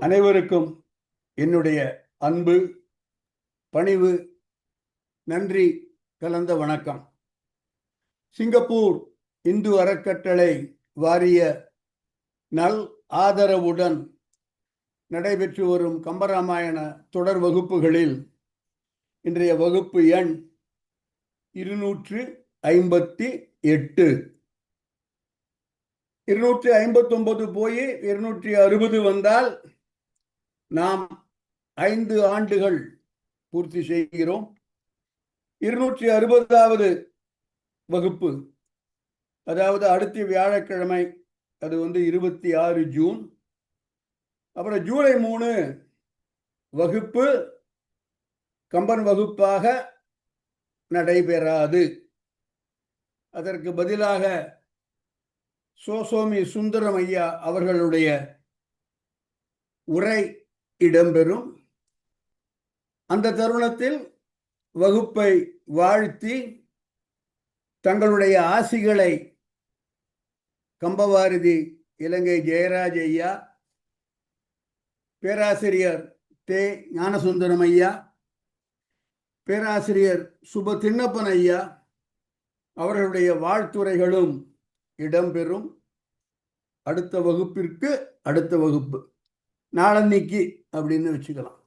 அனைவருக்கும் என்னுடைய அன்பு, பணிவு, நன்றி கலந்த வணக்கம். சிங்கப்பூர் இந்து அறக்கட்டளை வாரிய நல் ஆதரவுடன் நடைபெற்று வரும் கம்பராமாயண தொடர் வகுப்புகளில் இன்றைய வகுப்பு எண் 258. 259 போய் 260 வந்தால் நாம் 5 ஆண்டுகள் பூர்த்தி செய்கிறோம். 260வது வகுப்பு, அதாவது அடுத்த வியாழக்கிழமை, அது 26 ஜூன். அப்புறம் ஜூலை 3 வகுப்பு கம்பன் வகுப்பாக நடைபெறாது. அதற்கு பதிலாக சோசோமி சுந்தரம் ஐயா அவர்களுடைய உரை இடம்பெறும். அந்த தருணத்தில் வகுப்பை வாழ்த்தி தங்களுடைய ஆசிகளை கம்பவாரதி இலங்கை ஜெயராஜ் ஐயா, பேராசிரியர் தே ஞானசுந்தரம் ஐயா, பேராசிரியர் சுப திண்ணப்பன் ஐயா அவர்களுடைய வாழ்த்துரைகளும் இடம்பெறும். அடுத்த வகுப்பிற்கு அடுத்த வகுப்பு நாளன்னைக்கு அப்படின்னு வச்சுக்கலாம்.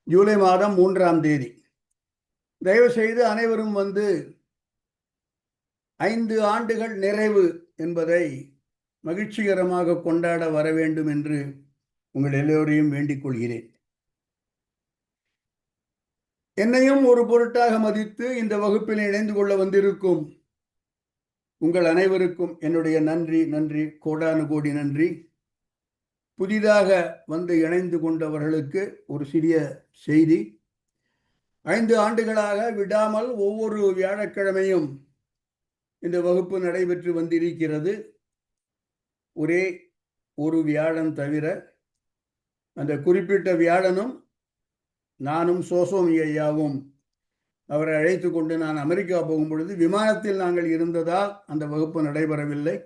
ஜூலை மாதம் 3ஆம் தேதி. தயவு செய்து அனைவரும் 5 ஆண்டுகள் நிறைவு என்பதை மகிழ்ச்சிகரமாக கொண்டாட வர வேண்டும் என்று உங்கள் எல்லோரையும் வேண்டிக் கொள்கிறேன். என்னையும் ஒரு பொருட்டாக மதித்து இந்த வகுப்பில் இணைந்து கொள்ள வந்திருக்கும் உங்கள் அனைவருக்கும் என்னுடைய நன்றி, நன்றி, கோடானு கோடி நன்றி. புதிதாக இணைந்து கொண்டவர்களுக்கு ஒரு சிறிய செய்தி. 5 ஆண்டுகளாக விடாமல் ஒவ்வொரு வியாழக்கிழமையும் இந்த வகுப்பு நடைபெற்று வந்திருக்கிறது. ஒரே ஒரு வியாழன் தவிர, அந்த குறிப்பிட்ட வியாழனும் நானும் சோசோமி ஐயாவும் அவரை அழைத்து கொண்டு நான் அமெரிக்கா போகும் பொழுது விமானத்தில் நாங்கள் இருந்ததால் அந்த வகுப்பு நடைபெறவில்லை.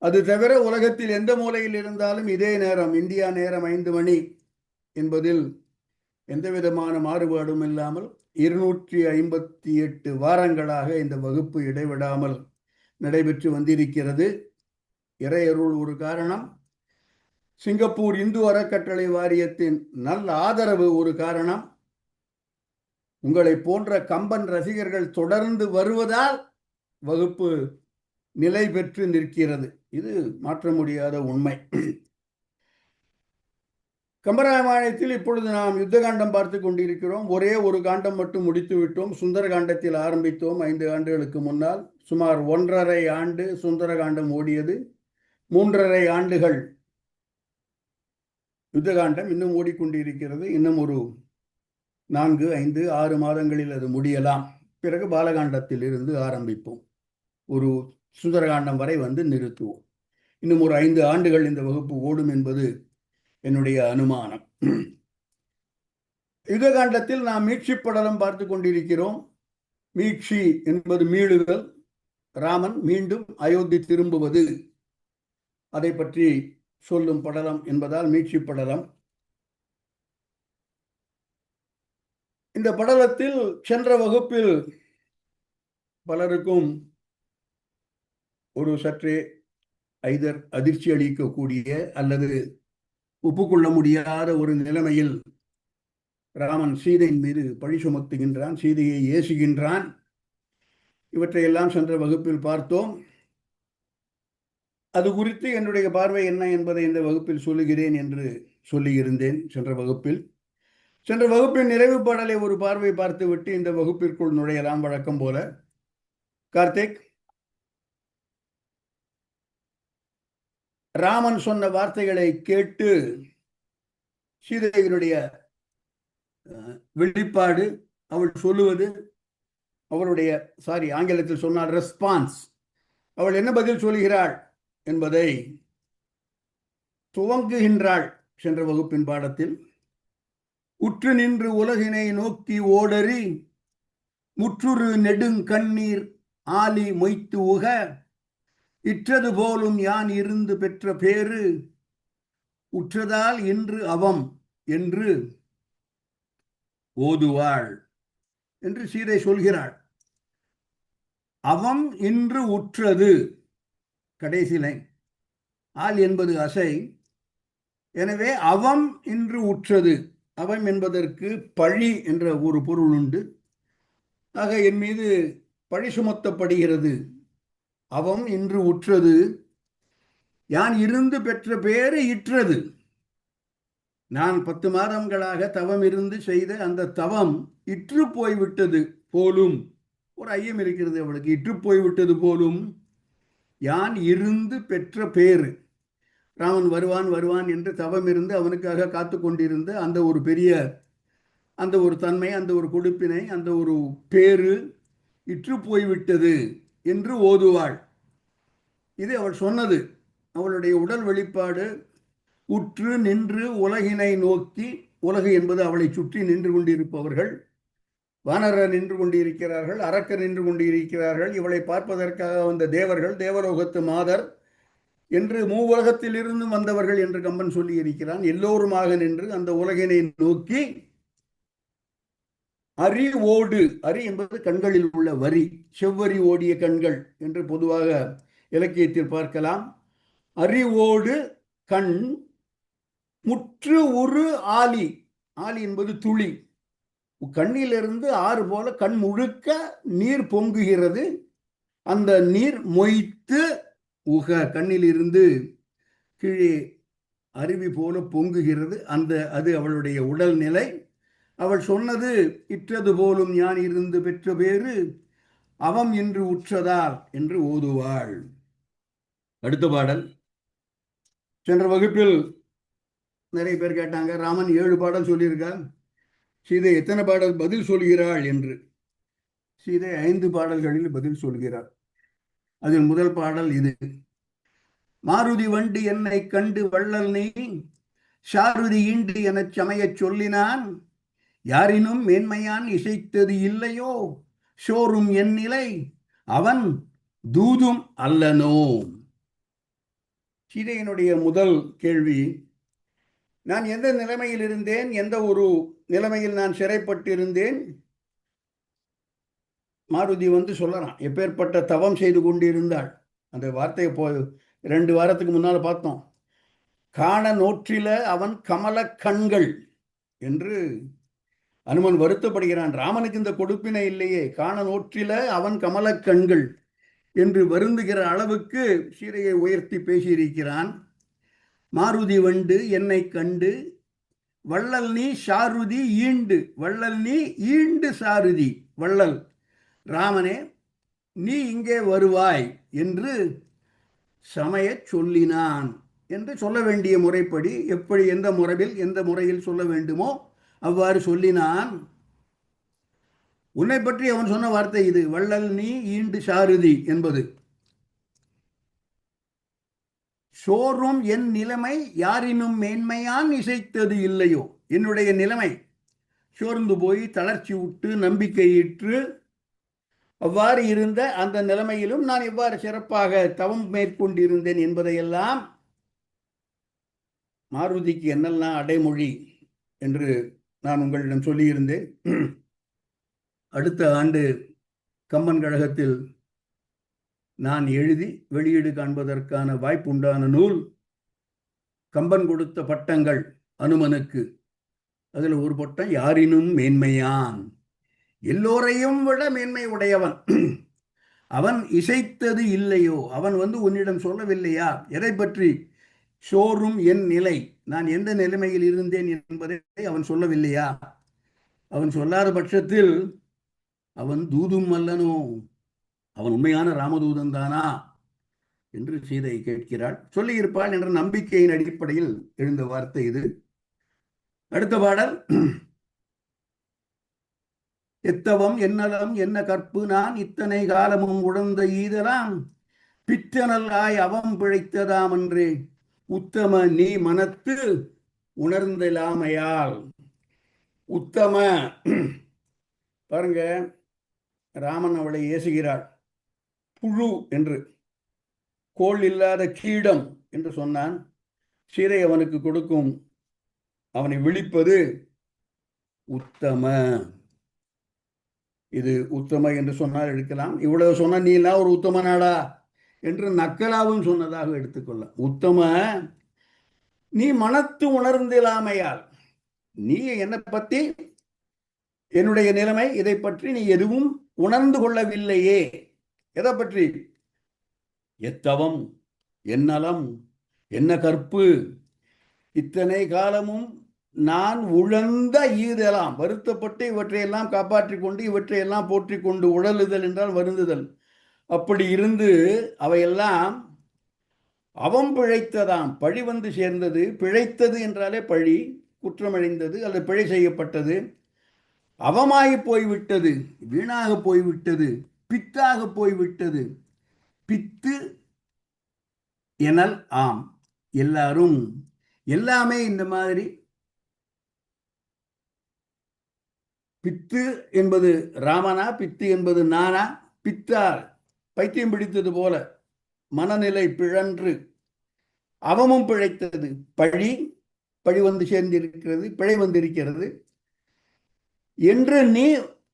அது தவிர உலகத்தில் எந்த மூலையில் இருந்தாலும் இதே நேரம், இந்தியா நேரம் 5 மணி என்பதில் எந்த விதமான மாறுபாடும் இல்லாமல் 258 வாரங்களாக இந்த வகுப்பு இடைவிடாமல் நடைபெற்று வந்திருக்கிறது. இறையருள் ஒரு காரணம், சிங்கப்பூர் இந்து அறக்கட்டளை வாரியத்தின் நல்ல ஆதரவு ஒரு காரணம், உங்களை போன்ற கம்பன் ரசிகர்கள் தொடர்ந்து வருவதால் வகுப்பு நிலை பெற்று நிற்கிறது. இது மாற்ற முடியாத உண்மை. கம்பராமாயணத்தில் இப்பொழுது நாம் யுத்த காண்டம் பார்த்து கொண்டிருக்கிறோம். ஒரே ஒரு காண்டம் மட்டும் முடித்து விட்டோம். சுந்தர காண்டத்தில் ஆரம்பித்தோம் 5 ஆண்டுகளுக்கு முன்னால். சுமார் 1.5 ஆண்டு சுந்தர காண்டம் ஓடியது. 3.5 ஆண்டுகள் யுத்த காண்டம் இன்னும் ஓடிக்கொண்டிருக்கிறது. இன்னும் ஒரு 4, 5, 6 மாதங்களில் அது முடியலாம். பிறகு பாலகாண்டத்தில் இருந்து ஆரம்பிப்போம். ஒரு சுந்தரகாண்டம் வரை நிறுத்துவோம். இன்னும் ஒரு 5 ஆண்டுகள் இந்த வகுப்பு ஓடும் என்பது என்னுடைய அனுமானம். யுத்த காண்டத்தில் நாம் மீட்சி படலம் பார்த்து கொண்டிருக்கிறோம். மீட்சி என்பது மீளுதல், ராமன் மீண்டும் அயோத்தி திரும்புவது, அதை பற்றி சொல்லும் படலம் என்பதால் மீட்சி படலம். இந்த படலத்தில் சென்ற வகுப்பில் பலருக்கும் ஒரு சற்றே ஐதர் அதிர்ச்சி அளிக்கக்கூடிய அல்லது ஒப்புக்கொள்ள முடியாத ஒரு நிலைமையில் ராமன் சீதையின் மீது பழி சுமத்துகின்றான், சீதையை ஏசுகின்றான். இவற்றையெல்லாம் சென்ற வகுப்பில் பார்த்தோம். அது குறித்து என்னுடைய பார்வை என்ன என்பதை இந்த வகுப்பில் சொல்லுகிறேன் என்று சொல்லியிருந்தேன். சென்ற வகுப்பின் நிறைவு பாடலை ஒரு பார்வை பார்த்துவிட்டு இந்த வகுப்பிற்குள் நுழையலாம் வழக்கம் போல. கார்த்திக், ராமன் சொன்ன வார்த்தைகளை கேட்டு சீதையினுடைய வெளிப்பாடு, அவள் சொல்லுவது, அவருடைய ஆங்கிலத்தில் சொன்னால் ரெஸ்பான்ஸ், அவள் என்ன பதில் சொல்கிறாள் என்பதை துவங்குகின்றாள். சென்ற வகுப்பின் பாடத்தில் உற்று நின்று உலகினை நோக்கி ஓடறி முற்றுரு நெடுங்கண்ணீர் ஆலி மொய்த்து உக இற்றது போலும் யான் இருந்து பெற்ற பேரு உற்றதால் இன்று அவம் என்று ஓதுவாள் என்று சீதை சொல்கிறாள். அவம் இன்று உற்றது கடைசி லைன். ஆள் என்பது அசை. எனவே அவம் இன்று உற்றது. அவம் என்பதற்கு பழி என்ற ஒரு பொருள் உண்டு. ஆக என் மீது பழி சுமத்தப்படுகிறது. அவம் இன்று உற்றது. யான் இருந்து பெற்ற பேரு இற்றது. நான் 10 மாதங்களாக தவம் இருந்து செய்த அந்த தவம் இற்று போய்விட்டது போலும். ஒரு ஐயம் இருக்கிறது அவளுக்கு. இற்று போய்விட்டது போலும். யான் இருந்து பெற்ற பேரு. ராமன் வருவான் வருவான் என்று தவம் இருந்து அவனுக்காக காத்து கொண்டிருந்த அந்த ஒரு பெரிய அந்த ஒரு தன்மை, அந்த ஒரு கொடுப்பினை, அந்த ஒரு பேரு இற்று போய்விட்டது என்று ஓதுவாள். இது அவள் சொன்னது. அவளுடைய உடல் வெளிப்பாடு உற்று நின்று உலகினை நோக்கி. உலகு என்பது அவளை சுற்றி நின்று கொண்டிருப்பவர்கள். வானரர் நின்று கொண்டிருக்கிறார்கள், அரக்கர் நின்று கொண்டிருக்கிறார்கள். இவளை பார்ப்பதற்காக வந்த தேவர்கள், தேவலோகத்து மாதர் என்று மூவுலகத்திலிருந்து வந்தவர்கள் என்று கம்பன் சொல்லி இருக்கிறான். எல்லோருமாக நின்று அந்த உலகினை நோக்கி அரி ஓடு. அரி என்பது கண்களில் உள்ள வரி, செவ்வரி ஓடிய கண்கள் என்று பொதுவாக இலக்கியத்தில் பார்க்கலாம். அறிவோடு கண் முற்று உரு ஆலி. ஆலி என்பது துளி. கண்ணிலிருந்து ஆறு போல கண் முழுக்க நீர் பொங்குகிறது. அந்த நீர் மொய்த்து உக, கண்ணில் இருந்து கீழே அருவி போல பொங்குகிறது. அது அவளுடைய உடல் நிலை. அவள் சொன்னது இற்றது போலும் யான் இருந்து பெற்ற பேரு அவம் என்று உற்றதால் என்று ஓதுவாள். அடுத்த பாடல். சென்ற வகுப்பில் நிறைய பேர் கேட்டாங்க, ராமன் 7 பாடல் சொல்லியிருக்கார், சீதை எத்தனை பாடல் பதில் சொல்கிறாள் என்று. சீதை 5 பாடல்களில் பதில் சொல்கிறார். அதில் முதல் பாடல் இது. மாருதி வண்டி என்னை கண்டு வள்ளல் நீ சாருதி ஈண்டு எனச் சமையச் சொல்லினான். யாரினும் மேன்மையான் இசைத்தது இல்லையோ சோறும் என் நிலை அவன் தூதும் அல்லனோ. சீதையினுடைய முதல் கேள்வி, நான் எந்த நிலைமையில் இருந்தேன், எந்த ஒரு நிலைமையில் நான் சிறைப்பட்டிருந்தேன். மாருதி சொல்லலாம் எப்பேற்பட்ட தவம் செய்து கொண்டிருந்தாள். அந்த வார்த்தையை 2 வாரத்துக்கு முன்னால் பார்த்தோம். காண நோற்றில அவன் கமல கண்கள் என்று அனுமன் வருத்தப்படுகிறான். ராமனுக்கு இந்த கொடுப்பினை இல்லையே, காண நோற்றில அவன் கமல கண்கள் என்று வருந்துகிற அளவுக்கு சீதையை உயர்த்தி பேசியிருக்கிறான். மாருதி வண்டு என்னை கண்டு வள்ளல் நீ சாருதி ஈண்டு. வள்ளல் நீ ஈண்டு சாருதி. வள்ளல் ராமனே, நீ இங்கே வருவாய் என்று சமயச் சொல்லினான் என்று சொல்ல வேண்டிய முறைப்படி, எப்படி எந்த முறையில் சொல்ல வேண்டுமோ அவ்வாறு சொல்லினான். உன்னை பற்றி அவன் சொன்ன வார்த்தை இது. வள்ளல் நீ ஈண்டு சாருதி என்பது. சோறும் என் நிலைமை யாரினும் மேன்மையான் இசைத்தது இல்லையோ. என்னுடைய நிலைமை சோர்ந்து போய் தளர்ச்சி விட்டு நம்பிக்கையிற்று அவ்வாறு இருந்த அந்த நிலைமையிலும் நான் எவ்வாறு சிறப்பாக தவம் மேற்கொண்டிருந்தேன் என்பதையெல்லாம் மாருதிக்கு என்னெல்லாம் அடைமொழி என்று நான் உங்களிடம் சொல்லியிருந்தேன். அடுத்த ஆண்டு கம்பன் கழகத்தில் நான் எழுதி வெளியீடு காண்பதற்கான வாய்ப்புண்டான நூல் கம்பன் கொடுத்த பட்டங்கள் அனுமனுக்கு. அதில் ஒரு பட்டம் யாரினும் மேன்மையான், எல்லோரையும் விட மேன்மை உடையவன். அவன் இசைத்தது இல்லையோ. அவன் உன்னிடம் சொல்லவில்லையா எதை பற்றி? சோறும் என் நிலை, நான் எந்த நிலைமையில் இருந்தேன் என்பதை அவன் சொல்லவில்லையா? அவன் சொல்லாத பட்சத்தில் அவன் தூதும் அல்லனோ, அவன் உண்மையான ராமதூதன் தானா என்று சீதை கேட்கிறாள். சொல்லியிருப்பாள் என்ற நம்பிக்கையின் அடிப்படையில் எழுந்த வார்த்தை இது. அடுத்த பாடல். எத்தவம் என்னலம் என்ன கற்பு நான் இத்தனை காலமும் உணர்ந்த ஈதலாம் பித்தனல்லாய் அவம் பிழைத்ததாம் என்றே உத்தம நீ மனத்து உணர்ந்தலாமையால். உத்தம பாருங்க, ராமன் அவளை ஏசுகிறாள். புழு என்று, கோள் இல்லாத கீடம் என்று சொன்னான். சீதை அவனுக்கு கொடுக்கும், அவனை விழிப்பது உத்தம. இது உத்தம என்று சொன்னால் எடுக்கலாம். இவ்வளவு சொன்ன நீ எல்லாம் ஒரு உத்தம நாடா என்று நக்கலாவும் சொன்னதாக எடுத்துக்கொள்ள. உத்தம, நீ மனத்து உணர்ந்திலாமையால், நீ என்னை பற்றி, என்னுடைய நிலைமை, இதை பற்றி நீ எதுவும் உணர்ந்து கொள்ளவில்லையே. எதை பற்றி? எத்தவம், என்னலம், என்ன கற்பு, இத்தனை காலமும் நான் உழந்த ஈதெல்லாம், வருத்தப்பட்டு இவற்றையெல்லாம் காப்பாற்றிக் கொண்டு இவற்றையெல்லாம் போற்றி கொண்டு, உழலுதல் என்றால் வருந்துதல், அப்படி இருந்து அவையெல்லாம் அவம் பிழைத்ததாம், பழி வந்து சேர்ந்தது. பிழைத்தது என்றாலே பழி, குற்றமடைந்தது அல்லது பிழை செய்யப்பட்டது. அவமாகி போய்விட்டது, வீணாக போய்விட்டது, பித்தாக போய்விட்டது. பித்து எனல் ஆம், எல்லாரும் எல்லாமே இந்த மாதிரி. பித்து என்பது ராமனா, பித்து என்பது நானா? பித்தார் பைத்தியம் பிடித்தது போல மனநிலை பிழன்று அவமும் பிழைத்தது. பழி, பழி வந்து சேர்ந்திருக்கிறது, பிழை வந்திருக்கிறது என்று நீ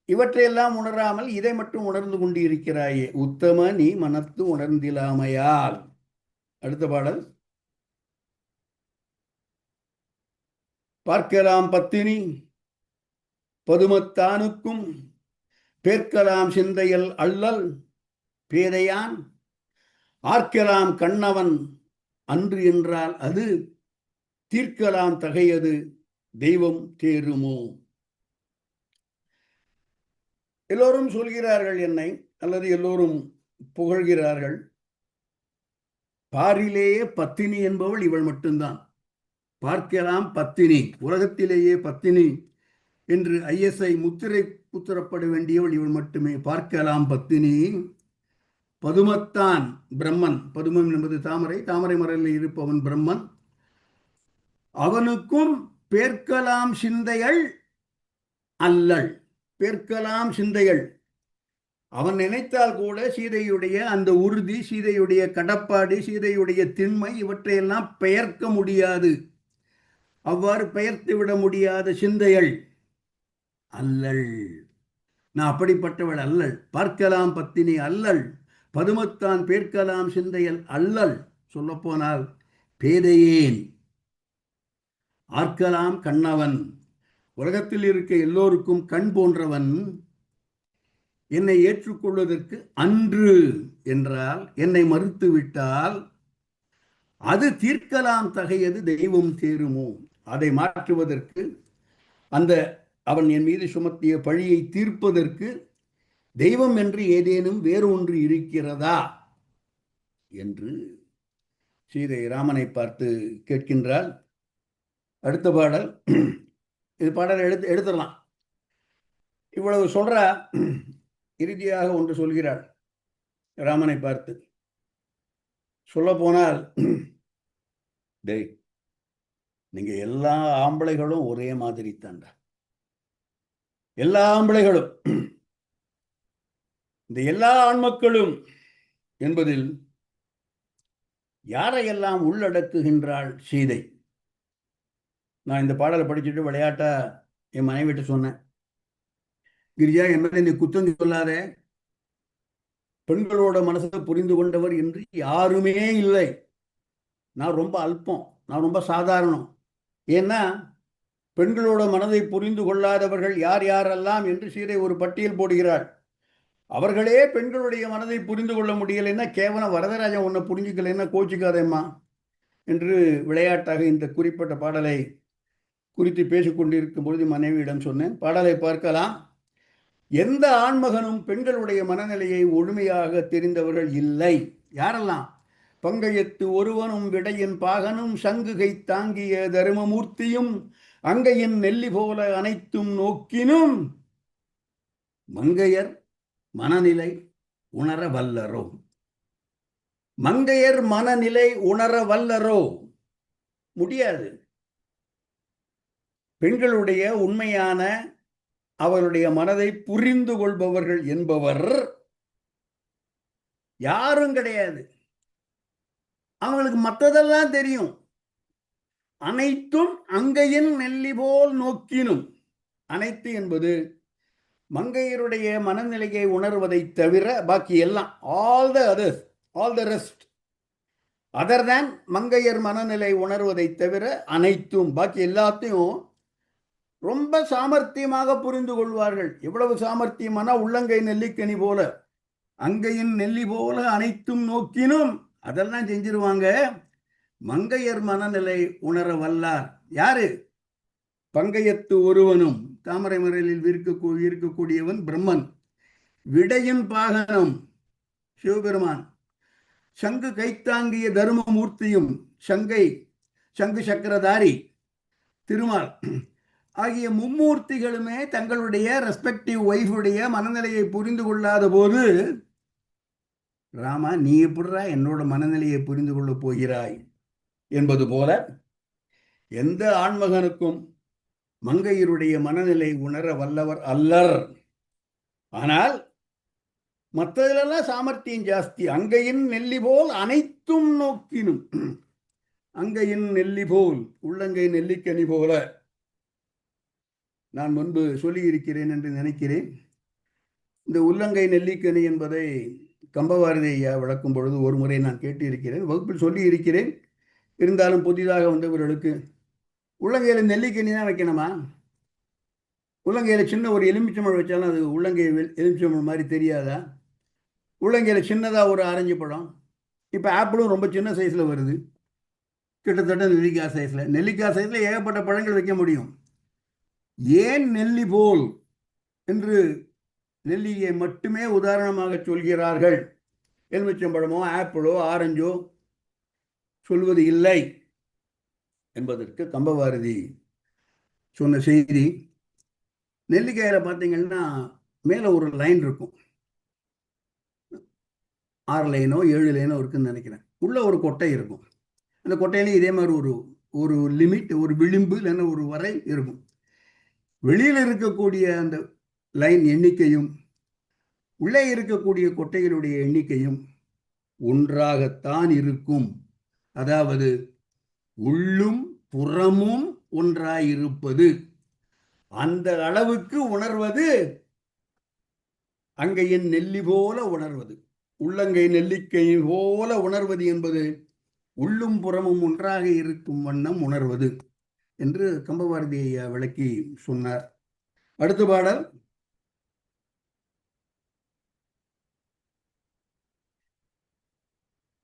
இவற்றையெல்லாம் உணராமல் இதை மட்டும் உணர்ந்து கொண்டு இருக்கிறாயே. உத்தம, நீ மனத்து உணர்ந்திலாமையால். அடுத்த பாடல். பார்க்கலாம் பத்தினி பதுமத்தானுக்கும் பேர்க்கலாம் சிந்தையல் அள்ளல் பேதையான் ஆர்க்கலாம் கண்ணவன் அன்று என்றால் அது தீர்க்கலாம் தகையது தெய்வம் தேருமோ. எல்லோரும் சொல்கிறார்கள் என்னை, அல்லது எல்லோரும் புகழ்கிறார்கள். பாரிலேயே பத்தினி என்பவள் இவள் மட்டும்தான். பார்க்கலாம் பத்தினி, உலகத்திலேயே பத்தினி என்று ISI முத்திரை புத்திரப்பட வேண்டியவள் இவள் மட்டுமே. பார்க்கலாம் பத்தினி பதுமத்தான் பிரம்மன், பதுமம் என்பது தாமரை, தாமரை மரலில் இருப்பவன் பிரம்மன், அவனுக்கும் பேர்க்கலாம் சிந்தைகள் அல்லள். பேர்க்கலாம் சிந்தைகள், அவன் நினைத்தால் கூட சீதையுடைய அந்த உறுதி, சீதையுடைய கடப்பாடு, சீதையுடைய திண்மை, இவற்றையெல்லாம் பெயர்க்க முடியாது. அவ்வாறு பெயர்த்து விட முடியாத சிந்தைகள் அல்லள். நான் அப்படிப்பட்டவள் அல்லள். பார்க்கலாம் பத்தினி அல்லள், பதுமத்தான் பேர்க்கலாம் சிந்தையல் அல்லள். சொல்லப்போனால் பேதையேன். ஆர்க்கலாம் கண்ணவன், உலகத்தில் இருக்க எல்லோருக்கும் கண் போன்றவன் என்னை ஏற்றுக்கொள்வதற்கு அன்று என்றால், என்னை மறுத்து விட்டால் அது தீர்க்கலாம் தகையது தெய்வம் தேருமோ. அதை மாற்றுவதற்கு, அந்த அவன் என் மீது சுமத்திய பழியை தீர்ப்பதற்கு தெய்வம் என்று ஏதேனும் வேறு ஒன்று இருக்கிறதா என்று சீதை ராமனை பார்த்து கேட்கின்றாள். அடுத்த பாடல். இது பாடல் எடுத்துடலாம். இவ்வளவு சொல்ற, இறுதியாக ஒன்று சொல்கிறாள் ராமனை பார்த்து. சொல்ல போனால், டேய், நீங்க எல்லா ஆம்பளைகளும் ஒரே மாதிரி தாண்டா. எல்லா ஆம்பளைகளும், இந்த எல்லா ஆண்மக்களும் என்பதில் யாரையெல்லாம் உள்ளடக்குகின்றாள் சீதை. நான் இந்த பாடலை படிச்சுட்டு விளையாட்டா என் மனைவிட்டு சொன்னேன், கிரிஜா, என்ன நீ குத்தம் சொல்லாத, பெண்களோட மனசை புரிந்து கொண்டவர் என்று யாருமே இல்லை. நான் ரொம்ப அல்பம், நான் ரொம்ப சாதாரணம். ஏன்னா பெண்களோட மனதை புரிந்து கொள்ளாதவர்கள் யார் யாரெல்லாம் என்று சீதை ஒரு பட்டியல் போடுகிறாள். அவர்களே பெண்களுடைய மனதை புரிந்து கொள்ள முடியலைன்னா கேவலம் வரதராஜன் உன்னை புரிஞ்சுக்கலைன்னா கோச்சிக்காதேம்மா என்று விளையாட்டாக இந்த குறிப்பிட்ட பாடலை குறித்து பேசிக்கொண்டிருக்கும் பொழுது மனைவியிடம் சொன்னேன். பாடலை பார்க்கலாம். எந்த ஆண்மகனும் பெண்களுடைய மனநிலையை முழுமையாக தெரிந்தவர்கள் இல்லை. யாரெல்லாம்? பங்கையத்து ஒருவனும் விடையின் பாகனும் சங்குகை தாங்கிய தருமமூர்த்தியும் அங்கையின் நெல்லி போல அனைத்தும் நோக்கினும் மங்கையர் மனநிலை உணர வல்லரோ. மங்கையர் மனநிலை உணர வல்லரோ? முடியாது. பெண்களுடைய உண்மையான அவருடைய மனதை புரிந்து கொள்பவர்கள் என்பவர் யாரும் கிடையாது. அவங்களுக்கு மற்றதெல்லாம் தெரியும். அனைத்தும் அங்கையின் நெல்லி போல் நோக்கினும். அனைத்து என்பது மங்கையருடைய மனநிலையை உணர்வதை தவிர பாக்கி எல்லாம், all the others, all the rest other than மங்கையர் மனநிலை உணர்வதை தவிர அனைத்தும் பாக்கி எல்லாத்தையும் ரொம்ப சாமர்த்தியமாக புரிந்து கொள்வார்கள். எவ்வளவு சாமர்த்தியமான உள்ளங்கை நெல்லிக்கனி போல, அங்கையின் நெல்லி போல அனைத்தும் நோக்கினும் அதெல்லாம் செஞ்சிருவாங்க. மங்கையர் மனநிலை உணர வல்லார் யாரு? பங்கையத்து ஒருவனும் தாமரை மரலில் இருக்கக்கூடியவன் பிரம்மன். விடையின் பாகனம் சிவபெருமான். சங்கு கைத்தாங்கிய தருமமூர்த்தியும் சங்கு சக்கரதாரி திருமால் ஆகிய மும்மூர்த்திகளுமே தங்களுடைய ரெஸ்பெக்டிவ் ஒய்ஃபுடைய மனநிலையை புரிந்து கொள்ளாத போது, ராமா நீ எப்படிரா என்னோட மனநிலையை புரிந்து கொள்ளப் போகிறாய் என்பது போல எந்த ஆண்மகனுக்கும் மங்கையருடைய மனநிலை உணர வல்லவர் அல்லர். ஆனால் மற்றதிலெல்லாம் சாமர்த்தியம் ஜாஸ்தி. அங்கையின் நெல்லி போல் அனைத்தும் நோக்கினும். அங்கையின் நெல்லி போல், உள்ளங்கை நெல்லிக்கனி போல. நான் முன்பு சொல்லி இருக்கிறேன் என்று நினைக்கிறேன். இந்த உள்ளங்கை நெல்லிக்கனி என்பதை கம்பபாரதி ஐயா விளக்கும் பொழுது ஒரு முறை நான் கேட்டிருக்கிறேன், வகுப்பில் சொல்லி இருக்கிறேன். இருந்தாலும் புதிதாக வந்தவர்களுக்கு, உள்ளங்கையில நெல்லிக்கனி தான் வைக்கணுமா? உள்ளங்கையில சின்ன ஒரு எலுமிச்சம்பழம் வச்சாலும் அது உள்ளங்கை எலுமிச்சம்பழம் மாதிரி தெரியாதா? உள்ளங்கையில சின்னதா ஒரு ஆரஞ்சு பழம், இப்போ ஆப்பிளும் ரொம்ப சின்ன சைஸ்ல வருது, கிட்டத்தட்ட நெல்லிக்காய் சைஸ்ல. நெல்லிக்காய் சைஸ்ல ஏகப்பட்ட பழங்கள் வைக்க முடியும். ஏன் நெல்லி போல் என்று நெல்லியை மட்டுமே உதாரணமாக சொல்கிறார்கள், எலுமிச்சம்பழமோ ஆப்பிளோ ஆரஞ்சோ சொல்வது இல்லை என்பதற்கு கம்பபாரதி சொன்ன செய்தி. நெல்லிக்காயில பார்த்தீங்கன்னா மேலே ஒரு லைன் இருக்கும், 6 லைனோ 7 லைனோ இருக்குன்னு நினைக்கிறேன். உள்ள ஒரு கொட்டை இருக்கும். அந்த கொட்டையிலையும் இதே மாதிரி ஒரு லிமிட், ஒரு விளிம்பு இல்லைன்னா ஒரு வரை இருக்கும். வெளியில் இருக்கக்கூடிய அந்த லைன் எண்ணிக்கையும் உள்ளே இருக்கக்கூடிய கொட்டைகளுடைய எண்ணிக்கையும் ஒன்றாகத்தான் இருக்கும். அதாவது உள்ளும் புறமும் ஒன்றாயிருப்பது. அந்த அளவுக்கு உணர்வது அங்கையின் நெல்லி போல உணர்வது, உள்ளங்கை நெல்லிக்கை போல உணர்வது என்பது உள்ளும் புறமும் ஒன்றாக இருக்கும் வண்ணம் உணர்வது என்று கம்பபாரதி ஐயா விளக்கி சொன்னார். அடுத்த பாடல்,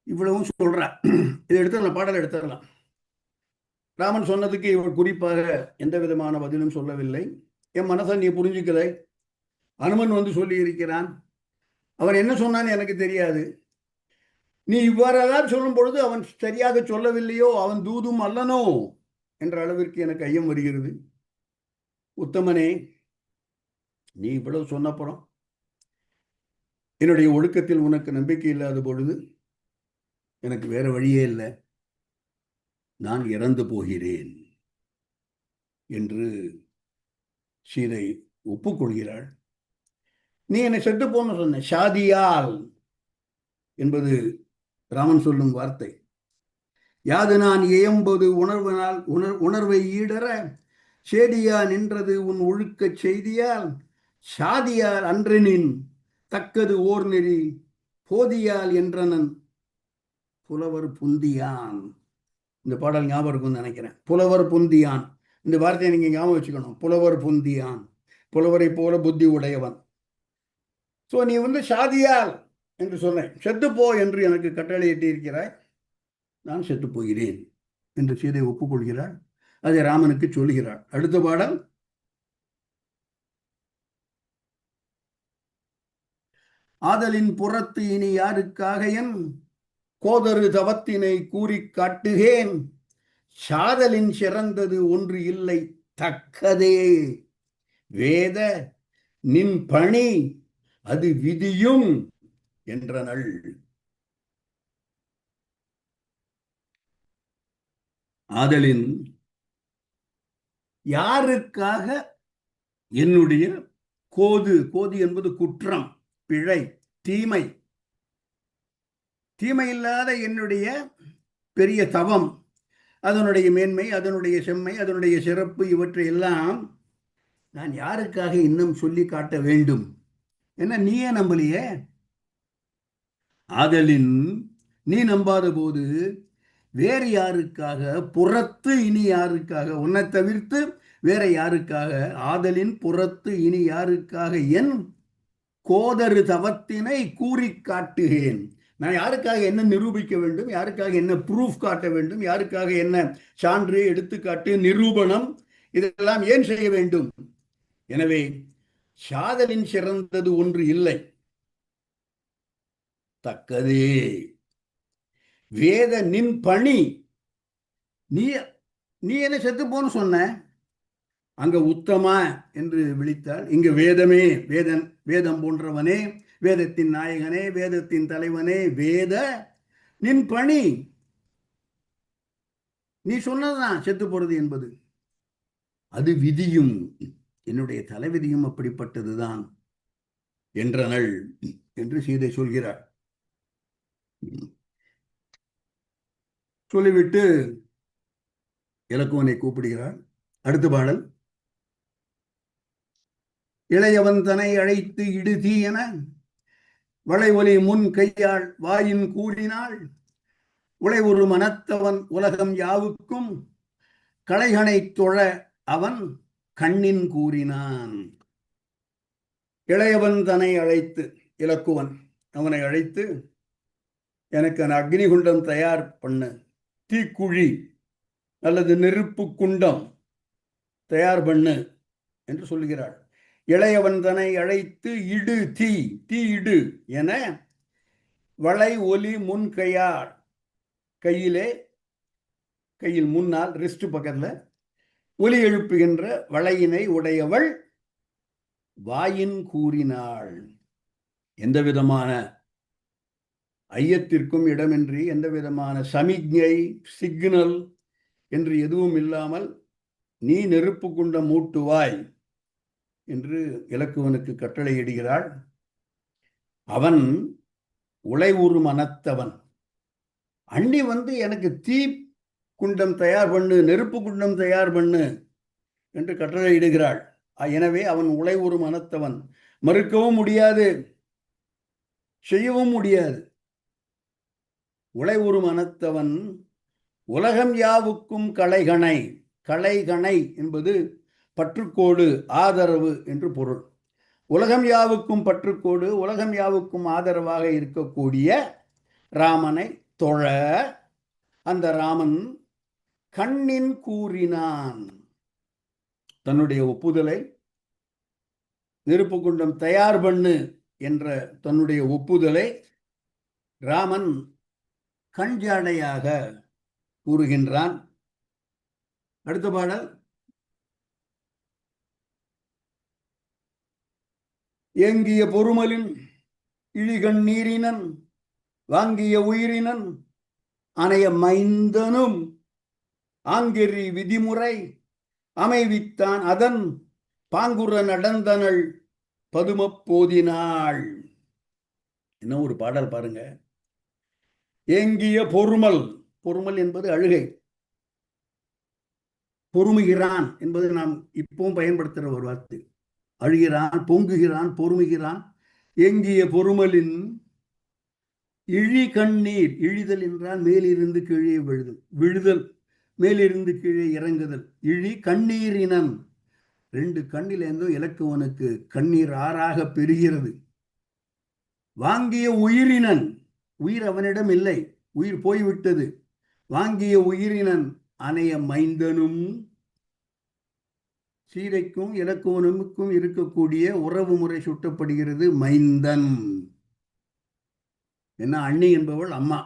இவ்வளவும் சொல்றார். இதை எடுத்துடலாம், பாடல் எடுத்துடலாம். ராமன் சொன்னதுக்கு இவர் குறிப்பாக எந்த விதமான பதிலும் சொல்லவில்லை. என் மனசை நீ புரிஞ்சுக்கல. அனுமன் வந்து சொல்லி இருக்கிறான், அவன் என்ன சொன்னான்னு எனக்கு தெரியாது. நீ இவ்வாறெல்லாம் சொல்லும் பொழுது அவன் சரியாக சொல்லவில்லையோ, அவன் தூதும் அல்லனோ என்ற அளவிற்கு எனக்கு ஐயம் வருகிறது. உத்தமனே, நீ இவ்வளவு சொன்னப்புறம் என்னுடைய ஒழுக்கத்தில் உனக்கு நம்பிக்கை இல்லாத பொழுது எனக்கு வேற வழியே இல்லை, நான் இறந்து போகிறேன் என்று சீதை ஒப்புக்கொள்கிறாள். நீ என்னை செத்து போன்னு சொன்ன, ஷாதியால் என்பது ராமன் சொல்லும் வார்த்தை. யாது நான் இயம்பது உணர்வினால் உணர்வை ஈடற சேடியா நின்றது உன் ஒழுக்க செய்தியால் சாதியால் அன்றனின் தக்கது ஓர் நெறி போதியால் என்றனன் புலவர் புந்தியான். இந்த பாடல் ஞாபகம் இருக்கும்னு நினைக்கிறேன். புலவர் புந்தியான், இந்த வார்த்தையை நீங்க ஞாபகம் வச்சுக்கணும். புலவர் புந்தியான், புலவரை போல புத்தி உடையவன். ஸோ நீ வந்து சாதியால் என்று சொன்னேன், செத்துப்போ என்று எனக்கு கட்டளையிட்டு இருக்கிறாய், நான் செத்து போகிறேன் என்று சீதை ஒப்புக்கொள்கிறாள். அதை ராமனுக்கு சொல்கிறாள். அடுத்த பாடல், ஆதலின் புறத்து இனி யாருக்காக என் கோதரு தவத்தினை கூறி காட்டுகேன், சாதலின் சிறந்தது ஒன்று இல்லை தக்கதே வேத நின் பணி அது விதியும் என்றனள். ஆதலின் யாருக்காக என்னுடைய கோது என்பது குற்றம், பிழை, தீமை, தீமை இல்லாத என்னுடைய பெரிய தவம், அதனுடைய மேன்மை, அதனுடைய செம்மை, அதனுடைய சிறப்பு, இவற்றை எல்லாம் நான் யாருக்காக இன்னும் சொல்லி காட்ட வேண்டும்? என்ன நீயே நம்பலையே? ஆதலின் நீ நம்பாத போது வேறு யாருக்காக, புறத்து இனி யாருக்காக, உன்னை தவிர்த்து வேற யாருக்காக, ஆதலின் புறத்து இனி யாருக்காக என் கோதரு தவத்தினை கூறி காட்டுகிறேன். நான் யாருக்காக என்ன நிரூபிக்க வேண்டும், யாருக்காக என்ன ப்ரூஃப் காட்ட வேண்டும், யாருக்காக என்ன சான்று, எடுத்துக்காட்டு, நிரூபணம், இதெல்லாம் ஏன் செய்ய வேண்டும்? எனவே சாதலின் சிறந்தது ஒன்று இல்லை, தக்கதே வேத நின் பணி. நீ நீ என்ன செத்து போன்னு சொன்ன, அங்க உத்தமா என்று விழித்தால், இங்கு வேதமே, வேதம் போன்றவனே, வேதத்தின் நாயகனே, வேதத்தின் தலைவனே, வேத நின் பணி. நீ சொன்னதுதான் செத்து போறது என்பது. அது விதியும், என்னுடைய தலைவிதியும் அப்படிப்பட்டதுதான் என்றனள் என்று சீதை சொல்கிறார். சொல்லிவிட்டு இலக்குவனை கூப்பிடுகிறார். அடுத்த பாடல். இளையவன் தனை அழைத்து இடுதி என வளை ஒலி முன் கையாள் வாயின் கூடினாள், உளை ஒரு மனத்தவன் உலகம் யாவுக்கும் களைகனை தொழ அவன் கண்ணின் கூறினான். இளையவன் தன்னை அழைத்து, இலக்குவன் அவனை அழைத்து, எனக்கு அந்த அக்னிகுண்டம் தயார் பண்ணு, தீக்குழி அல்லது நெருப்பு குண்டம் தயார் பண்ணு என்று சொல்லுகிறாள். இளையவன் தன்னை அழைத்து இடு தீ, தீ இடு என வளை ஒலி முன் கையாள், கையிலே, கையில் முன்னால் ரிஸ்ட் பக்கத்துல ஒலி எழுப்புகின்ற வளையினை உடையவள் வாயின் கூறினாள். எந்த விதமான ஐயத்திற்கும் இடமின்றி, எந்த விதமான சமிக்ஞை, சிக்னல் என்று எதுவும் இல்லாமல், நீ நெருப்பு குண்டம் மூட்டுவாய் என்று இலக்குவனுக்கு கட்டளையிடுகிறாள். அவன் உளை ஒரு மனத்தவன். அண்ணி எனக்கு தீ குண்டம் தயார் பண்ணு, நெருப்பு குண்டம் தயார் பண்ணு என்று கட்டளையிடுகிறாள். எனவே அவன் உளை ஒரு மனத்தவன், மறுக்கவும் முடியாது, செய்யவும் முடியாது. உளை ஒரு மனத்தவன் உலகம் யாவுக்கும் களைகணை. களைகணை என்பது பற்றுக்கோடு, ஆதரவு என்று பொருள். உலகம் யாவுக்கும் பற்றுக்கோடு, உலகம் யாவுக்கும் ஆதரவாக இருக்கக்கூடிய ராமனை தொழ அந்த ராமன் கண்ணின் கூறினான். தன்னுடைய ஒப்புதலை, நெருப்பு குண்டம் தயார் பண்ணு என்ற தன்னுடைய ஒப்புதலை ராமன் கண்ஜாடையாக கூறுகின்றான். அடுத்த பாடல். ஏங்கிய பொறுமலின் இழிகண் நீரினன் வாங்கிய உயிரினன் அணைய மைந்தனும் ஆங்கெறி விதிமுறை அமைவித்தான் அதன் பாங்குற நடந்தனள் பதுமப் போதினாள். என்ன ஒரு பாடல் பாருங்க. ஏங்கிய பொறுமல், பொறுமல் என்பது அழுகை. பொறுமுகிறான் என்பது நாம் இப்பவும் பயன்படுத்துகிற ஒரு வார்த்தை. அழுகிறான், பொங்குகிறான், பொறுமுகிறான். ஏங்கிய பொறுமலின் இழி கண்ணீர், இழிதல் என்றால் மேலிருந்து கீழே விழுதல், விழுதல், மேலிருந்து கீழே இறங்குதல். இழி கண்ணீரினன், ரெண்டு கண்ணிலேருந்தும் இலக்குவனுக்கு கண்ணீர் ஆறாக பெறுகிறது. வாங்கிய உயிரினன், உயிர் அவனிடம் இல்லை, உயிர் போய்விட்டது. வாங்கிய உயிரினன் அணைய மைந்தனும், சீதைக்கும் இலக்குவனுக்கும் இருக்கக்கூடிய உறவு முறை சுட்டப்படுகிறது மைந்தன். என்ன, அண்ணி என்பவள் அம்மா.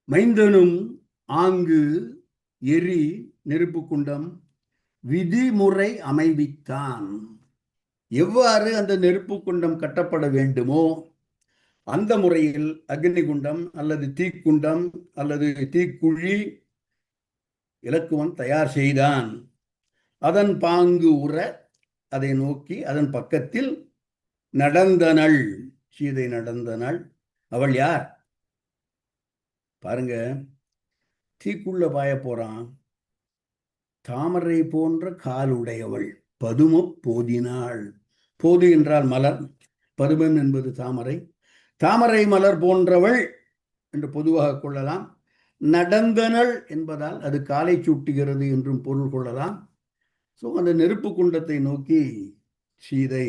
மைந்தனும் ஆங்கு எரி நெருப்பு குண்டம் விதிமுறை அமைவித்தான். எவ்வாறு அந்த நெருப்பு குண்டம் கட்டப்பட வேண்டுமோ அந்த முறையில் அக்னி குண்டம் அல்லது தீக்குண்டம் அல்லது தீக்குழி இலக்குவன் தயார் செய்தான். அதன் பாங்கு உற அதை நோக்கி அதன் பக்கத்தில் நடந்தனள் சீதை, நடந்தனள். அவள் யார் பாருங்க. தீக்குள்ள பாய போறான். தாமரை போன்ற காலுடையவள் பதும போதினாள். போது என்றால் மலர், பதுமம் என்பது தாமரை. தாமரை மலர் போன்றவள் என்று பொதுவாக கொள்ளலாம். நடந்தனள் என்பதால் அது காலை சூட்டுகிறது என்றும் பொருள் கொள்ளலாம். ஸோ அந்த நெருப்பு குண்டத்தை நோக்கி சீதை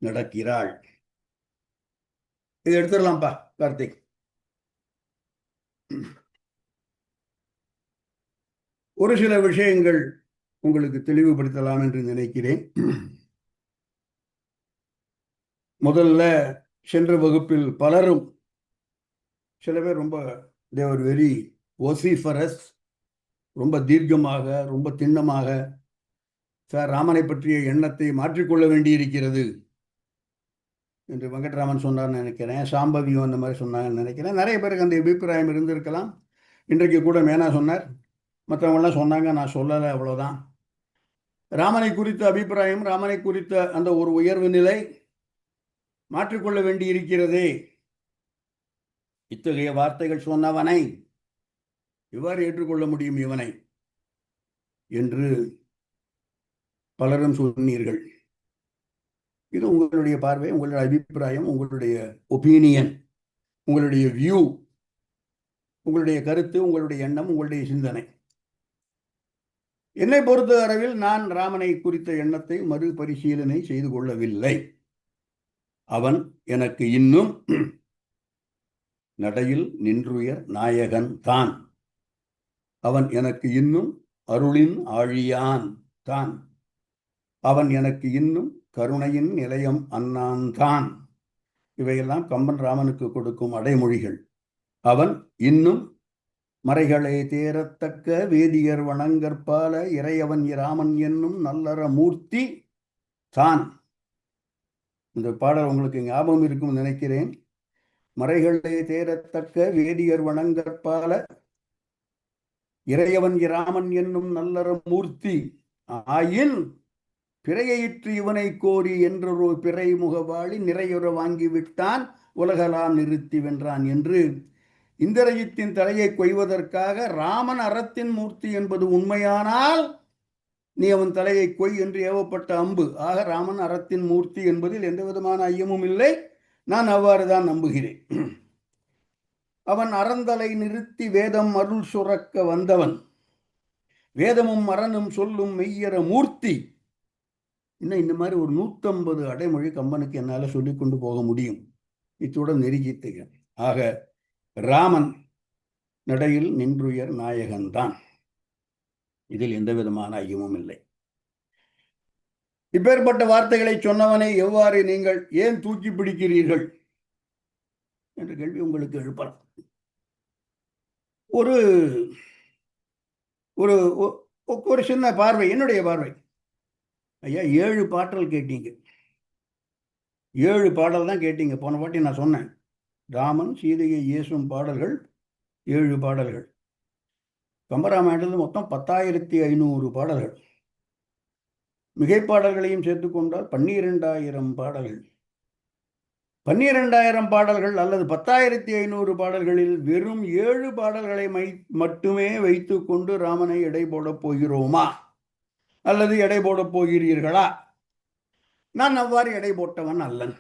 நடக்கிறாள். இதை எடுத்துடலாம்ப்பா கார்த்திக். ஒரு சில விஷயங்கள் உங்களுக்கு தெளிவுபடுத்தலாம் என்று நினைக்கிறேன். முதல்ல சென்ற வகுப்பில் பலரும், சில பேர் ரொம்ப தேவர் வெரி ஒசிஃபரஸ், ரொம்ப தீர்க்கமாக, ரொம்ப திண்ணமாக சார் ராமனை பற்றிய எண்ணத்தை மாற்றிக்கொள்ள வேண்டியிருக்கிறது என்று வெங்கட்ராமன் சொன்னார்னு நினைக்கிறேன். சாம்பவியும் அந்த மாதிரி சொன்னாங்கன்னு நினைக்கிறேன். நிறைய பேருக்கு அந்த அபிப்பிராயம் இருந்திருக்கலாம். இன்றைக்கு கூட மேனா சொன்னார், மற்றவங்களாம் சொன்னாங்க, நான் சொல்லலை, அவ்வளோதான். ராமனை குறித்த அபிப்பிராயம், ராமனை குறித்த அந்த ஒரு உயர்வு நிலை மாற்றிக்கொள்ள வேண்டியிருக்கிறதே. இத்தகைய வார்த்தைகள் சொன்னவனை இவ்வாறு ஏற்றுக்கொள்ள முடியும் இவனை என்று பலரும் சொன்னீர்கள். இது உங்களுடைய பார்வை, உங்களுடைய அபிப்பிராயம், உங்களுடைய ஒப்பீனியன், உங்களுடைய வியூ, உங்களுடைய கருத்து, உங்களுடைய எண்ணம், உங்களுடைய சிந்தனை. என்னை பொறுத்த அளவில் நான் ராமனை குறித்த எண்ணத்தை மறுபரிசீலனை செய்து கொள்ளவில்லை. அவன் எனக்கு இன்னும் நடையில் நின்றுயர் நாயகன் தான். அவன் எனக்கு இன்னும் அருளின் ஆழியான் தான். அவன் எனக்கு இன்னும் கருணையின் நிலையம் அண்ணான் தான். இவையெல்லாம் கம்பன் ராமனுக்கு கொடுக்கும் அடைமொழிகள். அவன் இன்னும் மறைகளை தேரத்தக்க வேதியர் வணங்கற்பால இறையவன் இராமன் என்னும் நல்லற மூர்த்தி தான். இந்த பாடல் உங்களுக்கு ஞாபகம் இருக்கும் நினைக்கிறேன். மறைகளை தேரத்தக்க வேதியர் வணங்கற்பால இறையவன் இராமன் என்னும் நல்லற மூர்த்தி ஆயின் பிறையிற்று இவனை கோரி என்றொரு பிறை முகவாளி நிறையுற வாங்கிவிட்டான் உலகலாம் நிறுத்தி வென்றான் என்று இந்திரஜித்தின் தலையை கொய்வதற்காக ராமன் அறத்தின் மூர்த்தி என்பது உண்மையானால் நீ அவன் தலையை கொய் என்று ஏவப்பட்ட அம்பு. ஆக ராமன் அறத்தின் மூர்த்தி என்பதில் எந்த விதமான ஐயமும் இல்லை. நான் அவ்வாறுதான் நம்புகிறேன். அவன் அறந்தலை நிறுத்தி வேதம் அருள் சுரக்க வந்தவன். வேதமும் அறனும் சொல்லும் மெய்யற மூர்த்தி. இன்னும் இந்த மாதிரி ஒரு 150 அடைமொழி கம்பனுக்கு என்னால் சொல்லி கொண்டு போக முடியும். இத்துடன் நெருங்கித்துகிறேன். ஆக ராமன் நடையில் நின்றுயர் நாயகன்தான். இதில் எந்த விதமான ஐயமும் இல்லை. இப்பேற்பட்ட வார்த்தைகளை சொன்னவனை எவ்வாறு நீங்கள் ஏன் தூக்கி பிடிக்கிறீர்கள் என்ற கேள்வி உங்களுக்கு எழுப்பலாம். ஒரு ஒரு ஒரு சின்ன பார்வை, என்னுடைய பார்வை. ஐயா 7 பாடல் கேட்டீங்க, 7 பாடல் தான் கேட்டீங்க. போன வாட்டி நான் சொன்னேன், ராமன் சீதையை ஏசும் பாடல்கள் 7 பாடல்கள். கம்பராமாயணத்தில் மொத்தம் 10,500 பாடல்கள். மிகைப்பாடல்களையும் சேர்த்துக்கொண்டால் 12,000 பாடல்கள். 12,000 பாடல்கள் அல்லது 10,500 பாடல்களில் வெறும் 7 பாடல்களை மட்டுமே வைத்து கொண்டு ராமனை எடை போடப் போகிறோமா அல்லது எடை போடப் போகிறீர்களா? நான் அவ்வாறு எடை போட்டவன் அல்லன்.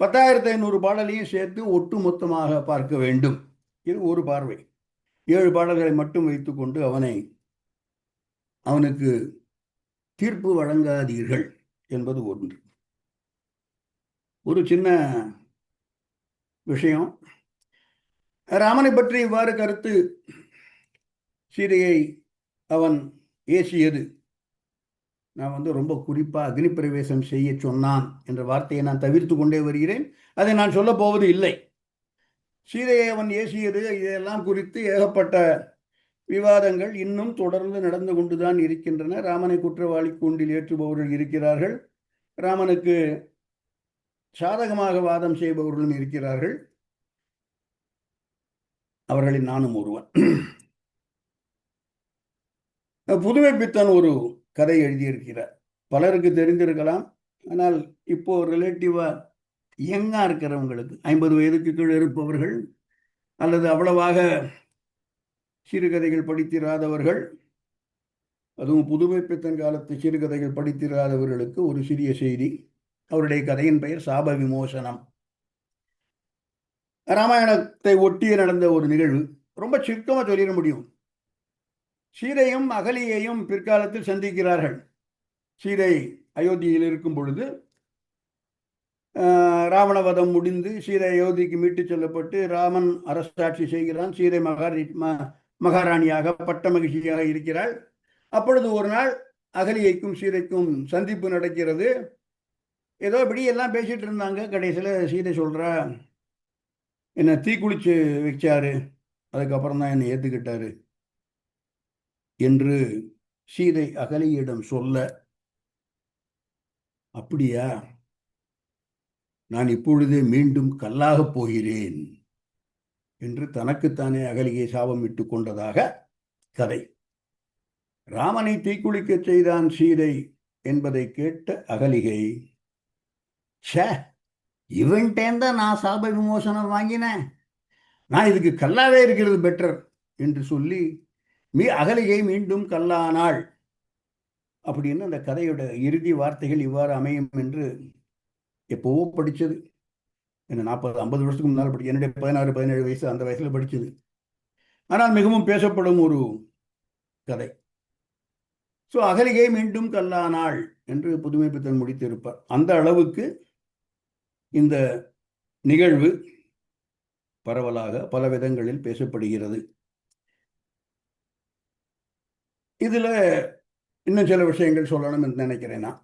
10,500 பாடலையும் சேர்த்து ஒட்டு மொத்தமாக பார்க்க வேண்டும். இது ஒரு பார்வை. 7 பாடல்களை மட்டும் வைத்துக்கொண்டு அவனுக்கு தீர்ப்பு வழங்காதீர்கள் என்பது ஒன்று. ஒரு சின்ன விஷயம், ராமனை பற்றி இவ்வாறு கருத்து சீதையை அவன் ஏசியது, நான் ரொம்ப குறிப்பாக அக்னி பிரவேசம் செய்ய சொன்னான் என்ற வார்த்தையை நான் தவிர்த்து கொண்டே வருகிறேன். அதை நான் சொல்ல போவது இல்லை. சீதையை அவன் ஏசியது, இதெல்லாம் குறித்து ஏகப்பட்ட விவாதங்கள் இன்னும் தொடர்ந்து நடந்து கொண்டுதான் இருக்கின்றன. ராமனை குற்றவாளி கூண்டில் ஏற்றுபவர்கள் இருக்கிறார்கள், ராமனுக்கு சாதகமாக வாதம் செய்பவர்களும் இருக்கிறார்கள். அவர்களில் நானும் ஒருவன். புதுமை பித்தன் ஒரு கதை எழுதியிருக்கிறார். பலருக்கு தெரிந்திருக்கலாம். ஆனால் இப்போ ரிலேட்டிவா யங்கா இருக்கிறவங்களுக்கு, 50 வயதுக்கு கீழே இருப்பவர்கள் அல்லது அவ்வளவாக சிறுகதைகள் படித்திராதவர்கள், அதுவும் புதுமை பித்தன் காலத்து சிறுகதைகள் படித்திராதவர்களுக்கு ஒரு சிறிய செய்தி. அவருடைய கதையின் பெயர் சாப விமோசனம். ராமாயணத்தை ஒட்டிய நடந்த ஒரு நிகழ்வு. ரொம்ப சுருக்கமாக சொல்லிட முடியும். சீதையும் அகலியையும் பிற்காலத்தில் சந்திக்கிறார்கள். சீதை அயோத்தியில் இருக்கும் பொழுது ராவணவதம் முடிந்து சீதை அயோத்திக்கு மீட்டு செல்லப்பட்டு ராமன் அரசாட்சி செய்கிறான். சீதை மகாராணியாக பட்ட மகிழ்ச்சியாக இருக்கிறாள். அப்பொழுது ஒரு நாள் அகலியைக்கும் சீதைக்கும் சந்திப்பு நடக்கிறது. ஏதோ இப்படி எல்லாம் பேசிட்டு இருந்தாங்க. கடைசியில் சீதை சொல்றா, என்னை தீக்குளிச்சு வச்சாரு, அதுக்கப்புறம் தான் என்னை ஏற்றுக்கிட்டாரு என்று சீதை அகலியிடம் சொல்ல, அப்படியா, நான் இப்பொழுதே மீண்டும் கல்லாகப் போகிறேன் என்று தனக்குத்தானே அகலியை சாபமிட்டு கொண்டதாக கதை. ராமனை தீக்குளிக்க செய்தான் சீதை என்பதை கேட்ட அகலிகை, ச்சே, இவன்டேந்த நான் சாப விமோசனம் வாங்கினேன், நான் இதுக்கு கல்லாவே இருக்கிறது பெட்டர் என்று சொல்லி அகலிகை மீண்டும் கல்லானாள். அப்படின்னு அந்த கதையோட இறுதி வார்த்தைகள் இவ்வாறு அமையும் என்று எப்போவோ படித்தது. என்ன 40-50 வருஷத்துக்கு முன்னால் படிச்சு, என்னுடைய 16-17 வயசு அந்த வயசில் படித்தது. ஆனால் மிகவும் பேசப்படும் ஒரு கதை. ஸோ அகலிகை மீண்டும் கல்லானாள் என்று புதுமை பித்தன் முடித்திருப்பார். அந்த அளவுக்கு இந்த நிகழ்வு பரவலாக பல விதங்களில் பேசப்படுகிறது. இதுல இன்னும் சில விஷயங்கள் சொல்லணும் என்று நினைக்கிறேன். நான்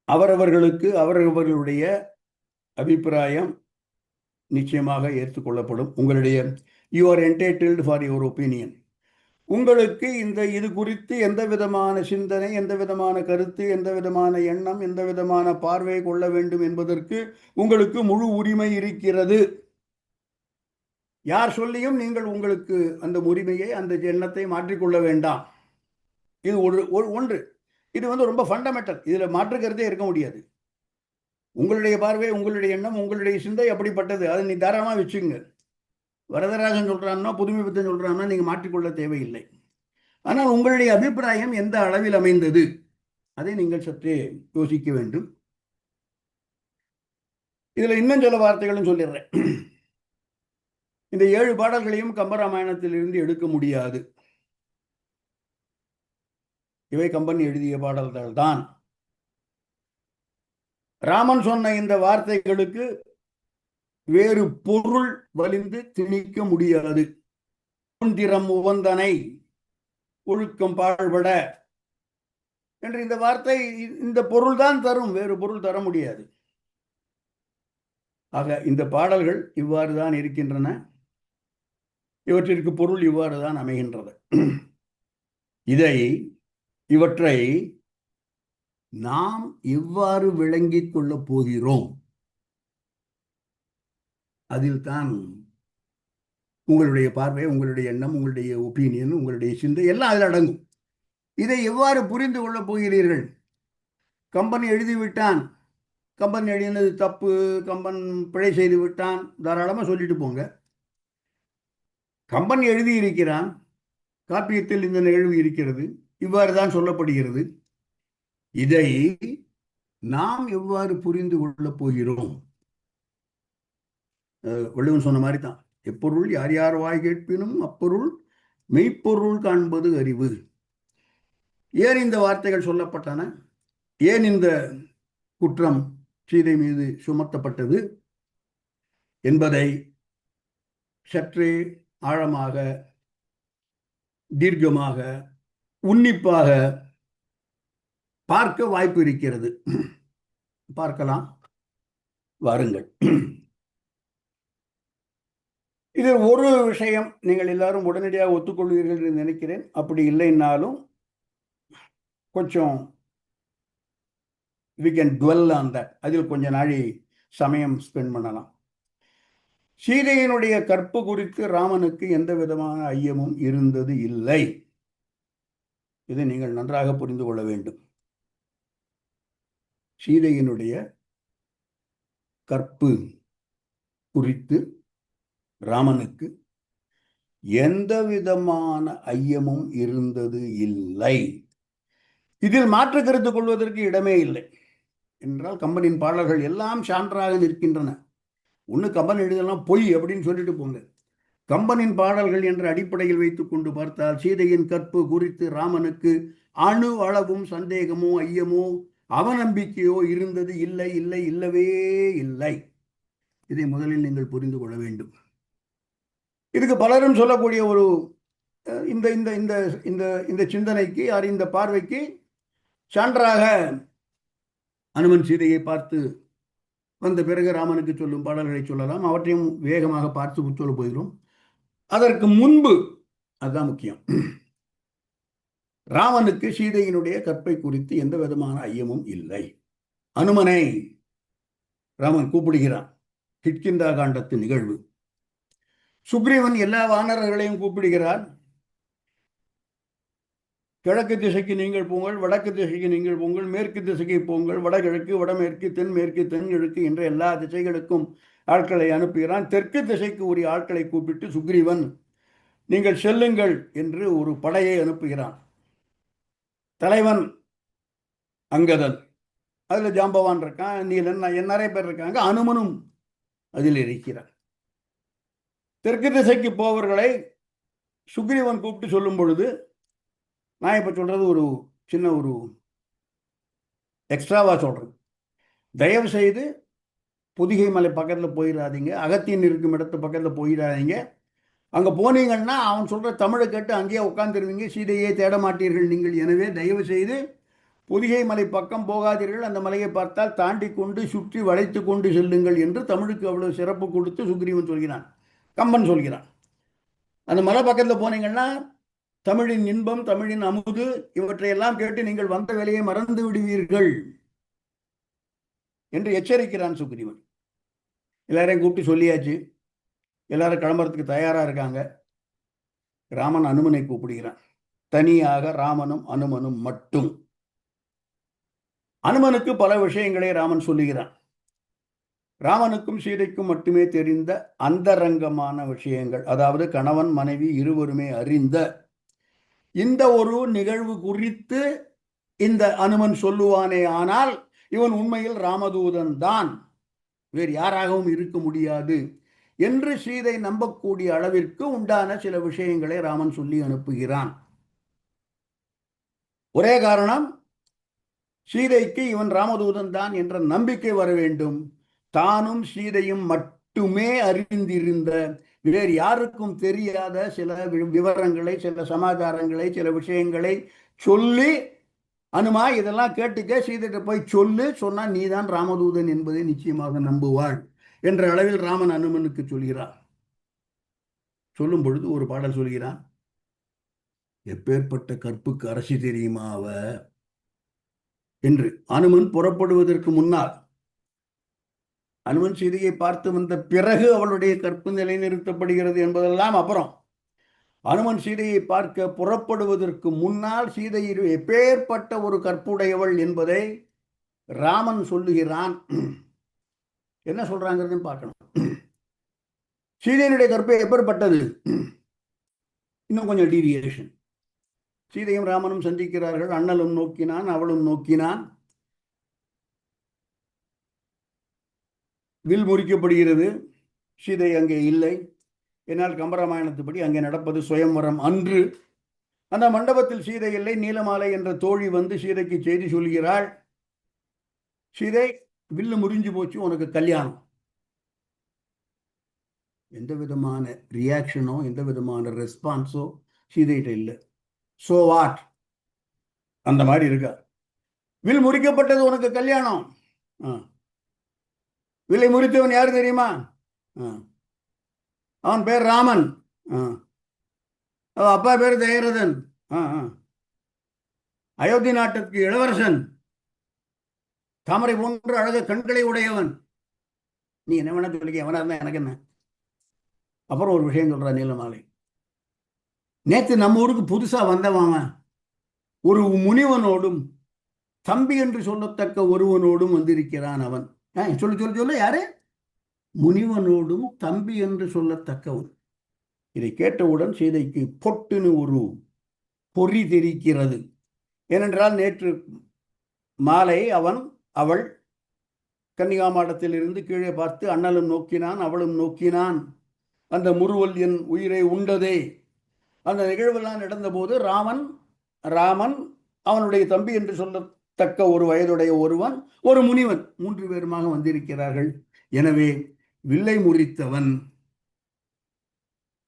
அவரவர்களுக்கு அவரவர்களுடைய அபிப்பிராயம் நிச்சயமாக ஏற்றுக்கொள்ளப்படும். உங்களுடைய you are entitled for your opinion. உங்களுக்கு இது குறித்து எந்த விதமான சிந்தனை, எந்த விதமான கருத்து, எந்த விதமான எண்ணம், எந்த விதமான பார்வை கொள்ள வேண்டும் என்பதற்கு உங்களுக்கு முழு உரிமை இருக்கிறது. யார் சொல்லியும் நீங்கள் உங்களுக்கு அந்த உரிமையை, அந்த எண்ணத்தை மாற்றிக்கொள்ள வேண்டாம். இது ஒன்று. இது ரொம்ப ஃபண்டமெண்டல். இதுல மாற்று கருத்தே இருக்க முடியாது. உங்களுடைய பார்வை, உங்களுடைய எண்ணம், உங்களுடைய சிந்தை அப்படிப்பட்டது. அதை நீ தாராளமாக வச்சுங்க. வரதராஜன் சொல்றான்னா, புதுமை பித்தன் சொல்றான்னா நீங்க மாற்றிக்கொள்ள தேவையில்லை. ஆனால் உங்களுடைய அபிப்பிராயம் எந்த அளவில் அமைந்தது அதை நீங்கள் சற்றே யோசிக்க வேண்டும். இதுல இன்னும் சில வார்த்தைகளும் சொல்லிடுறேன். இந்த 7 பாடல்களையும் கம்பராமாயணத்தில் இருந்து எடுக்க முடியாது. இவை கம்பன் எழுதிய பாடல்கள் தான். ராமன் சொன்ன இந்த வார்த்தைகளுக்கு வேறு பொருள் வலிந்து திணிக்க முடியாது. திறம் உவந்தனை ஒழுக்கம் பாழ்பட என்று இந்த வார்த்தை இந்த பொருள் தான் தரும், வேறு பொருள் தர முடியாது. ஆக இந்த பாடல்கள் இவ்வாறு தான் இருக்கின்றன. இவற்றிற்கு பொருள் இவ்வாறு தான் அமைகின்றது. இவற்றை நாம் எவ்வாறு விளங்கிக் கொள்ளப் போகிறோம், அதில் தான் உங்களுடைய பார்வை, உங்களுடைய எண்ணம், உங்களுடைய ஒப்பீனியன், உங்களுடைய சிந்தை எல்லாம் அதில் அடங்கும். இதை எவ்வாறு புரிந்து கொள்ளப் போகிறீர்கள்? கம்பன் எழுதிவிட்டான், கம்பன் எழுதினது தப்பு, கம்பன் பிழை செய்து விட்டான், தாராளமாக சொல்லிட்டு போங்க. கம்பன் எழுதியிருக்கிறான், காப்பியத்தில் இந்த நிகழ்வு இருக்கிறது, இவ்வாறு தான் சொல்லப்படுகிறது. இதை நாம் எவ்வாறு புரிந்து கொள்ளப் போகிறோம்? வள்ளுவன் சொன்ன மாதிரி தான், எப்பொருள் யார் யார் வாய் கேட்பினும் அப்பொருள் மெய்ப்பொருள் காண்பது அறிவு. ஏன் இந்த வார்த்தைகள் சொல்லப்பட்டன? ஏன் இந்த குற்றம் சீதை மீது சுமத்தப்பட்டது என்பதை சற்றே ஆழமாக, தீர்க்கமாக, உன்னிப்பாக பார்க்க வாய்ப்பு இருக்கிறது. பார்க்கலாம், வாருங்கள். இதில் ஒரு விஷயம் நீங்கள் எல்லாரும் உடனடியாக ஒத்துக்கொள்வீர்கள் என்று நினைக்கிறேன். அப்படி இல்லைன்னாலும் கொஞ்சம் we can dwell on that. அதில் கொஞ்ச நாளை சமயம் ஸ்பெண்ட் பண்ணலாம். சீதையினுடைய கற்பு குறித்து ராமனுக்கு எந்த விதமான ஐயமும் இருந்தது இல்லை. இதை நீங்கள் நன்றாக புரிந்து கொள்ள வேண்டும். சீதையினுடைய கற்பு குறித்து ராமனுக்கு எந்த விதமான ஐயமும் இருந்தது இல்லை. இதில் மாற்று கருத்து கொள்வதற்கு இடமே இல்லை. என்றால் கம்பனின் பாடல்கள் எல்லாம் சான்றாக நிற்கின்றன. ஒன்று கம்பன் எழுதலாம் பொய் அப்படின்னு சொல்லிட்டு போங்க. கம்பனின் பாடல்கள் என்ற அடிப்படையில் வைத்துக் கொண்டு பார்த்தால் சீதையின் கற்பு குறித்து ராமனுக்கு அணு அளவும் சந்தேகமோ ஐயமோ அவநம்பிக்கையோ இருந்தது இல்லை, இல்லை, இல்லவே இல்லை. இதை முதலில் நீங்கள் புரிந்து கொள்ள வேண்டும். இதுக்கு பலரும் சொல்லக்கூடிய ஒரு இந்த இந்த இந்த இந்த இந்த சிந்தனைக்கு இந்த பார்வைக்கு சான்றாக அனுமன் சீதையை பார்த்து வந்த பிறகு ராமனுக்கு சொல்லும் பாடல்களை சொல்லலாம். அவற்றையும் வேகமாக பார்த்து சொல்ல போகிறோம். அதற்கு முன்பு அதுதான் முக்கியம். ராமனுக்கு சீதையினுடைய கற்பை குறித்து எந்த விதமான ஐயமும் இல்லை. அனுமனை ராமன் கூப்பிடுகிறான். கிஷ்கிந்தா காண்டத்து நிகழ்வு. சுக்ரீவன் எல்லா வானரர்களையும் கூப்பிடுகிறார். கிழக்கு திசைக்கு நீங்கள் போங்கள், வடக்கு திசைக்கு நீங்கள் போங்கள், மேற்கு திசைக்கு போங்கள், வடகிழக்கு, வடமேற்கு, தென்மேற்கு, தென்கிழக்கு என்ற எல்லா திசைகளுக்கும் ஆட்களை அனுப்புகிறான். தெற்கு திசைக்கு உரிய ஆட்களை கூப்பிட்டு சுக்ரீவன் நீங்கள் செல்லுங்கள் என்று ஒரு படையை அனுப்புகிறான். தலைவன் அங்கதன், அதுல ஜாம்பவான் இருக்கான், நீலன், நிறைய பேர் இருக்காங்க. அனுமனும் அதில் இருக்கிறான். தெற்கு திசைக்கு போவர்களை சுக்ரீவன் கூப்பிட்டு சொல்லும் பொழுது, நான் இப்ப சொல்றது ஒரு சின்ன ஒரு எக்ஸ்ட்ராவா சொல்றேன். தயவு செய்து பொதிகை மலை பக்கத்தில் போயிடாதீங்க, அகத்தியன் இருக்கும் இடத்து பக்கத்தில் போயிடாதீங்க. அங்கே போனீங்கன்னா அவன் சொல்கிற தமிழை கேட்டு அங்கேயே உட்காந்துருவீங்க, சீதையே தேட மாட்டீர்கள் நீங்கள். எனவே தயவு செய்து பொதிகை மலை பக்கம் போகாதீர்கள், அந்த மலையை பார்த்தால் தாண்டி கொண்டு சுற்றி வளைத்து கொண்டு செல்லுங்கள் என்று தமிழுக்கு அவ்வளவு சிறப்பு கொடுத்து சுக்ரீவன் சொல்கிறான், கம்பன் சொல்கிறான். அந்த மலை பக்கத்தில் போனீங்கன்னா தமிழின் இன்பம், தமிழின் அமுது இவற்றையெல்லாம் கேட்டு நீங்கள் வந்த வேலையை மறந்து விடுவீர்கள் என்று எச்சரிக்கிறான் சுக்ரீவன். எல்லாரையும் கூப்பிட்டு சொல்லியாச்சு, எல்லாரும் கிளம்புறதுக்கு தயாரா இருக்காங்க. ராமன் அனுமனை கூப்பிடுகிறான். தனியாக ராமனும் அனுமனும் மட்டும். அனுமனுக்கு பல விஷயங்களை ராமன் சொல்லுகிறான். ராமனுக்கும் சீதைக்கும் மட்டுமே தெரிந்த அந்தரங்கமான விஷயங்கள், அதாவது கணவன் மனைவி இருவருமே அறிந்த இந்த ஒரு நிகழ்வு குறித்து இந்த அனுமன் சொல்லுவானே ஆனால் இவன் உண்மையில் ராமதூதன் தான், வேறு யாராகவும் இருக்க முடியாது என்று சீதை நம்பக்கூடிய அளவிற்கு உண்டான சில விஷயங்களை ராமன் சொல்லி அனுப்புகிறான். ஒரே காரணம், சீதைக்கு இவன் ராமதூதன் தான் என்ற நம்பிக்கை வர வேண்டும். தானும் சீதையும் மட்டுமே அறிந்திருந்த, வேறு யாருக்கும் தெரியாத சில விவரங்களை, சில சமாச்சாரங்களை, சில விஷயங்களை சொல்லி, அனுமா இதெல்லாம் கேட்டுக்க, சீதைகிட்ட போய் சொல்லு, சொன்னா நீதான் ராமதூதன் என்பதை நிச்சயமாக நம்புவாள் என்ற அளவில் ராமன் அனுமனுக்கு சொல்கிறான். சொல்லும் பொழுது ஒரு பாடல் சொல்கிறான். எப்பேற்பட்ட கற்புக்கு அரசி தெரியுமா அவ என்று. அனுமன் புறப்படுவதற்கு முன்னால், அனுமன் சீதையை பார்த்து வந்த பிறகு அவளுடைய கற்பு நிலைநிறுத்தப்படுகிறது என்பதெல்லாம் அப்புறம். அனுமன் சீதையை பார்க்க புறப்படுவதற்கு முன்னால் சீதை எப்பேற்பட்ட ஒரு கற்புடையவள் என்பதை ராமன் சொல்லுகிறான். என்ன சொல்றாங்கிறது பார்க்கணும். சீதையினுடைய கற்பு எப்பேற்பட்டது? இன்னும் கொஞ்சம் டீவியேஷன். சீதையும் ராமனும் சந்திக்கிறார்கள். அண்ணலும் நோக்கினான், அவளும் நோக்கினான். வில் முறிக்கப்படுகிறது. சீதை அங்கே இல்லை. என்னால் கம்பராமாயணத்துப்படி அங்கே நடப்பது சுயம்வரம் அன்று. அந்த மண்டபத்தில் சீதை இல்லை. நீலமாலை என்ற தோழி வந்து சீதைக்கு செய்தி சொல்கிறாள். சீதை, வில்லு முறிஞ்சு போச்சு, உனக்கு கல்யாணம். எந்த விதமான ரியாக்ஷனோ எந்த விதமான ரெஸ்பான்ஸோ சீதைகிட்ட இல்லை. சோ வாட், அந்த மாதிரி இருக்கா. வில் முறிக்கப்பட்டது, உனக்கு கல்யாணம். வில்லை முறித்தவன் யாரு தெரியுமா? அவன் பேர் ராமன். அப்பா பேர் தயரதன். அயோத்தி நாட்டுக்கு இளவரசன். தாமரை போன்ற அழக கண்களை உடையவன். நீ என்ன வேணா சொல்லிக்க, எவனா இருந்தா எனக்கு என்ன. அப்புறம் ஒரு விஷயம் சொல்றா நீலமாலை. நேற்று நம்ம ஊருக்கு புதுசா வந்தவன் ஒரு முனிவனோடும் தம்பி என்று சொல்லத்தக்க ஒருவனோடும் வந்திருக்கிறான் அவன். சொல்லு சொல்லு சொல்லு, யாரு? முனிவனோடும் தம்பி என்று சொல்லத்தக்கவன். இதை கேட்டவுடன் சீதைக்கு பொட்டுன்னு ஒரு பொறி தெரிக்கிறது. ஏனென்றால் நேற்று மாலை அவள் கன்னிகாமாடத்தில் இருந்து கீழே பார்த்து அண்ணலும் நோக்கினான், அவளும் நோக்கினான், அந்த முறுவல் என் உயிரை உண்டதே. அந்த நிகழ்வெல்லாம் நடந்தபோது ராமன் அவனுடைய தம்பி என்று சொல்லத்தக்க ஒரு வயதுடைய ஒருவன், ஒரு முனிவன், 3 பேருமாக வந்திருக்கிறார்கள். எனவே வில்லை முறித்தவன்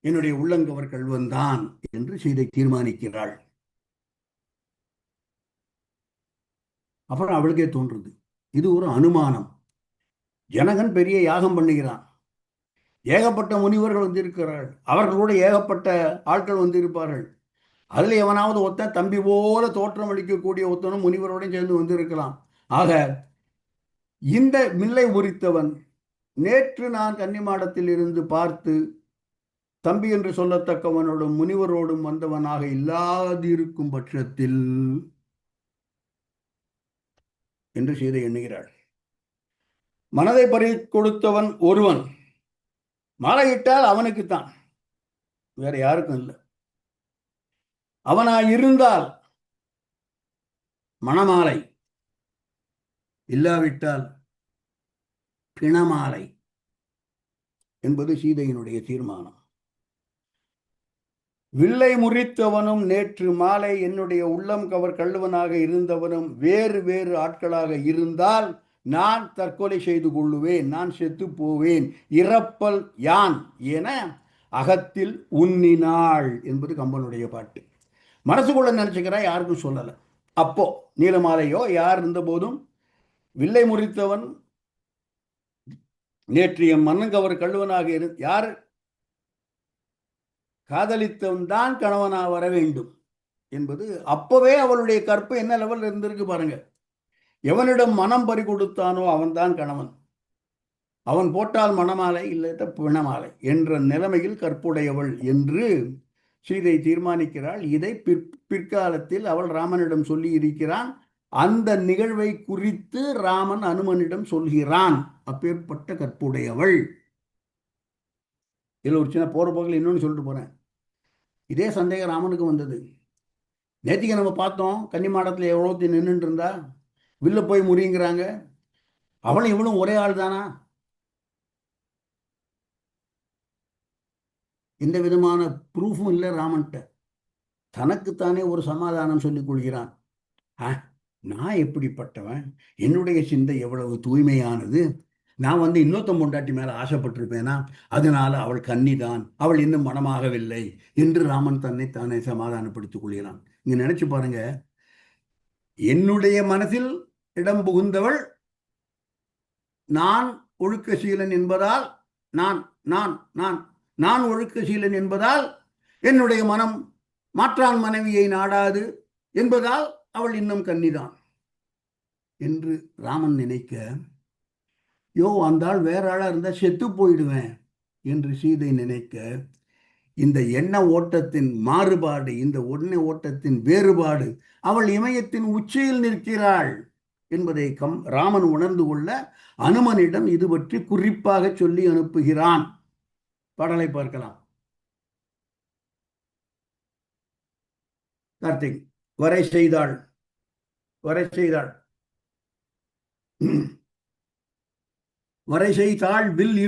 என்னுடைய உள்ளங்கவர் கள்வன் தான் என்று சீதை தீர்மானிக்கிறாள். அப்புறம் அவளுக்கே தோன்றுது, இது ஒரு அனுமானம். ஜனகன் பெரிய யாகம் பண்ணுகிறான், ஏகப்பட்ட முனிவர்கள் வந்திருக்கிறார்கள், அவர்களோடு ஏகப்பட்ட ஆட்கள் வந்திருப்பார்கள். அதுல எவனாவது ஒருத்தன் தம்பி போல தோற்றம் அளிக்கக்கூடிய ஒருத்தனும் முனிவரோடையும் சேர்ந்து வந்திருக்கலாம். ஆக இந்த மில்லை முறித்தவன் நேற்று நான் கன்னிமாடத்தில் இருந்து பார்த்து தம்பி என்று சொல்லத்தக்கவனோடும் முனிவரோடும் வந்தவனாக இல்லாதிருக்கும் பட்சத்தில் என்று சீதை எண்ணுகிறாள். மனதை பறி கொடுத்தவன் ஒருவன், மாலையிட்டால் அவனுக்குத்தான், வேற யாருக்கும் இல்லை. அவனாய் இருந்தால் மணமாலை, இல்லாவிட்டால் பிணமாலை என்பது சீதையினுடைய தீர்மானம். வில்லை முறித்தவனும் நேற்று மாலை என்னுடைய உள்ளம் கவர் கள்ளுவனாக இருந்தவனும் வேறு வேறு ஆட்களாக இருந்தால் நான் தற்கொலை செய்து கொள்ளுவேன், நான் செத்து போவேன், இறப்பல் யான் என அகத்தில் உண்ணினாள் என்பது கம்பனுடைய பாட்டு. மனசுக்குள்ள நினைச்சுக்கிறா, யாருக்கும் சொல்லலை. அப்போ நீலமாலையோ யார் இருந்த போதும் வில்லை முறித்தவன் நேற்றைய மன்னங்கவர் கள்ளுவனாக யார் காதலித்தவன் தான் கணவனா வர வேண்டும் என்பது அப்பவே அவளுடைய கற்பு என்ன லெவல் இருந்திருக்கு பாருங்க. எவனிடம் மனம் பறி கொடுத்தானோ அவன்தான் கணவன், அவன் போட்டால் மணமாலை இல்லாத பிணமாலை என்ற நிலைமையில் கற்புடையவள் என்று சீதை தீர்மானிக்கிறாள். இதை பிற்காலத்தில் அவள் ராமனிடம் சொல்லி இருக்கிறான். அந்த நிகழ்வை குறித்து ராமன் அனுமனிடம் சொல்கிறான், அப்பேற்பட்ட கற்புடையவள். இதில் ஒரு சின்ன போற போக்கில் இன்னொன்று சொல்லிட்டு போறேன். இதே சந்தேகம் ராமனுக்கு வந்தது. நேத்திக்கு நம்ம பார்த்தோம், கன்னிமாடத்தில் எவ்வளோ நின்றுட்டு இருந்தா, வில்ல போய் முறிங்கிறாங்க, அவளும் இவளும் ஒரே ஆள் தானா? எந்த விதமான ப்ரூஃபும் இல்லை ராமன்கிட்ட. தனக்குத்தானே ஒரு சமாதானம் சொல்லிக் கொள்கிறான். நான் எப்படிப்பட்டவன், என்னுடைய சிந்தை எவ்வளவு தூய்மையானது, நான் இன்னொருத்தம் பொண்டாட்டி மேல ஆசைப்பட்டிருப்பேனா, அதனால அவள் கன்னிதான், அவள் இன்னும் மனமாகவில்லை என்று ராமன் தன்னை தானே சமாதானப்படுத்திக் கொள்கிறான். இங்க நினைச்சு பாருங்க, என்னுடைய மனசில் இடம் புகுந்தவள் நான் ஒழுக்கசீலன் என்பதால், நான் நான் நான் நான் ஒழுக்கசீலன் என்பதால் என்னுடைய மனம் மாற்றான் மனைவியை நாடாது என்பதால் அவள் இன்னும் கன்னிதான் என்று ராமன் நினைக்க, அந்த ஆள் வேற ஆளா இருந்தா செத்து போயிடுவேன் என்று சீதை நினைக்க, இந்த எண்ண ஓட்டத்தின் மாறுபாடு, இந்த எண்ண ஓட்டத்தின் வேறுபாடு, அவள் இமயத்தின் உச்சியில் நிற்கிறாள் என்பதை ராமன் உணர்ந்து கொள்ள அனுமனிடம் இது பற்றி குறிப்பாக சொல்லி அனுப்புகிறான். பாடலை பார்க்கலாம். கார்த்திக், வரை செய்தாள் வரை செய்தாள் வில்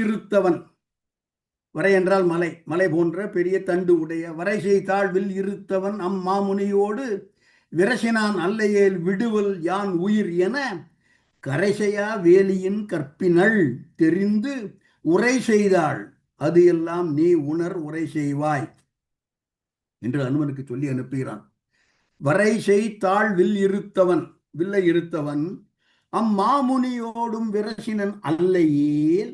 இருத்தவன். வரை என்றால் மலை, மலை போன்ற பெரிய தண்டு உடைய. வரை செய்தாள் வில் இருத்தவன் அம்மாமுனியோடு விரசினான் அல்லையேல் விடுவல் யான் உயிர் என கரைசையா வேலியின் கற்பினள் தெரிந்து உரை செய்தாள், அது எல்லாம் நீ உணர் உரை செய்வாய் என்று அனுமனுக்கு சொல்லி அனுப்புகிறான். வரை செய்தாள் வில்லை இருத்தவன் அம்மாமுனியோடும் விரசினன் அல்லையேல்,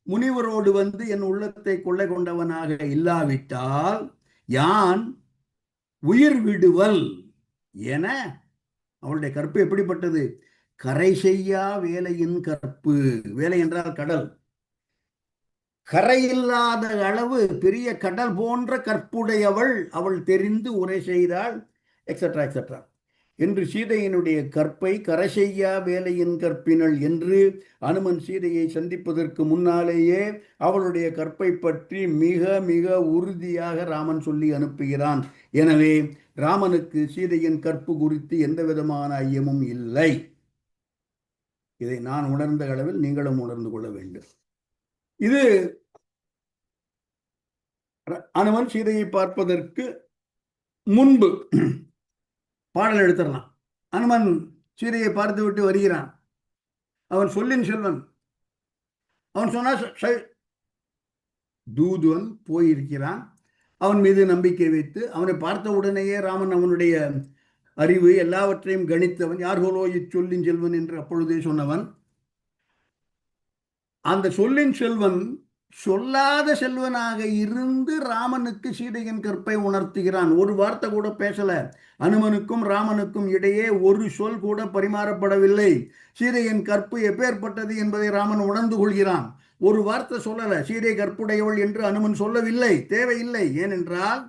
முனிவரோடு என் உள்ளத்தை கொள்ளை கொண்டவனாக இல்லாவிட்டால் யான் உயிர் விடுவல் என. அவளுடைய கற்பு எப்படிப்பட்டது? கரை செய்யா வேலையின் கற்பு. வேலை என்றால் கடல், கரையில்லாத அளவு பெரிய கடல் போன்ற கற்புடையவள் அவள் தெரிந்து உரை செய்தாள், எக்ஸெட்ரா எக்ஸெட்ரா. என்று சீதையினுடைய கற்பை கரை செய்யா வேலையின் கற்பினள் என்று அனுமன் சீதையை சந்திப்பதற்கு முன்னாலேயே அவளுடைய கற்பை பற்றி மிக மிக உறுதியாக ராமன் சொல்லி அனுப்புகிறான். எனவே ராமனுக்கு சீதையின் கற்பு குறித்து எந்த விதமான ஐயமும் இல்லை. இதை நான் உணர்ந்த அளவில் நீங்களும் உணர்ந்து கொள்ள வேண்டும். இது அனுமன் சீதையை பார்ப்பதற்கு முன்பு பாடல் எடுத்துடலாம். அனுமன் சீதையை பார்த்து விட்டு வருகிறான். அவன் சொல்லின் செல்வன். அவன் சொன்னா தூதுவன் போயிருக்கிறான். அவன் மீது நம்பிக்கை வைத்து அவனை பார்த்த உடனேயே ராமன் அவனுடைய அறிவு எல்லாவற்றையும் கணித்தவன். யார்களோ இச்சொல்லின் செல்வன் என்று அப்பொழுதே சொன்னவன். அந்த சொல்லின் செல்வன் சொல்லாத செல்வனாக இருந்து ராமனுக்கு சீதையின் கற்பை உணர்த்துகிறான். ஒரு வார்த்தை கூட பேசல. அனுமனுக்கும் ராமனுக்கும் இடையே ஒரு சொல் கூட பரிமாறப்படவில்லை. சீதையின் கற்பு எப்பேற்பட்டது என்பதை ராமன் உணர்ந்து கொள்கிறான். ஒரு வார்த்தை சொல்லல. சீதை கற்புடையவள் என்று அனுமன் சொல்லவில்லை. தேவையில்லை. ஏனென்றால்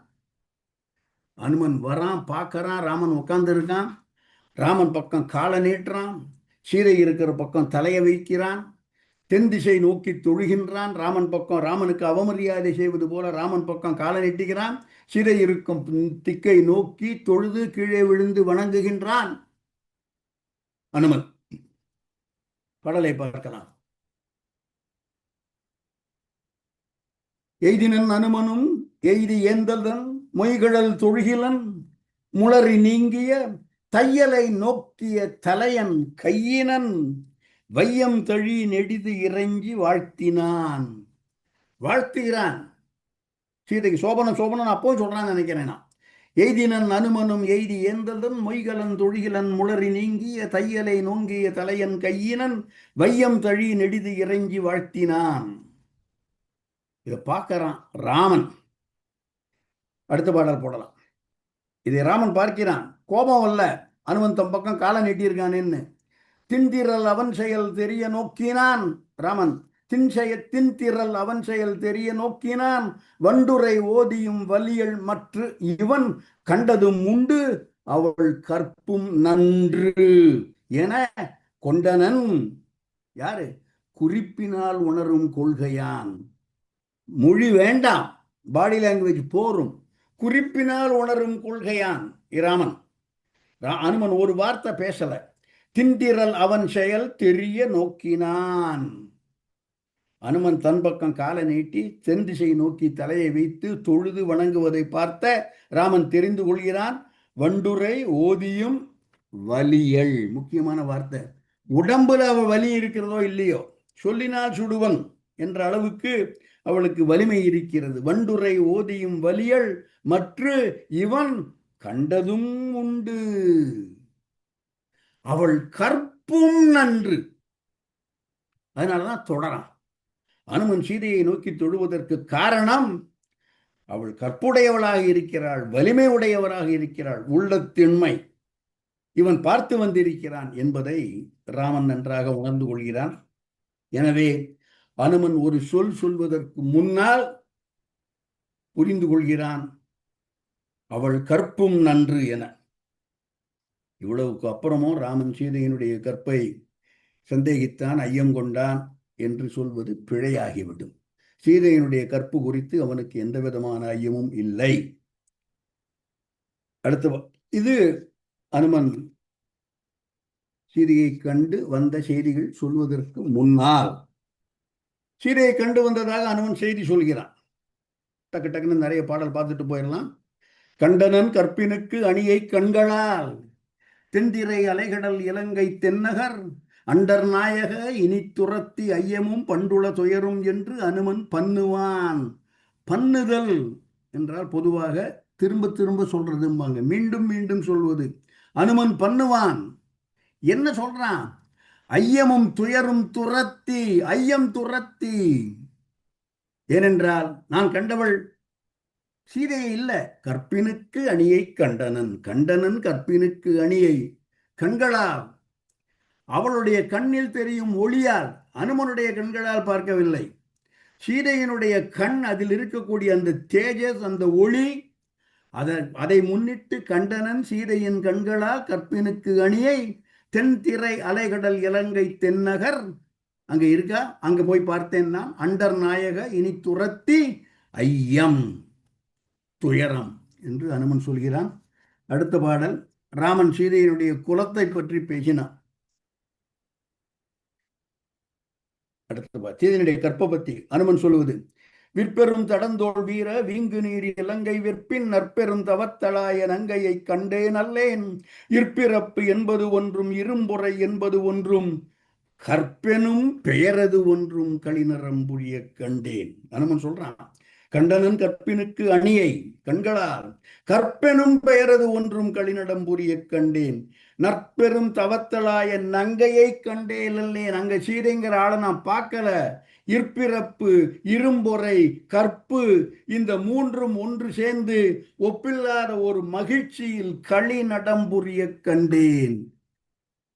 அனுமன் வரான், பார்க்கறான். ராமன் உட்கார்ந்து இருக்கான். ராமன் பக்கம் காலை நீட்டுறான். சீதை இருக்கிற பக்கம் தலையை வைக்கிறான். தென் திசை நோக்கி தொழுகின்றான். ராமன் பக்கம் ராமனுக்கு அவமரியாதை செய்வது போல ராமன் பக்கம் காலை நீட்டுகிறான். சீதை இருக்கும் திக்கை நோக்கி தொழுது கீழே விழுந்து வணங்குகின்றான் அனுமன். கடலை பார்க்கலாம். எய்தினன் அனுமனும் எய்தி ஏந்தல்தன் மொய்கழல் தொழுகிலன் முளறி நீங்கிய தையலை நோக்கிய தலையன் கையினன் வையம் தழி நெடிது இறங்கி வாழ்த்தினான். வாழ்த்துகிறான் சீதைக்கு. சோபனம் சோபனம் அப்போ சொல்றான்னு நினைக்கிறேன் நான். எய்தினன் அனுமனும் எய்தி ஏந்தல்தன் மொய்கலன் தொழிகிலன் முளறி நீங்கிய தையலை நோங்கிய தலையன் கையினன் வையம் தழி நெடிது இறங்கி வாழ்த்தினான். இதை பார்க்கறான் ராமன். அடுத்த பாடல் போடலாம். இதை ராமன் பார்க்கிறான். கோபம் அல்ல, அனுமன் தம் பக்கம் காலை நீட்டியிருக்கானேன்னு. தின்திரல் அவன் செயல் தெரிய நோக்கினான் ராமன். தின்திரல் அவன் செயல் தெரிய நோக்கினான். வண்டுரை ஓதியும் வலியல் மற்ற இவன் கண்டதும் உண்டு அவள் கற்பும் நன்று என கொண்டனன். யாரு? குறிப்பினால் உணரும் கொள்கையான். மொழி வேண்டாம், பாடி லாங்குவேஜ் போரும். குறிப்பினால் உணரும் கொள்கையான் இராமன். அனுமன் ஒரு வார்த்தை பேசல. தின்திரல் அவன் செயல் தெரிய நோக்கினான். அனுமன் தன் பக்கம் காலை நீட்டி தென் திசை நோக்கி தலையை வைத்து தொழுது வணங்குவதை பார்த்த ராமன் தெரிந்து கொள்கிறான். வண்டுரை ஓதியும் வலியல், முக்கியமான வார்த்தை. உடம்புல அவள் வலி இருக்கிறதோ இல்லையோ, சொல்லினால் சுடுவன் என்ற அளவுக்கு அவளுக்கு வலிமை இருக்கிறது. வண்டுரை ஓதியும் வலியல் மற்ற இவன் கண்டதும் உண்டு அவள் கற்பும் நன்று. அதனாலதான் தொடரான். அனுமன் சீதையை நோக்கி தொழுவதற்கு காரணம் அவள் கற்புடையவளாக இருக்கிறாள், வலிமை உடையவராக இருக்கிறாள், உள்ளத்தின்மை இவன் பார்த்து வந்திருக்கிறான் என்பதை ராமன் நன்றாக உணர்ந்து கொள்கிறான். எனவே அனுமன் ஒரு சொல் சொல்வதற்கு முன்னால் புரிந்து கொள்கிறான் அவள் கற்பும் நன்று என. இவ்வளவுக்கு அப்புறமும் ராமன் சீதையினுடைய கற்பை சந்தேகித்தான், ஐயம் கொண்டான் என்று சொல்வது பிழையாகிவிடும். சீதையினுடைய கற்பு குறித்து அவனுக்கு எந்த விதமான ஐயமும் இல்லை. அடுத்த இது அனுமன் சீதையை கண்டு வந்த செய்திகள் சொல்வதற்கு முன்னால். சீதையை கண்டு வந்ததாக அனுமன் செய்தி சொல்கிறான். டக்கு டக்குன்னு நிறைய பாடல் பார்த்துட்டு போயிடலாம். கண்டனன் கற்பினுக்கு அணியை கண்களால் தென்திரை அலைகடல் இலங்கை தென்னகர் அண்டர் நாயக இனி துரத்தி ஐயமும் பண்டுள துயரும் என்று அனுமன் பண்ணுவான். பண்ணுதல் என்றால் பொதுவாக திரும்ப திரும்ப சொல்றதும்பாங்க, மீண்டும் மீண்டும் சொல்வது. அனுமன் பண்ணுவான். என்ன சொல்றான்? ஐயமும் துயரும் துரத்தி, ஐயம் துரத்தி. ஏனென்றால் நான் கண்டவள் சீதையை இல்ல, கற்பினுக்கு அணியை கண்டனன். கண்டனன் கற்பினுக்கு அணியை கண்களால், அவளுடைய கண்ணில் தெரியும் ஒளியால். அனுமனுடைய கண்களால் பார்க்கவில்லை. சீதையினுடைய கண், அதில் இருக்கக்கூடிய அந்த தேஜஸ், அந்த ஒளி அதை முன்னிட்டு கண்டனன் சீதையின் கண்களால் கற்பினுக்கு அணியை தென்திரை அலைகடல் இலங்கை தென்னகர் அங்க இருக்கா, அங்க போய் பார்த்தேன் நான். அண்டர் நாயக இனி துரத்தி ஐயம் துயரம் என்று அனுமன் சொல்கிறான். அடுத்த பாடல் ராமன் சீதையினுடைய குலத்தை பற்றி பேசினான். அடுத்த சீதையினுடைய கற்ப பத்தி அனுமன் சொல்லுவது, விற்பெரும் தடந்தோள் வீர வீங்கு நீர் இலங்கை விற்பின் நற்பெரும் தவத்தலாய நங்கையை கண்டே நல்லேன். இற்பிறப்பு என்பது ஒன்றும் இரும்புரை என்பது ஒன்றும் கற்பெனும் பெயரது ஒன்றும் களிநரம் புரிய கண்டேன். அனுமன் சொல்றான், கண்டனன் கற்பினுக்கு அணியை கண்களால் கற்பெனும் பெயரது ஒன்றும் களிநடம் புரிய கண்டேன். நற்பெரும் தவத்தலாய நங்கையை கண்டேன் அல்லேன். அங்க சீதைங்கிற ஆளை நான் பார்க்கல. இற்பிறப்பு இரும்பொறை கற்பு இந்த மூன்றும் ஒன்று சேர்ந்து ஒப்பில்லாத ஒரு மகிழ்ச்சியில் களி நடம்புரிய கண்டேன்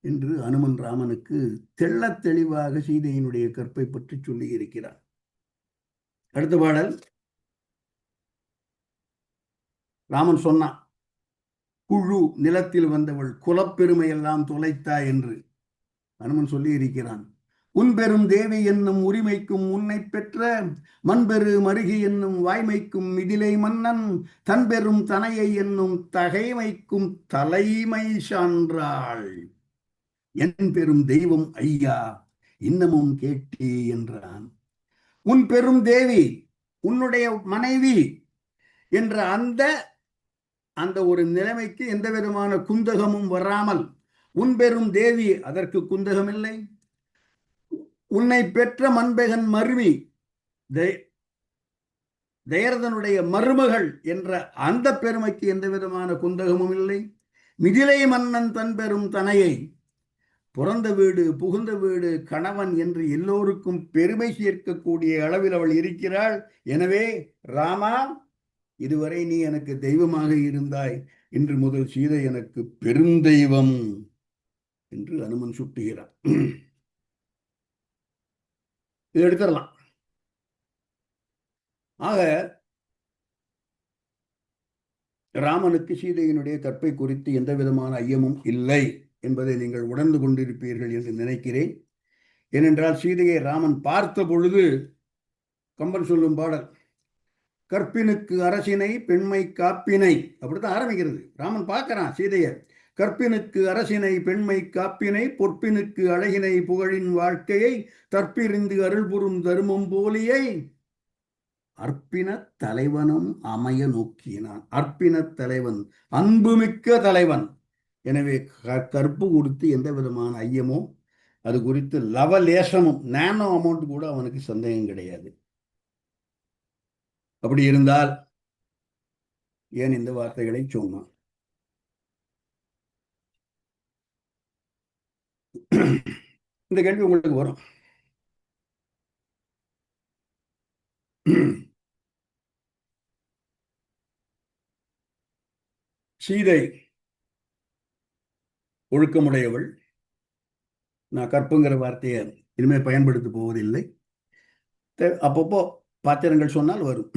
என்று அனுமன் ராமனுக்கு தெள்ள தெளிவாக சீதையினுடைய கற்பை பற்றி சொல்லி இருக்கிறார். அடுத்த பாடல் ராமன் சொன்னான், குழு நிலத்தில் வந்தவள் குலப்பெருமை எல்லாம் தொலைத்தா என்று அனுமன் சொல்லி இருக்கிறான். உன்பெரும் தேவி என்னும் உரிமைக்கும் உன்னை பெற்ற மண்பெரு மருகி என்னும் வாய்மைக்கும் மிதிலை மன்னன் தன்பெரும் தனையை என்னும் தகைமைக்கும் தலைமை சான்றாள். என் பெரும் தெய்வம் ஐயா இன்னமும் கேட்டே என்றான். உன் பெரும் தேவி உன்னுடைய மனைவி என்ற அந்த ஒரு நிலைமைக்கு எந்த விதமான குந்தகமும் வராமல், உன் பெரும் தேவி அதற்கு குந்தகம் இல்லை. உன்னை பெற்ற மண்பெகன் மருவி தயரதனுடைய மருமகள் என்ற அந்த பெருமைக்கு எந்த விதமான குந்தகமும் இல்லை. மிதிலை மன்னன் தன் பெரும் தனையை பிறந்த வீடு புகுந்த வீடு கணவன் என்று எல்லோருக்கும் பெருமை சேர்க்கக்கூடிய அளவில் அவள் இருக்கிறாள். எனவே ராமா, இதுவரை நீ எனக்கு தெய்வமாக இருந்தாய், இன்று முதல் சீதை எனக்கு பெருந்தெய்வம் என்று அனுமன் சுட்டுகிறான். இதை எடுத்துடலாம். ஆக ராமனுக்கு சீதையினுடைய கற்பை குறித்து எந்த விதமான ஐயமும் இல்லை என்பதை நீங்கள் உணர்ந்து கொண்டிருப்பீர்கள் என்று நினைக்கிறேன். ஏனென்றால் சீதையை ராமன் பார்த்த பொழுது கம்பன் சொல்லும் பாடல், கற்பினுக்கு அரசினை பெண்மை காப்பினை, அப்படித்தான் ஆரம்பிக்கிறது. ராமன் பார்க்கிறான் சீதையை, கற்பினுக்கு அரசினை பெண்மை காப்பினை பொற்பினுக்கு அழகினை புகழின் வாழ்க்கையை தற்பிரிந்து அருள்புறும் தருமம் போலியை அற்பின தலைவனும் அமைய நோக்கினான். அற்பின தலைவன், அன்புமிக்க தலைவன். எனவே கற்பு குறித்து எந்த விதமான ஐயமோ அது குறித்து லவலேசமும் நானோ அமௌண்ட் கூட அவனுக்கு சந்தேகம் கிடையாது. அப்படி இருந்தால் ஏன் இந்த வார்த்தைகளை சொன்னான்? இந்த கேள்வி உங்களுக்கு வரும். சீதை ஒழுக்கமுடையவள். நான் கற்புங்கிற வார்த்தையை இனிமே பயன்படுத்த போவதில்லை. அப்பப்போ பாத்திரங்கள் சொன்னால் வரும்.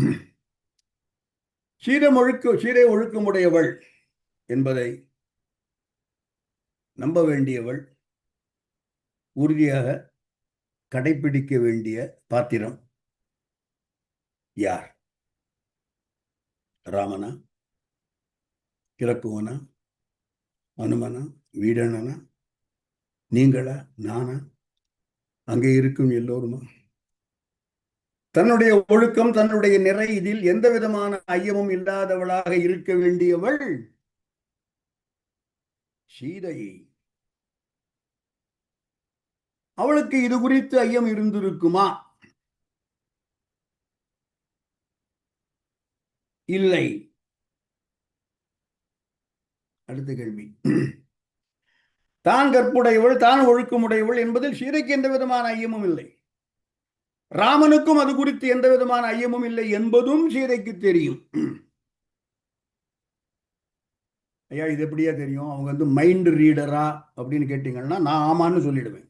சீதை ஒழுக்கமுடையவள் என்பதை நம்ப வேண்டியவள், உறுதியாக கடைபிடிக்க வேண்டிய பாத்திரம் யார்? ராமனா, இலக்குவனா, அனுமனா, வீடணனா, நீங்களா, நானா, அங்கே இருக்கும் எல்லோருமா? தன்னுடைய ஒழுக்கம் தன்னுடைய நிறை இதில் எந்த விதமான ஐயமும் இல்லாதவளாக இருக்க வேண்டியவள் சீதை. அவளுக்கு இது குறித்து ஐயம் இருந்திருக்குமா? இல்லை. அடுத்த கேள்வி, தான் கற்புடையவள் தான் ஒழுக்கமுடையவள் என்பதில் சீதைக்கு எந்த விதமான ஐயமும் இல்லை. ராமனுக்கும் அது குறித்து எந்த விதமான ஐயமும் இல்லை என்பதும் சீதைக்கு தெரியும். ஐயா, இது எப்படியா தெரியும்? அவங்க மைண்ட் ரீடரா அப்படின்னு கேட்டீங்கன்னா நான் ஆமான்னு சொல்லிடுவேன்.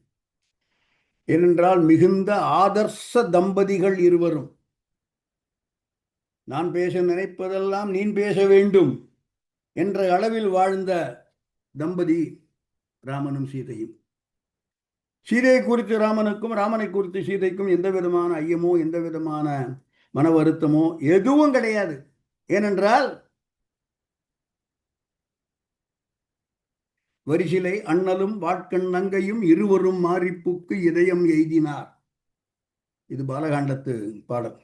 ஏனென்றால் மிகுந்த ஆதர்ச தம்பதிகள் இருவரும். நான் பேச நினைப்பதெல்லாம் நீ பேச வேண்டும் என்ற அளவில் வாழ்ந்த தம்பதி ராமனும் சீதையும். சீதையை குறித்து ராமனுக்கும், ராமனை குறித்து சீதைக்கும் எந்த விதமான ஐயமோ எந்த விதமான மன வருத்தமோ எதுவும் கிடையாது. ஏனென்றால் வரிசிலை அண்ணலும் வாட்கண் நங்கையும் இருவரும் மாரிப்புக்கு இதயம் எய்தினார். இது பாலகாண்டத்து பாடல்.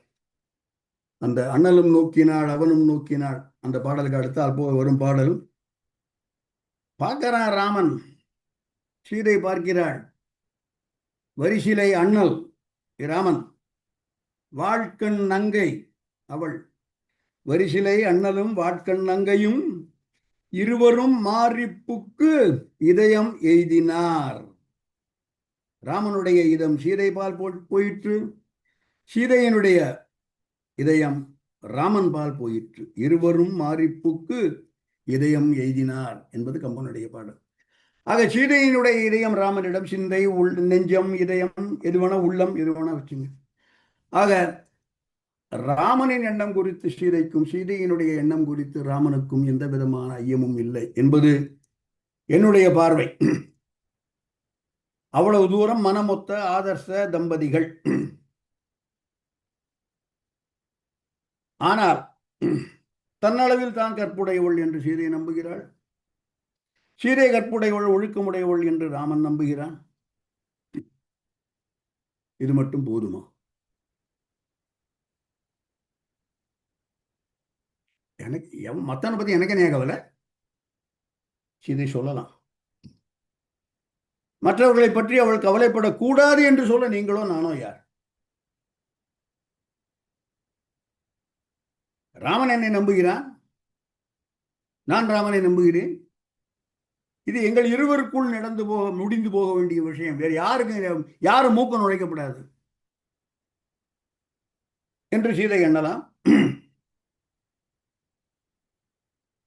அந்த அண்ணலும் நோக்கினாள் அவனும் நோக்கினாள் அந்த பாடலுக்கு அடுத்தால் போய் வரும் பாடல். பார்க்கிறான் ராமன், சீதை பார்க்கிறாள். வரிசிலை அண்ணல் ராமன், வாட்கண் நங்கை அவள். வரிசிலை அண்ணலும் வாட்கண் நங்கையும் இருவரும் மாரிப்புக்கு இதயம் எய்தினார். ராமனுடைய இதம் சீதை பால் போயிற்று, சீதையினுடைய இதயம் ராமன் பால் போயிற்று. இருவரும் மாரிப்புக்கு இதயம் எய்தினார் என்பது கம்பனுடைய பாடல். ஆக சீதையினுடைய இதயம் ராமனிடம், சிந்தை நெஞ்சம் இதயம் எதுவன உள்ளம் எதுவன வச்சுங்க. ஆக ராமனின் எண்ணம் குறித்து சீதைக்கும், சீதையினுடைய எண்ணம் குறித்து ராமனுக்கும் எந்த விதமான ஐயமும் இல்லை என்பது என்னுடைய பார்வை. அவ்வளவு தூரம் மனமொத்த ஆதர்ச தம்பதிகள். ஆனால் தன்னளவில் தான் கற்புடையவள் என்று சீதை நம்புகிறாள். சீதை கற்புடையவள் ஒழுக்கமுடையவள் என்று ராமன் நம்புகிறான். இது மட்டும் போதுமா? எனக்கு மத்தவனை பத்தி எனக்கு என்ன கவலை? சீதை சொல்லலாம். மற்றவர்களை பற்றி அவள் கவலைப்படக்கூடாது என்று சொல்ல நீங்களோ நானோ யார்? ராமன் என்னை நம்புகிறான், நான் ராமனை நம்புகிறேன். இது எங்கள் இருவருக்குள் முடிந்து போக வேண்டிய விஷயம். வேறு யாரும் மூக்க நுழைக்கப்படாது என்று சீதை எண்ணலாம்.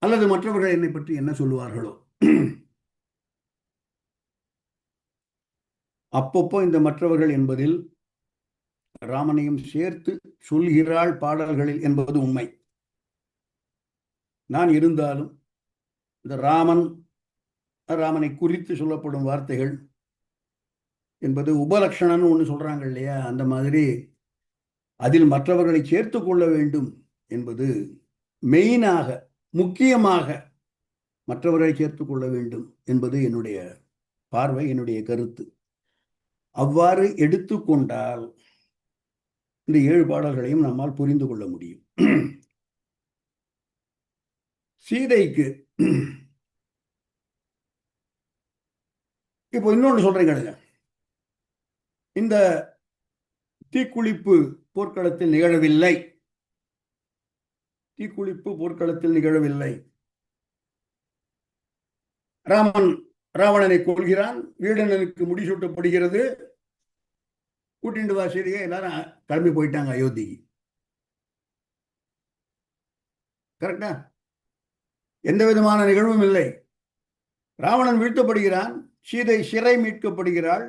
அல்லது மற்றவர்கள் என்னை பற்றி என்ன சொல்லுவார்களோ. அப்பப்போ இந்த மற்றவர்கள் என்பதில் ராமனையும் சேர்த்து சொல்கிறாள் பாடல்களில் என்பது உண்மை. நான் இருந்தாலும் இந்த ராமனை குறித்து சொல்லப்படும் வார்த்தைகள் என்பது உபலட்சணம்னு ஒன்று சொல்றாங்க இல்லையா, அந்த மாதிரி அதில் மற்றவர்களை சேர்த்து கொள்ள வேண்டும் என்பது மெயினாக, முக்கியமாக மற்றவர்களை சேர்த்து கொள்ள வேண்டும் என்பது என்னுடைய பார்வை, என்னுடைய கருத்து. அவ்வாறு எடுத்துக்கொண்டால் இந்த 7 பாடல்களையும் நம்மால் புரிந்து கொள்ள முடியும். சீதைக்கு இப்போ இன்னொன்று சொல்றேன் கேளுங்க. இந்த தீக்குளிப்பு போர்க்களத்தில் நிகழவில்லை. தீக்குளிப்பு போர்க்களத்தில் நிகழவில்லை. ராமன் ராவணனை கொள்கிறான், வீடனனுக்கு முடிசூட்டப்படுகிறது. கூட்டிண்டு வா சீதையை, எல்லாரும் கிளம்பி போயிட்டாங்க அயோத்திக்கு. கரெக்டா? எந்த விதமான நிகழ்வும் இல்லை. ராவணன் வீழ்த்தப்படுகிறான், சீதை சிறை மீட்கப்படுகிறாள்.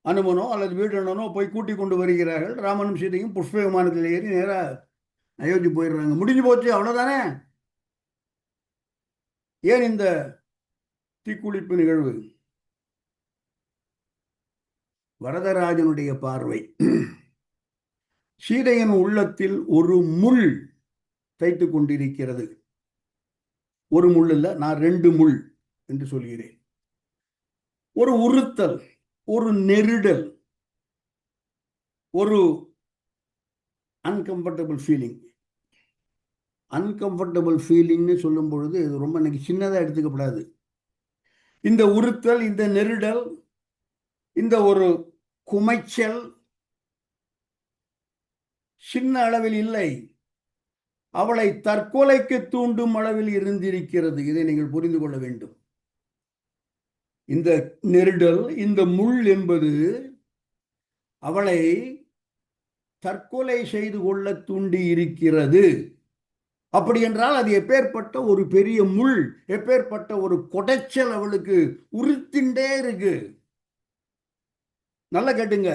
அனுமனோ அல்லது வீடனோ போய் கூட்டி கொண்டு வருகிறார்கள். ராமனும் சீதையும் புஷ்ப விமானத்தில் ஏறி நேராக அயோத்தி போயிடுறாங்க. முடிஞ்சு போச்சு, அவ்வளவுதானே. ஏன் இந்த தீக்குளிப்பு நிகழ்வு? வரதராஜனுடைய பார்வை சீதையின் உள்ளத்தில் ஒரு முள் தைத்து கொண்டிருக்கிறது. ஒரு முள் இல்ல, நான் 2 முள் என்று சொல்கிறேன். ஒரு உறுத்தல், ஒரு நெருடல், ஒரு அன்கம்ஃபர்டபுள் ஃபீலிங். அன்கம்ஃபர்டபுள் ஃபீலிங்னு சொல்லும் பொழுது இது ரொம்ப எனக்கு சின்னதாக எடுத்துக்கப்படாது. இந்த உறுத்தல், இந்த நெருடல், இந்த ஒரு குமைச்சல் சின்ன அளவில் இல்லை, அவளை தற்கொலைக்கு தூண்டும் அளவில் இருந்திருக்கிறது. இதை நீங்கள் புரிந்து கொள்ள வேண்டும். இந்த நெருடல், இந்த முள் என்பது அவளை தற்கொலை செய்து கொள்ள தூண்டி இருக்கிறது. அப்படி என்றால் அது எப்பேற்பட்ட ஒரு பெரிய முள், எப்பேற்பட்ட ஒரு கொடைச்சல் அவளுக்கு உறுத்திண்டே இருக்கு. நல்ல கேட்டுங்க.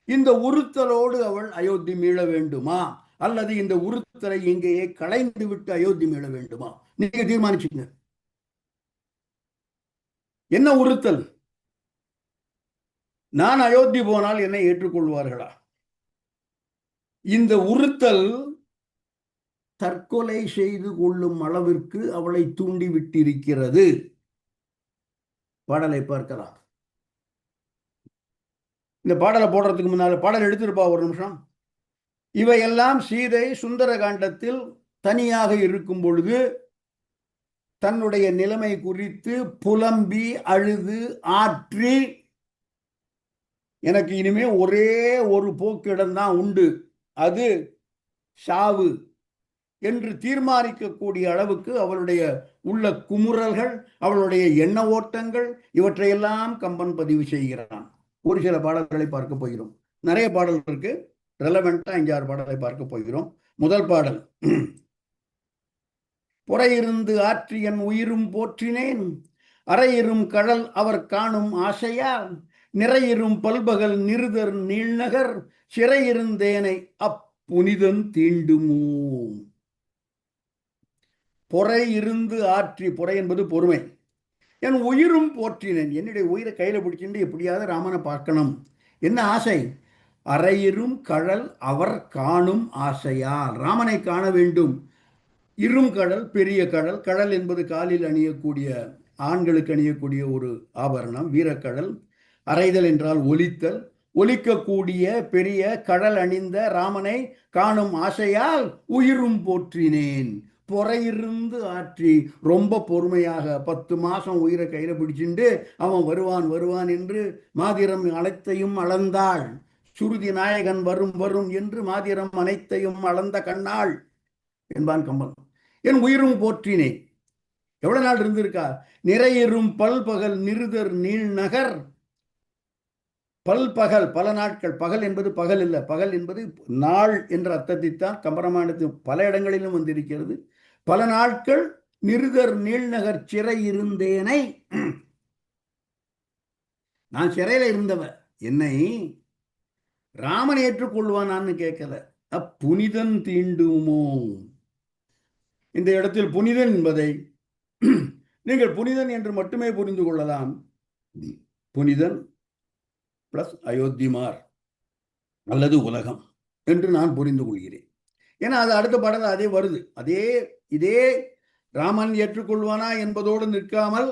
இந்த உறுத்தலோடு அவள் அயோத்தி மீள வேண்டுமா? அல்லது இந்த உறுத்தலை இங்கேயே களைந்து விட்டு அயோத்தி மீள வேண்டுமா? நீங்க தீர்மானிச்சுங்க. என்ன உறுத்தல்? நான் அயோத்தி போனால் என்னை ஏற்றுக்கொள்வார்களா? இந்த உறுத்தல் தற்கொலை செய்து கொள்ளும் அளவிற்கு அவளை தூண்டி விட்டிருக்கிறது. பாடலை பார்க்கலாம். இந்த பாடலை போடுறதுக்கு முன்னால பாடல் எடுத்திருப்பா ஒரு நிமிஷம். இவையெல்லாம் சீதை சுந்தர காண்டத்தில் தனியாக இருக்கும் பொழுது தன்னுடைய நிலைமை குறித்து புலம்பி அழுது ஆற்றி, எனக்கு இனிமே ஒரே ஒரு போக்கிடம் தான் உண்டு, அது சாவு என்று தீர்மானிக்கக்கூடிய அளவுக்கு அவளுடைய உள்ள குமுறல்கள், அவளுடைய எண்ண ஓட்டங்கள், இவற்றையெல்லாம் கம்பன் பதிவு செய்கிறான். ஒரு சில பாடல்களை பார்க்க போகிறோம். நிறைய பாடல் இருக்கு, ரெலவெண்டா 5-6 பாடலை பார்க்க போகிறோம். முதல் பாடல், பொறையிருந்து ஆற்றி என் உயிரும் போற்றினேன், அறையிரும் கடல் அவர் காணும் ஆசையால், நிறையிரும் பல்பகல் நிருதர் நீள்நகர், சிறையிருந்தேனை அப்புனிதன் தீண்டுமோ. பொறை இருந்து ஆற்றி, பொறை என்பது பொறுமை. என் உயிரும் போற்றினேன், என்னுடைய உயிரை கையில் பிடிச்சிட்டு எப்படியாவது ராமனை பார்க்கணும். என்ன ஆசை? அறையிரும் கடல் அவர் காணும் ஆசையால், ராமனை காண வேண்டும். இரும் கடல், பெரிய கடல். கடல் என்பது காலில் அணியக்கூடிய, ஆண்களுக்கு அணியக்கூடிய ஒரு ஆபரணம், வீரக்கடல். அறைதல் என்றால் ஒலித்தல். ஒலிக்கக்கூடிய பெரிய கடல் அணிந்த ராமனை காணும் ஆசையால் உயிரும் போற்றினேன். பொறையிருந்து ஆற்றி, ரொம்ப பொறுமையாக 10 மாசம் உயிரை கையில பிடிச்சிண்டு அவன் வருவான் வருவான் என்று மாதிரம் அனைத்தையும் அளந்தாள். சுருதி நாயகன் வரும் வரும் என்று மாதிரம் அனைத்தையும் அளந்த கண்ணாள் என்பான் கம்பன். என் உயிரும் போற்றினேன். எவ்வளவு நாள் இருந்திருக்கா? நிறையிரும் பல்பகல் நிருதர் நீள்நகர். பல்பகல், பல நாட்கள். பகல் என்பது பகல் இல்லை, பகல் என்பது நாள் என்ற அர்த்தத்தைத்தான் கம்பராமாயணத்தில் பல இடங்களிலும் வந்திருக்கிறது. பல நாட்கள் நிருதர் நீள்நகர் சிறை இருந்தேனை, நான் சிறையில இருந்தவன், என்னை ராமன் ஏற்றுக்கொள்வானான்னு கேட்கல, அப்புனிதன் தீண்டுமோ. இந்த இடத்தில் புனிதன் என்பதை நீங்கள் புனிதன் என்று மட்டுமே புரிந்து கொள்ளலாம். புனிதன் பிளஸ் அயோத்திமார் அல்லது உலகம் என்று நான் புரிந்து கொள்கிறேன். ஏன்னா அது அடுத்த பாடல் அதே வருது. இதே ராமன் ஏற்றுக்கொள்வானா என்பதோடு நிற்காமல்,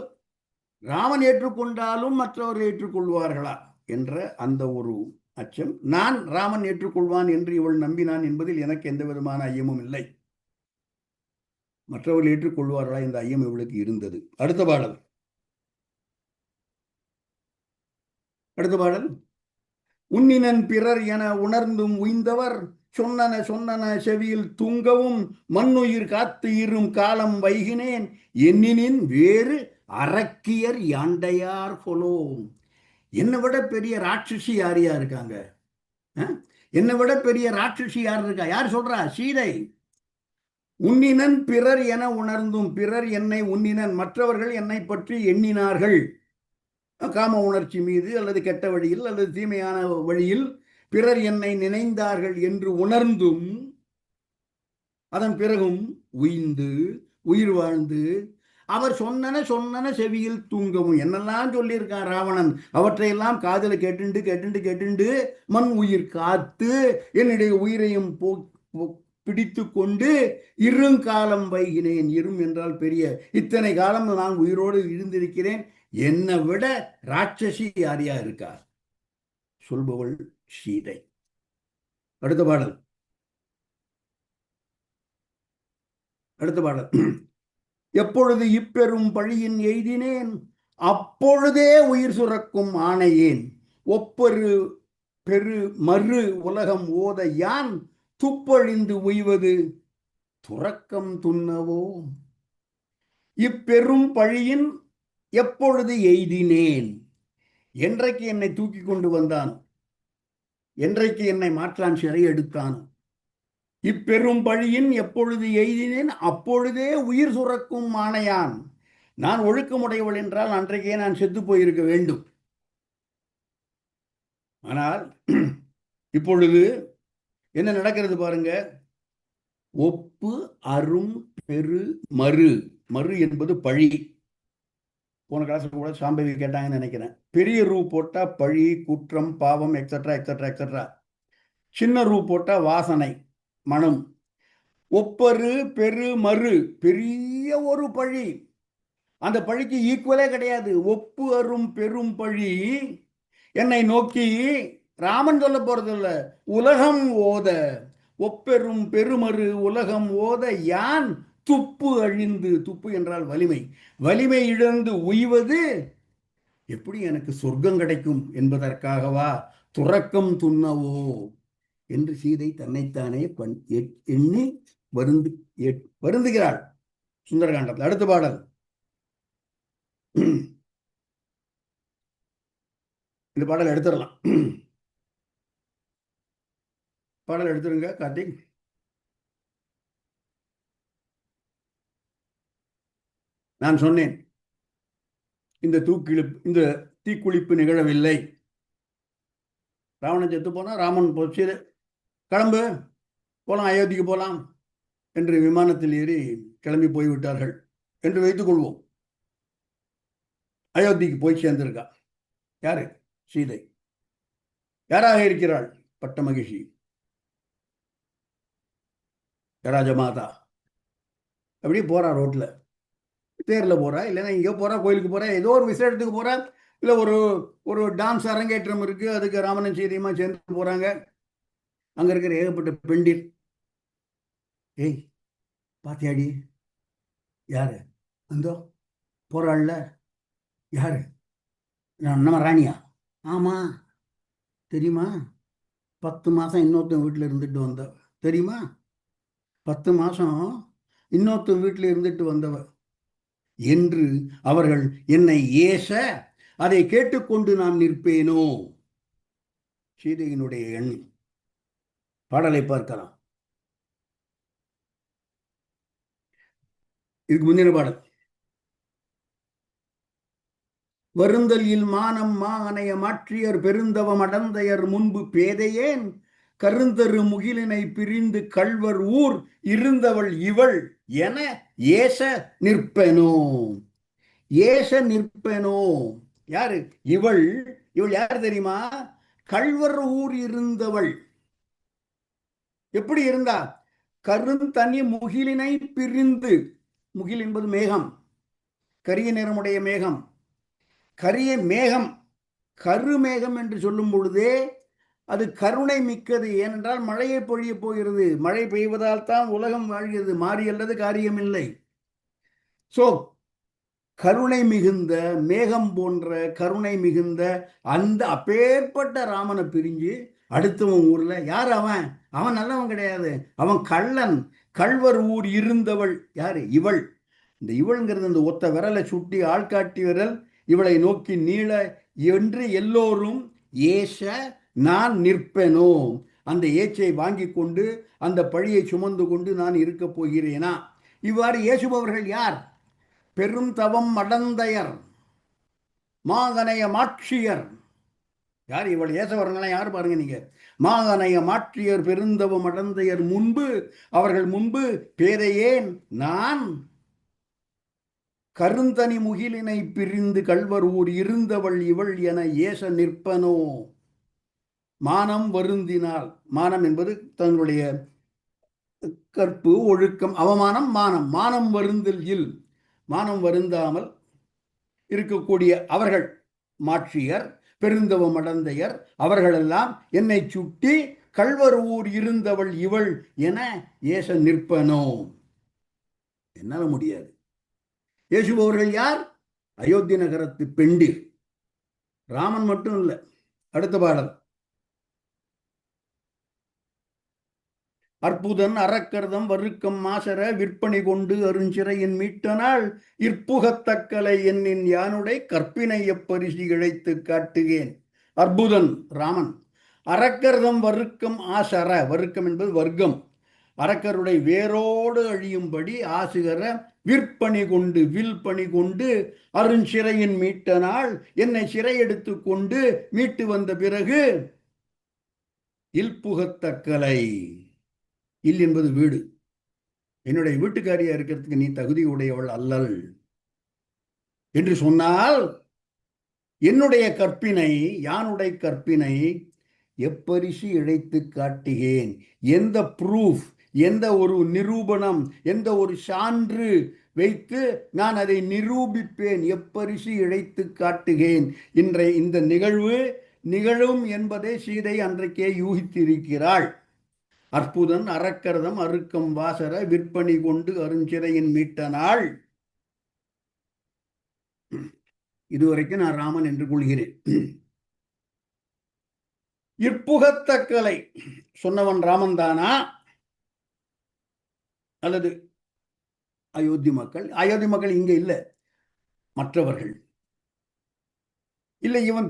ராமன் ஏற்றுக்கொண்டாலும் மற்றவர்கள் ஏற்றுக்கொள்வார்களா என்ற அந்த ஒரு அச்சம். நான் ராமன் ஏற்றுக்கொள்வான் என்று இவள் நம்பினான் என்பதில் எனக்கு எந்த விதமான ஐயமும் இல்லை. மற்றவர்கள் ஏற்றுக்கொள்வார்களா என்ற ஐயம் இவளுக்கு இருந்தது. அடுத்த பாடல், உன்னினன் பிறர் என உணர்ந்தும் உய்ந்தவர், சொன்னன சொன்னன செவியில் தூங்கவும், மண்ணுயிர் காத்து இரும் காலம் வைகினேன், எண்ணினின் வேறு அரக்கியர் யாண்டையார் கொலோ. என்னை விட பெரிய ராட்சசி யாரையா இருக்காங்க? என்னை விட பெரிய ராட்சசி யார் இருக்கா? யார் சொல்றா? சீதை. உன்னினன் பிறர் என உணர்ந்தும், பிறர் என்னை உன்னினன், மற்றவர்கள் என்னை பற்றி எண்ணினார்கள். காம உணர்ச்சி மீது அல்லது கெட்ட வழியில் அல்லது தீமையான வழியில் பிறர் என்னை நினைந்தார்கள் என்று உணர்ந்தும், அதன் பிறகும் உய்ந்து உயிர் வாழ்ந்து, அவர் சொன்னன செவியில் தூங்கவும். என்னெல்லாம் சொல்லியிருக்கான் ராவணன், அவற்றையெல்லாம் காதில் கேட்டுண்டு மண் உயிர் காத்து என்னுடைய உயிரையும் பிடித்து கொண்டு இருங்காலம் வைகினேன். இரும் என்றால் பெரிய, இத்தனை காலம் நான் உயிரோடு இருந்திருக்கிறேன். என்னை விட ராட்சசி யாரையா இருக்கா? சொல்பவள் சீதை. அடுத்த பாடல், எப்பொழுது இப்பெரும் பழியின் எய்தினேன், அப்பொழுதே உயிர் சுரக்கும் ஆணையேன், ஒப்பரு பெரு மறு உலகம் ஓத யான், துப்பழிந்து உய்வது துறக்கம் துண்ணவோ. இப்பெரும் பழியின் எப்பொழுது எய்தினேன், என்றைக்கு என்னை தூக்கி கொண்டு வந்தான், என்றைக்கு என்னை மாற்றான் சிறை எடுத்தான். இப்பெரும் பழியின் எப்பொழுது எய்தினேன், அப்பொழுதே உயிர் சுரக்கும் ஆணையான். நான் ஒழுக்கமுடையவள் என்றால் அன்றைக்கே நான் செத்து போயிருக்க வேண்டும். ஆனால் இப்பொழுது என்ன நடக்கிறது பாருங்க. ஒப்பு அரும் பெரு மறு. மறு என்பது பழி. போன கிளாஸ்ல கூட சாம்பவி கேட்டாங்கன்னு நினைக்கிறேன். பெரிய ரூ போட்டா பழி, குற்றம், பாவம், எக்ஸட்ரா எக்ஸட்ரா எக்ஸட்ரா. சின்ன ரூ போட்டா வாசனை, மனம். ஒப்பரு பெரு மறு, பெரிய ஒரு பழி. அந்த பழிக்கு ஈக்குவலே கிடையாது. ஒப்பு அரும் பெரும் பழி என்னை நோக்கி ராமன் சொல்ல போறதில்ல, உலகம் ஓத. ஒப்பெரும் பெருமறு உலகம் ஓத யான் துப்பு அழிந்து. துப்பு என்றால் வலிமை. வலிமை இழந்து உய்வது எப்படி எனக்கு சொர்க்கம் கிடைக்கும் என்பதற்காகவா துறக்கம் துண்ணவோ என்று சீதை தன்னைத்தானே எண்ணி வருந்துகிறாள் சுந்தரகாண்டத்தில். அடுத்த பாடல். இந்த பாடல் எடுத்துடலாம். பாடல் எடுத்துருங்க கார்த்திக். நான் சொன்னேன் இந்த இந்த தீக்குளிப்பு நிகழவில்லை. ராவணன் செத்து போனா ராமன் போச்சு, கிளம்பு போலாம், அயோத்திக்கு போலாம் என்று விமானத்தில் ஏறி கிளம்பி போய்விட்டார்கள் என்று வைத்துக் கொள்வோம். அயோத்திக்கு போய் சேர்ந்திருக்கா. யாரு? சீதை. யாராக இருக்கிறாள்? பட்ட மகிழ்ச்சி, ராஜமாதா. அப்படியே போறா, ரோட்ல தேர்ல போறா, இல்லைன்னா இங்கே போறா, கோயிலுக்கு போறா, ஏதோ ஒரு விசேஷத்துக்கு போறா, இல்லை ஒரு டான்ஸ் அரங்கேற்றம் இருக்கு, அதுக்கு ராமனும் சீதையுமா சேர்ந்து போறாங்க. அங்க இருக்கிற ஏகப்பட்ட பெண்டிர், ஏய் பாத்தியாடி யாரு அந்தோ போறாள்ல, யாரு? நம்ம ராணியா? ஆமா தெரியுமா? 10 மாசம் இன்னொருத்தன் வீட்டில் இருந்துட்டு வந்த தெரியுமா? 10 மாசம் இன்னொருத்தன் வீட்டில் இருந்துட்டு வந்தவ என்று அவர்கள் என்னை ஏச அதை கேட்டுக்கொண்டு நான் நிற்பேனோ? சீதையினுடைய எண்ணம். பாடலை பார்க்கலாம். இதுக்கு முந்தின பாடல். வருந்தல் இல் மானம் மானைய மாற்றியர் பெருந்தவம் அடந்தையர் முன்பு பேதையேன் கருந்தரு முகிலினை பிரிந்து கள்வர் ஊர் இருந்தவள் இவள் என ஏச நிற்பனோ. ஏச நிற்பனோ. யாரு இவள்? இவள் யார் தெரியுமா? கள்வர் ஊர் இருந்தவள். எப்படி இருந்தா? கருந்தனி முகிலினை பிரிந்து. முகில் என்பது மேகம், கரிய நிறமுடைய மேகம். கரிய மேகம், கருமேகம் என்று சொல்லும் பொழுதே அது கருணை மிக்கது. ஏனென்றால் மழையை பொழிய போகிறது. மழை பெய்வதால் தான் உலகம் வாழ்கிறது. மாறி அல்லது காரியமில்லை. சோ கருணை மிகுந்த மேகம் போன்ற கருணை மிகுந்த அந்த அப்பேற்பட்ட ராமனை பிரிஞ்சு அடுத்தவன் ஊர்ல, யார் அவன்? அவன் நல்லவன் கிடையாது, அவன் கள்ளன். கள்வர் ஊர் இருந்தவள் யாரு? இவள். இந்த இவள்ங்கிறது அந்த ஒத்த விரலை சுட்டி ஆள்காட்டி விரல் இவளை நோக்கி நீள என்று எல்லோரும் ஏச நான் நிற்பனோ. அந்த ஏச்சை வாங்கி கொண்டு அந்த பழியை சுமந்து கொண்டு நான் இருக்க போகிறேனா? இவ்வாறு ஏசுபவர்கள் யார்? பெரும் தவம் அடந்தையர் மாகனைய மாட்சியர். யார் இவள் ஏசவர்கள்லாம்? யார் பாருங்க நீங்க. மாகனைய மாற்றியர் பெருந்தவம் அடந்தையர் முன்பு, அவர்கள் முன்பு பேதையேன் நான் கருந்தனி முகிலினை பிரிந்து கள்வர் ஊர் இருந்தவள் இவள் என ஏச நிற்பனோ. மானம் வருந்தினால், மானம் என்பது தங்களுடைய கற்பு ஒழுக்கம், அவமானம் மானம். மானம் வருந்தல் இல், மானம் வருந்தாமல் இருக்கக்கூடிய அவர்கள் மாட்சியர் பெருந்தவம் அடந்தையர், அவர்களெல்லாம் என்னை சுட்டி கள்வர் ஊர் இருந்தவள் இவள் என ஏச நிற்பனோ. என்னால முடியாது. ஏசுபவர்கள் யார்? அயோத்தி நகரத்து பெண்டிர். ராமன் மட்டும் இல்லை. அடுத்த பாடல். அற்புதன் அறக்கர்தம் வருக்கம் மாசர விற்பனை கொண்டு அருஞ்சிறையின் மீட்டனால் இற்புகத்தக்கலை என்னின் யானுடை கற்பினை எப்பரிசி இழைத்து காட்டுகேன். அற்புதன் ராமன். அறக்கர்தம் வருக்கம் ஆசர, வருக்கம் என்பது வர்க்கம். அரக்கருடைய வேரோடு அழியும்படி ஆசுகர விற்பணி கொண்டு, வில் பணி கொண்டு அருஞ்சிறையின் மீட்ட நாள், என்னை சிறை எடுத்து கொண்டு மீட்டு வந்த பிறகு இல்புகத்தக்கலை. இல் என்பது வீடு, என்னுடைய வீட்டுக்காரியா இருக்கிறதுக்கு நீ தகுதி உடையவள் அல்லல் என்று சொன்னால், என்னுடைய கற்பினை, யானுடைய கற்பினை எப்பரிசு இழைத்து காட்டுகேன். எந்த ப்ரூஃப், எந்த ஒரு நிரூபணம், எந்த ஒரு சான்று வைத்து நான் அதை நிரூபிப்பேன், எப்பரிசு இழைத்து காட்டுகேன். இன்றைய இந்த நிகழ்வு நிகழும் என்பதை சீதை அன்றைக்கே யூகித்திருக்கிறாள். அற்புதன் அறக்கரதம் அறுக்கம் வாசர விற்பனை கொண்டு அருஞ்சிறையின் மீட்ட நாள். இதுவரைக்கும் நான் ராமன் என்று கொள்கிறேன். இற்புகத்தக்கலை சொன்னவன் ராமன் தானா அல்லது அயோத்தி மக்கள்? அயோத்தி மக்கள் இங்க இல்ல, மற்றவர்கள் இல்லை. இவன்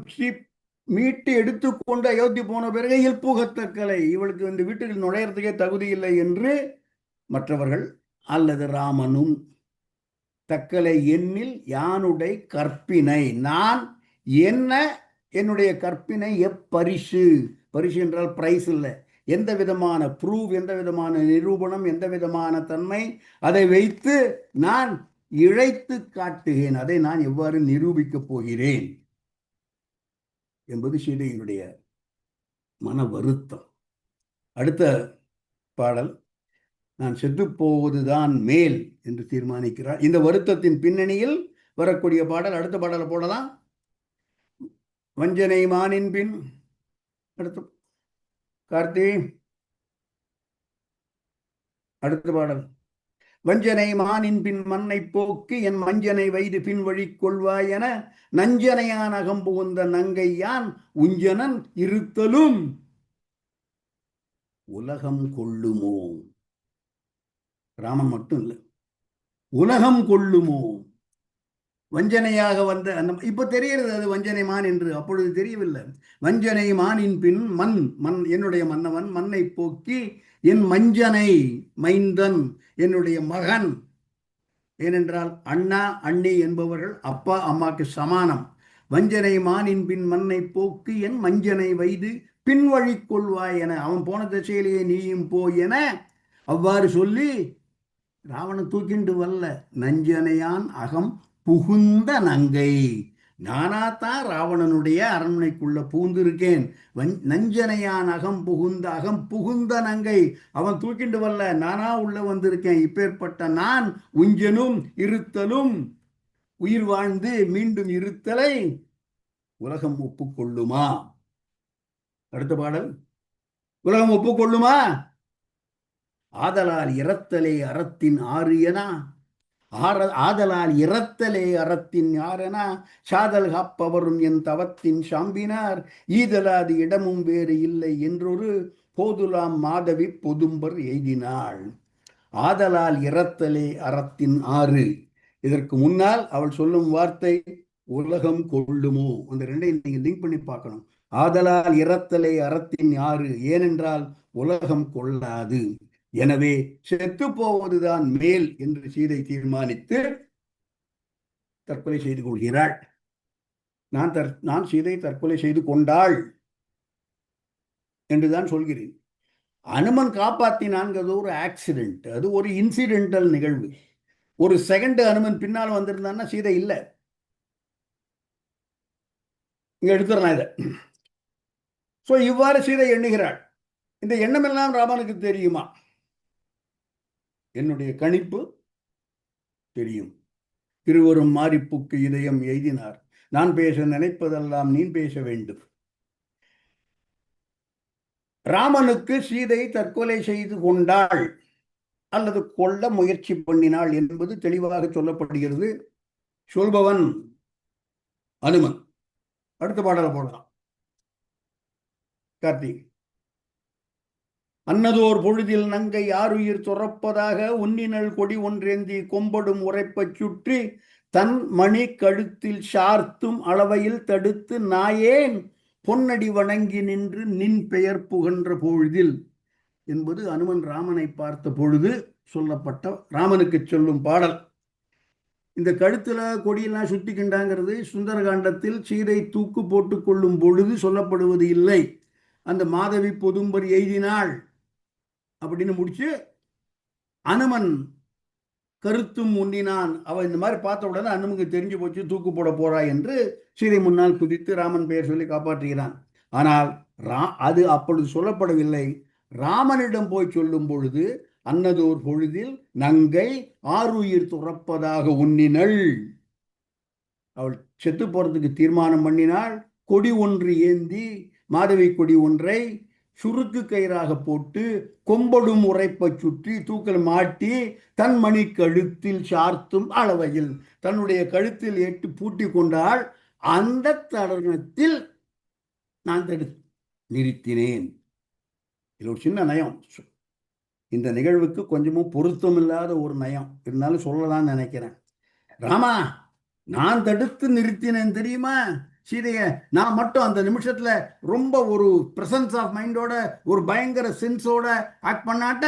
மீட்டு எடுத்துக்கொண்டு அயோத்தி போன பிறகு இற்புகத்தக்கலை, இவளுக்கு இந்த வீட்டுக்கு நுழையறதுக்கே தகுதி இல்லை என்று மற்றவர்கள் அல்லது ராமனும். தக்கலை எண்ணில் யானுடைய கற்பினை, நான் என்ன என்னுடைய கற்பினை எப்பரிசு, பரிசு என்றால் பிரைஸ் இல்லை, எந்த விதமான ப்ரூவ், எந்த விதமான நிரூபணம், எந்த விதமான தன்மை, அதை வைத்து நான் இழைத்து காட்டுகிறேன், அதை நான் எவ்வாறு நிரூபிக்கப் போகிறேன் என்பது சீதையினுடைய மன வருத்தம். அடுத்த பாடல், நான் செத்து போவதுதான் மேல் என்று தீர்மானிக்கிறார். இந்த வருத்தத்தின் பின்னணியில் வரக்கூடிய பாடல், அடுத்த பாடலை போடலாம். வஞ்சனை மானின் பின், அடுத்த கார்த்தி, அடுத்த பாடல். வஞ்சனை மானின் பின் மண்ணை போக்கு என் மஞ்சனை வைது பின் வழி கொள்வாய் என நஞ்சனையான் அகம்புகுந்த நங்கையான் உஞ்சனன் இருத்தலும் உலகம் கொள்ளுமோ. ராமன் மட்டும் இல்லை, உலகம் கொள்ளுமோ. வஞ்சனையாக வந்த அந்த, இப்ப தெரிகிறது அது வஞ்சனை மான் என்று, அப்பொழுது தெரியவில்லை. வஞ்சனை மானின் பின் மண், மண் என்னுடைய மன்னவன், மண்ணை போக்கி என் மஞ்சனை மைந்தன் என்னுடைய மகன். ஏனென்றால் அண்ணா அண்ணி என்பவர்கள் அப்பா அம்மாக்கு சமானம். வஞ்சனை மானின் பின் மண்ணை போக்கு என் மஞ்சனை வைது பின்வழி கொள்வாய் என, அவன் போன திசையிலேயே நீயும் போ என அவ்வாறு சொல்லி ராவணன் தூக்கிண்டு வல்ல நஞ்சனையான் அகம் புகுந்த நங்கை. நானாத்தான் ராவணனுடைய அரண்மனைக்குள்ள புகுந்திருக்கேன். நஞ்சனையான் அகம் புகுந்த நங்கை, அவன் தூக்கிண்டு வரல, நானா உள்ள வந்திருக்கேன். இப்பேற்பட்ட நான் உஞ்சனும் இருத்தலும், உயிர் வாழ்ந்து மீண்டும் இருத்தலை உலகம் ஒப்புக்கொள்ளுமா? அடுத்த பாடல், உலகம் ஒப்புக்கொள்ளுமா? ஆதலால் இரத்தலே அறத்தின் ஆறு என, ஆதலால் இரத்தலே அறத்தின் யாரெனா சாதல் காப்பவரும் என் தவத்தின் சாம்பினார் ஈதலாது இடமும் வேறு இல்லை என்றொரு போதுலாம் மாதவி பொதும்பர் எய்தினாள். ஆதலால் இரத்தலே அறத்தின் ஆறு, இதற்கு முன்னால் அவள் சொல்லும் வார்த்தை உலகம் கொள்ளுமோ. அந்த ரெண்டையும் நீங்க லிங்க் பண்ணி பார்க்கணும். ஆதலால் இரத்தலே அறத்தின் ஆறு, ஏனென்றால் உலகம் கொள்ளாது, எனவே செத்து போவதுதான் மேல் என்று சீதை தீர்மானித்து தற்கொலை செய்து கொள்கிறாள். நான் சீதை தற்கொலை செய்து கொண்டாள் என்றுதான் சொல்கிறேன். அனுமன் காப்பாத்தினான்கிறது ஒரு ஆக்சிடென்ட், அது ஒரு இன்சிடென்டல் நிகழ்வு. ஒரு செகண்ட் அனுமன் பின்னால் வந்திருந்தான்னா சீதை இல்லை. இங்க எடுத்துடலாம் இதை. சோ இவ்வாறு சீதை எண்ணுகிறாள். இந்த எண்ணமெல்லாம் ராமனுக்கு தெரியுமா? என்னுடைய கணிப்பு தெரியும். இருவரும் மாறிப்புக்கு இதயம் எய்தினார். நான் பேச நினைப்பதெல்லாம் நீ பேச வேண்டும். ராமனுக்கு சீதை தற்கொலை செய்து கொண்டாள் அல்லது கொல்ல முயற்சி பண்ணினாள் என்பது தெளிவாக சொல்லப்படுகிறது. சொல்பவன் அனுமன். அடுத்த பாடலை போடலாம். கார்த்திக், அன்னதோர் பொழுதில் நங்கை ஆறுயிர் துறப்பதாக உன்னினல் கொடி ஒன்றேந்தி கொம்படும் உரைப்பச் சுற்றி தன் மணி கழுத்தில் சார்த்தும் அளவையில் தடுத்து நாயேன் பொன்னடி வணங்கி நின்று நின் பெயர் புகன்ற பொழுதில் என்பது அனுமன் ராமனை பார்த்த பொழுது சொல்லப்பட்ட, ராமனுக்கு சொல்லும் பாடல். இந்த கழுத்துல கொடியெல்லாம் சுத்திக்கின்றாங்கிறது சுந்தரகாண்டத்தில் சீதை தூக்கு போட்டுக் கொள்ளும் பொழுது சொல்லப்படுவது இல்லை. அந்த மாதவி பொதும்பர் எய்தினாள் அப்படின்னு முடிச்சு அனுமன் கருத்தும் உண்ணினான். அவன் இந்த மாதிரி பார்த்த உடனே அனுமனுக்கு தெரிஞ்சு போச்சு, தூக்கு போட போறா என்று சீதை முன்னால் குதித்து ராமன் பெயர் சொல்லி காப்பாற்றுகிறான். ஆனால் அது அப்பொழுது சொல்லப்படவில்லை. ராமனிடம் போய் சொல்லும் பொழுது, அன்னதோர் பொழுதில் நங்கை ஆறுயிர் துறப்பதாக உண்ணினள். அவள் செத்து போறதுக்கு தீர்மானம் பண்ணினாள். கொடி ஒன்று ஏந்தி, மாதவி கொடி ஒன்றை சுருக்கு கயிறாக போட்டு கொம்படும் உரைப்பை சுற்றி தூக்கல் மாட்டி தன் மணி கழுத்தில் சார்த்தும் அளவையில் தன்னுடைய கழுத்தில் ஏட்டு பூட்டி கொண்டாள். அந்த தருணத்தில் நான் தடுத்து நிறுத்தினேன். இது ஒரு சின்ன நயம். இந்த நிகழ்வுக்கு கொஞ்சமும் பொருத்தம் இல்லாத ஒரு நயம் இருந்தாலும் சொல்லலாம்னு நினைக்கிறேன். ராமா, நான் தடுத்து நிறுத்தினேன் தெரியுமா சீதைய. நான் மட்டும் அந்த நிமிஷத்துல ரொம்ப ஒரு பிரசன்ஸ் ஆஃப் மைண்டோட, ஒரு பயங்கர சென்ஸோட ஆக்ட் பண்ணாட்ட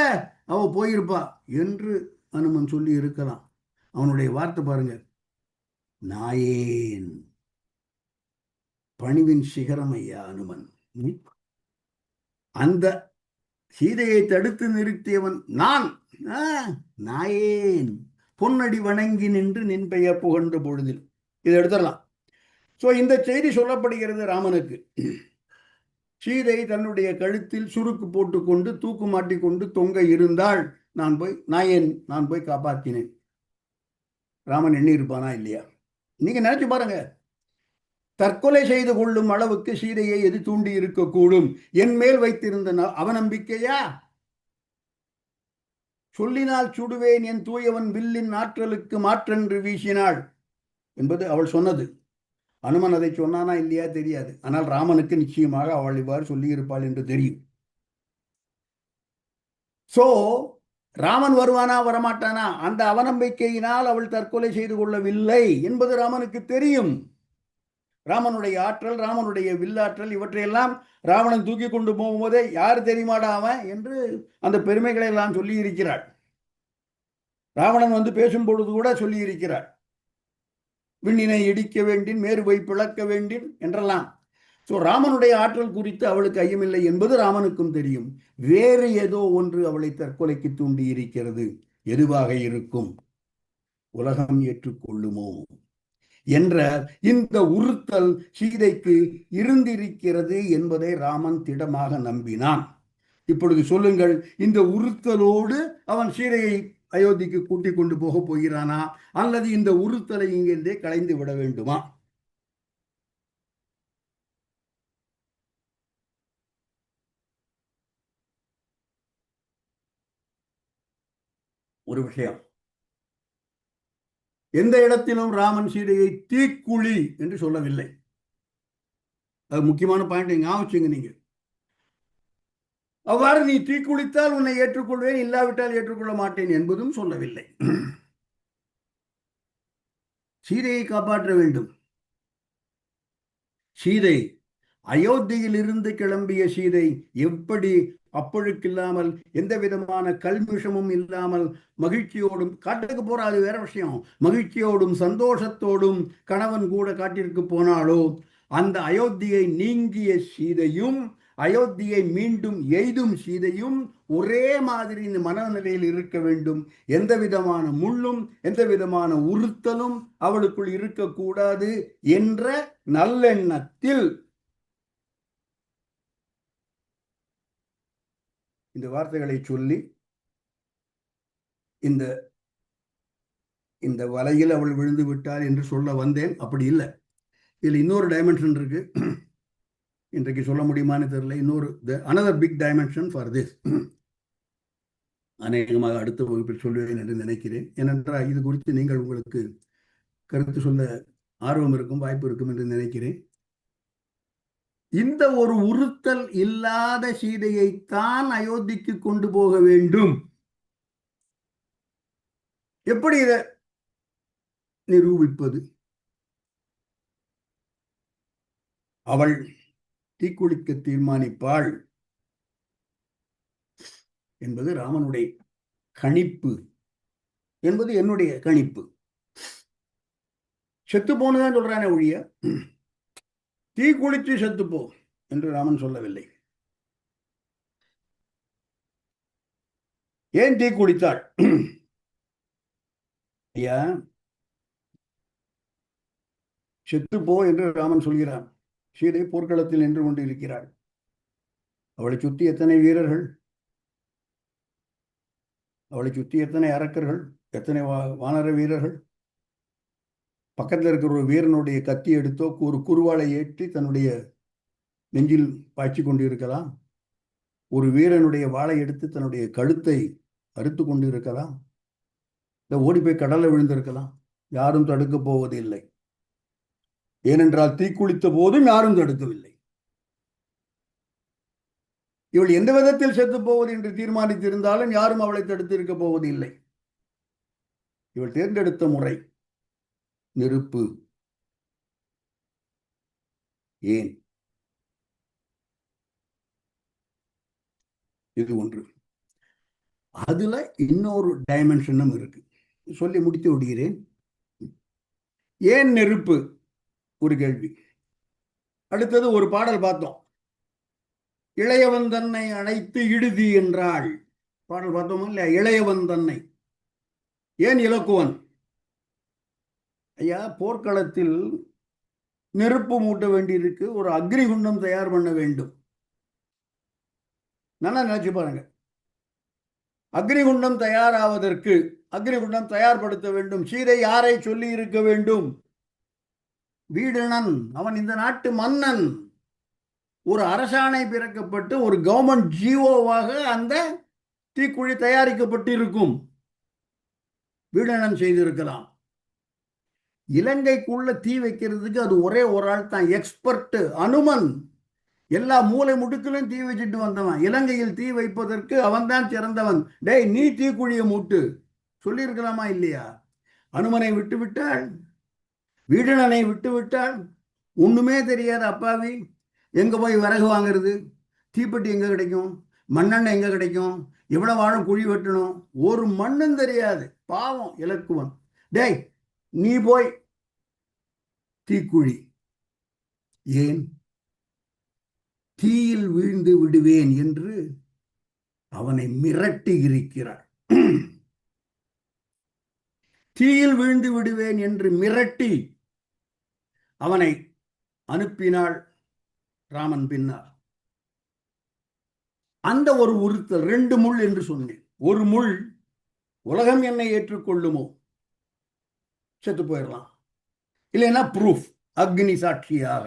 அவ போயிருப்பா என்று அனுமன் சொல்லி இருக்கலாம். அவனுடைய வார்த்தை பாருங்க, நாயேன். பணிவின் சிகரம் ஐயா அனுமன். அந்த சீதையை தடுத்து நிறுத்தியவன் நான். நாயேன் பொன்னடி வணங்கி நின்று நின் பெயர் புகழ்ந்த பொழுதில். இதை எடுத்துடலாம். ஸோ இந்த செய்தி சொல்லப்படுகிறது ராமனுக்கு. சீதை தன்னுடைய கழுத்தில் சுருக்கு போட்டுக்கொண்டு தூக்கு மாட்டிக்கொண்டு தொங்க இருந்தால் நான் போய் காப்பாற்றினேன். ராமன் எண்ணி இருப்பானா இல்லையா? நீங்க நினைச்சு பாருங்க. தற்கொலை செய்து கொள்ளும் அளவுக்கு சீதையை எது தூண்டி இருக்கக்கூடும்? என் மேல் வைத்திருந்த அவநம்பிக்கையா? சொல்லினால் சுடுவேன் என் தூயவன் வில்லின் ஆற்றலுக்கு மாற்றென்று வீசினாள் என்பது அவள் சொன்னது. அனுமன் அதை சொன்னானா இல்லையா தெரியாது. ஆனால் ராமனுக்கு நிச்சயமாக அவள் இவ்வாறு சொல்லி இருப்பாள் என்று தெரியும். சோ ராமன் வருவானா வரமாட்டானா, அந்த அவநம்பிக்கையினால் அவள் தற்கொலை செய்து கொள்ளவில்லை என்பது ராமனுக்கு தெரியும். ராமனுடைய ஆற்றல், ராமனுடைய வில்லாற்றல், இவற்றையெல்லாம் ராவணன் தூக்கி கொண்டு போகும்போதே யார் தெரியுமாடா அவன் என்று அந்த பெருமைகளை எல்லாம் சொல்லி இருக்கிறாள். ராவணன் வந்து பேசும் பொழுது கூட சொல்லி இருக்கிறார், விண்ணினை இடிக்க வேண்டின் மேருவை பிளக்க வேண்டின் என்றெல்லாம். ஸோ ராமனுடைய ஆற்றல் குறித்து அவளுக்கு ஐயமில்லை என்பது ராமனுக்கும் தெரியும். வேறு ஏதோ ஒன்று அவளை தற்கொலைக்கு தூண்டி இருக்கிறது. எதுவாக இருக்கும்? உலகம் ஏற்றுக்கொள்ளுமோ என்ற இந்த உறுத்தல் சீதைக்கு இருந்திருக்கிறது என்பதை ராமன் திடமாக நம்பினான். இப்பொழுது சொல்லுங்கள், இந்த உறுத்தலோடு அவன் சீதையை அயோத்திக்கு கூட்டிக் கொண்டு போக போகிறானா, அல்லது இந்த உறுத்தலை இங்கிருந்தே களைந்து விட வேண்டுமா? ஒரு விஷயம், எந்த இடத்திலும் ராமன் சீதையை தீக்குழி என்று சொல்லவில்லை. அது முக்கியமான பாயிண்ட், ஞாபகம் வச்சுங்க நீங்க. அவ்வாறு நீ தீக்குளித்தால் உன்னை ஏற்றுக்கொள்வேன், இல்லாவிட்டால் ஏற்றுக்கொள்ள மாட்டேன் என்பதும் சொல்லவில்லை. சீதையை காப்பாற்ற வேண்டும். சீதை, அயோத்தியில் இருந்து கிளம்பிய சீதை எப்படி அப்பொழுக்கில்லாமல் எந்த விதமான கல்மிஷமும் இல்லாமல் மகிழ்ச்சியோடும் காட்டுக்கு போற, அது வேற விஷயம், மகிழ்ச்சியோடும் சந்தோஷத்தோடும் கணவன் கூட காட்டிற்கு போனாலோ, அந்த அயோத்தியை நீங்கிய சீதையும் அயோத்தியை மீண்டும் எய்தும் சீதையும் ஒரே மாதிரி இந்த மனநிலையில் இருக்க வேண்டும். எந்த விதமான முள்ளும் எந்த விதமான உறுத்தலும் அவளுக்குள் இருக்கக்கூடாது என்ற நல்லெண்ணத்தில் இந்த வார்த்தைகளை சொல்லி இந்த இந்த வலையில் அவள் விழுந்து விட்டாள் என்று சொல்ல வந்தேன். அப்படி இல்லை. இதில் இன்னொரு டைமென்ஷன் இருக்கு, இன்றைக்கு சொல்ல முடியுமான்னு தெரியல. இன்னொரு another big dimension for this அநேகமாக அடுத்த வகுப்பில் சொல்லுவேன் என்று நினைக்கிறேன். ஏனென்றால் இது குறித்து நீங்கள் உங்களுக்கு கருத்து சொல்ல ஆர்வம் இருக்கும், வாய்ப்பு இருக்கும் என்று நினைக்கிறேன். இந்த ஒரு உறுத்தல் இல்லாத சீதையைத்தான் அயோத்திக்கு கொண்டு போக வேண்டும். எப்படி இதை நிரூபிப்பது? அவள் தீக்குளிக்க தீர்மானிப்பாள் என்பது ராமனுடைய கணிப்பு என்பது என்னுடைய கணிப்பு. செத்து போனதான் சொல்றானே ஒழிய தீ குளித்து செத்துப்போ என்று ராமன் சொல்லவில்லை. ஏன் தீ குளித்தாள்? ஐயா, செத்துப்போ என்று ராமன் சொல்கிறான். சீதை போர்க்களத்தில் நின்று கொண்டு இருக்கிறாள். அவளை சுற்றி எத்தனை வீரர்கள், அவளை சுற்றி எத்தனை அரக்கர்கள், எத்தனை வானர வீரர்கள். பக்கத்தில் இருக்கிற ஒரு வீரனுடைய கத்தி எடுத்தோ ஒரு குருவாளை ஏற்றி தன்னுடைய நெஞ்சில் பாய்ச்சி கொண்டு இருக்கலாம். ஒரு வீரனுடைய வாளை எடுத்து தன்னுடைய கழுத்தை அறுத்து கொண்டு இருக்கலாம். இல்லை ஓடி போய் கடல்ல விழுந்திருக்கலாம். யாரும் தடுக்க போவதில்லை. ஏனென்றால் தீக்குளித்த போதும் யாரும் தடுக்கவில்லை. இவள் எந்த விதத்தில் செத்து போவது என்று தீர்மானித்திருந்தாலும் யாரும் அவளை தடுத்து இருக்க போவதில்லை. இவள் தேர்ந்தெடுத்த முறை நெருப்பு. ஏன்? இது ஒன்று. அதுல இன்னொரு டைமென்ஷனும் இருக்கு. சொல்லி முடித்து விடுகிறேன். ஏன் நெருப்பு? ஒரு கேள்வி. அடுத்தது ஒரு பாடல் பார்த்தோம். இளையவன் தன்னை அணைத்து இடுதி என்றாள். பாடல் பார்த்தோமா இல்லையா? இளையவன் தன்னை. ஏன் இலக்குவன்? ஐயா, போர்க்களத்தில் நெருப்பு மூட்ட வேண்டியிருக்கு. ஒரு அக்னிகுண்டம் தயார் பண்ண வேண்டும். நல்லா நினைச்சு பாருங்க. அக்னிகுண்டம் தயாராவதற்கு அக்னிகுண்டம் தயார்படுத்த வேண்டும். சீதை யாரை சொல்லி இருக்க வேண்டும்? வீடணன். அவன் இந்த நாட்டு மன்னன். ஒரு அரசாணை பிறக்கப்பட்டு ஒரு கவர்மெண்ட் ஜிஓவாக அந்த தீக்குழி தயாரிக்கப்பட்டு இருக்கும். வீடணன் செய்திருக்கலாம். இலங்கைக்குள்ள தீ வைக்கிறதுக்கு அது ஒரே ஒரு ஆள் தான் எக்ஸ்பர்ட், அனுமன். எல்லா மூளை முடுக்கிலும் தீ வச்சுட்டு வந்தவன். இலங்கையில் தீ வைப்பதற்கு அவன் தான் சிறந்தவன். டேய், நீ தீக்குழியை மூட்டு சொல்லியிருக்கலாமா இல்லையா? அனுமனை விட்டு விட்டாள், வீடணனை விட்டு விட்டாள். ஒண்ணுமே தெரியாது அப்பாவி. எங்க போய் விறகு வாங்குறது? தீப்பெட்டி எங்க கிடைக்கும்? மண்ணெண்ணெய் எங்க கிடைக்கும்? எவ்வளவு வாழும் குழி வெட்டணும்? ஒரு மண்ணும் தெரியாது. பாவம் இலக்குவன். டேய், நீ போய் தீக்குழி. ஏன்? தீயில் வீழ்ந்து விடுவேன் என்று அவனை மிரட்டி இருக்கிறாள். தீயில் வீழ்ந்து விடுவேன் என்று மிரட்டி அவனை அனுப்பினாள் ராமன் பின்னால். அந்த ஒரு உறுத்தல். 2 முள் என்று சொன்னேன். ஒரு முள், உலகம் என்னை ஏற்றுக்கொள்ளுமோ, செத்து போயிடலாம். இல்லைன்னா ப்ரூஃப், அக்னி சாட்சியாக.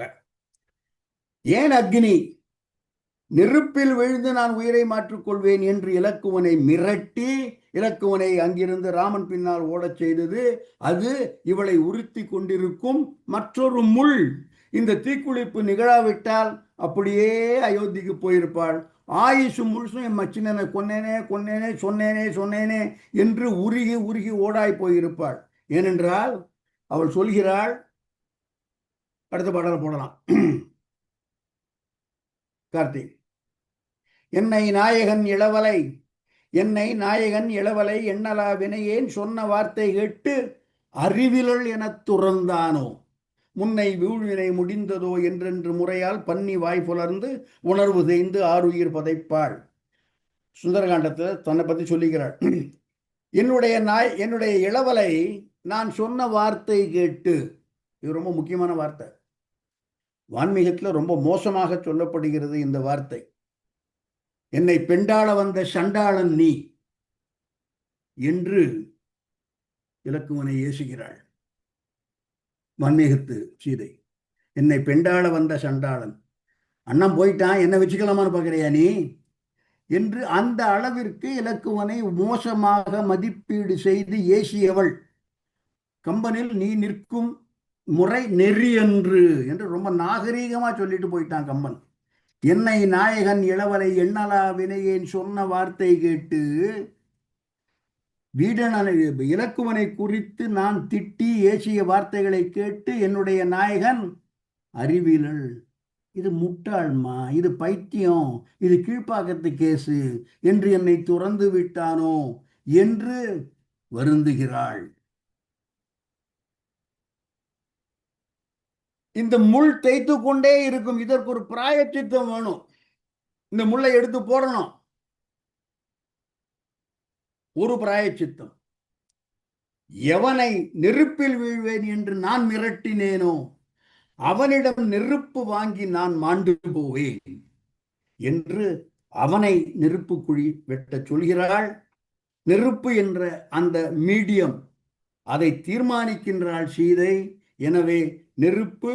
ஏன் அக்னி? நெருப்பில் விழுந்து நான் உயிரை மாற்றிக்கொள்வேன் என்று இலக்குவனை மிரட்டி இலக்குவனை அங்கிருந்து ராமன் பின்னால் ஓடச் செய்தது. அது இவளை உறுத்தி கொண்டிருக்கும் மற்றொரு முள். இந்த தீக்குளிப்பு நிகழாவிட்டால் அப்படியே அயோத்திக்கு போயிருப்பாள். ஆயுசு முழுசும் என் மச்சினனை கொன்னேனே கொன்னேனே சொன்னேனே சொன்னேனே என்று உருகி உருகி ஓடாய் போயிருப்பாள். ஏனென்றால் அவள் சொல்கிறாள். அடுத்த பாடலை போடலாம். கார்த்திக். என்னை நாயகன் இளவலை, என்னை நாயகன் இளவலை எண்ணலா வினையேன் சொன்ன வார்த்தை கேட்டு அறிவிலள் எனத் துறந்தானோ, முன்னை வீழ்வினை முடிந்ததோ என்றென்று முறையால் பன்னி வாய் புலர்ந்து உணர்வு செய்து ஆறுயிர் பதைப்பாள். சுந்தரகாண்டத்தில் தன்னை பற்றி சொல்லுகிறாள். என்னுடைய இளவலை நான் சொன்ன வார்த்தை கேட்டு. இது ரொம்ப முக்கியமான வார்த்தை. வான்மீகத்தில் ரொம்ப மோசமாக சொல்லப்படுகிறது இந்த வார்த்தை. என்னை பெண்டாள வந்த சண்டாளன் நீ என்று இலக்குவனை ஏசுகிறாள் வான்மீகத்து சீதை. என்னை பெண்டாள வந்த சண்டாளன். அண்ணன் போயிட்டான், என்ன வச்சுக்கலாமான்னு பார்க்குறியா நீ என்று அந்த அளவிற்கு இலக்குவனை மோசமாக மதிப்பீடு செய்து ஏசியவள். கம்பனில் நீ நிற்கும் முறை நெறி என்று ரொம்ப நாகரீகமா சொல்லிட்டு போயிட்டான் கம்பன். என்னை நாயகன் இளவலை எண்ணலா வினையேன் சொன்ன வார்த்தை கேட்டு வீடனை இலக்குவனை குறித்து நான் திட்டி ஏசிய வார்த்தைகளை கேட்டு என்னுடைய நாயகன் அறிவிலள், இது முட்டாள்மா, இது பைத்தியம், இது கீழ்ப்பாக்கத்து கேசு என்று என்னை துறந்து விட்டானோ என்று வருந்துகிறாள். இந்த முள் தேய்த்து கொண்டே இருக்கும். இதற்கு ஒரு பிராயச்சித்தம் வேணும். இந்த முள்ளை எடுத்து போடணும். ஒரு பிராயச்சித்தம். எவனை நெருப்பில் வீழ்வேன் என்று நான் மிரட்டினேனோ அவனிடம் நெருப்பு வாங்கி நான் மாண்டு போவேன் என்று அவனை நெருப்பு குழி வெட்ட சொல்கிறாள். நெருப்பு என்ற அந்த மீடியம் அதை தீர்மானிக்கின்றாள் சீதை. எனவே நெருப்பு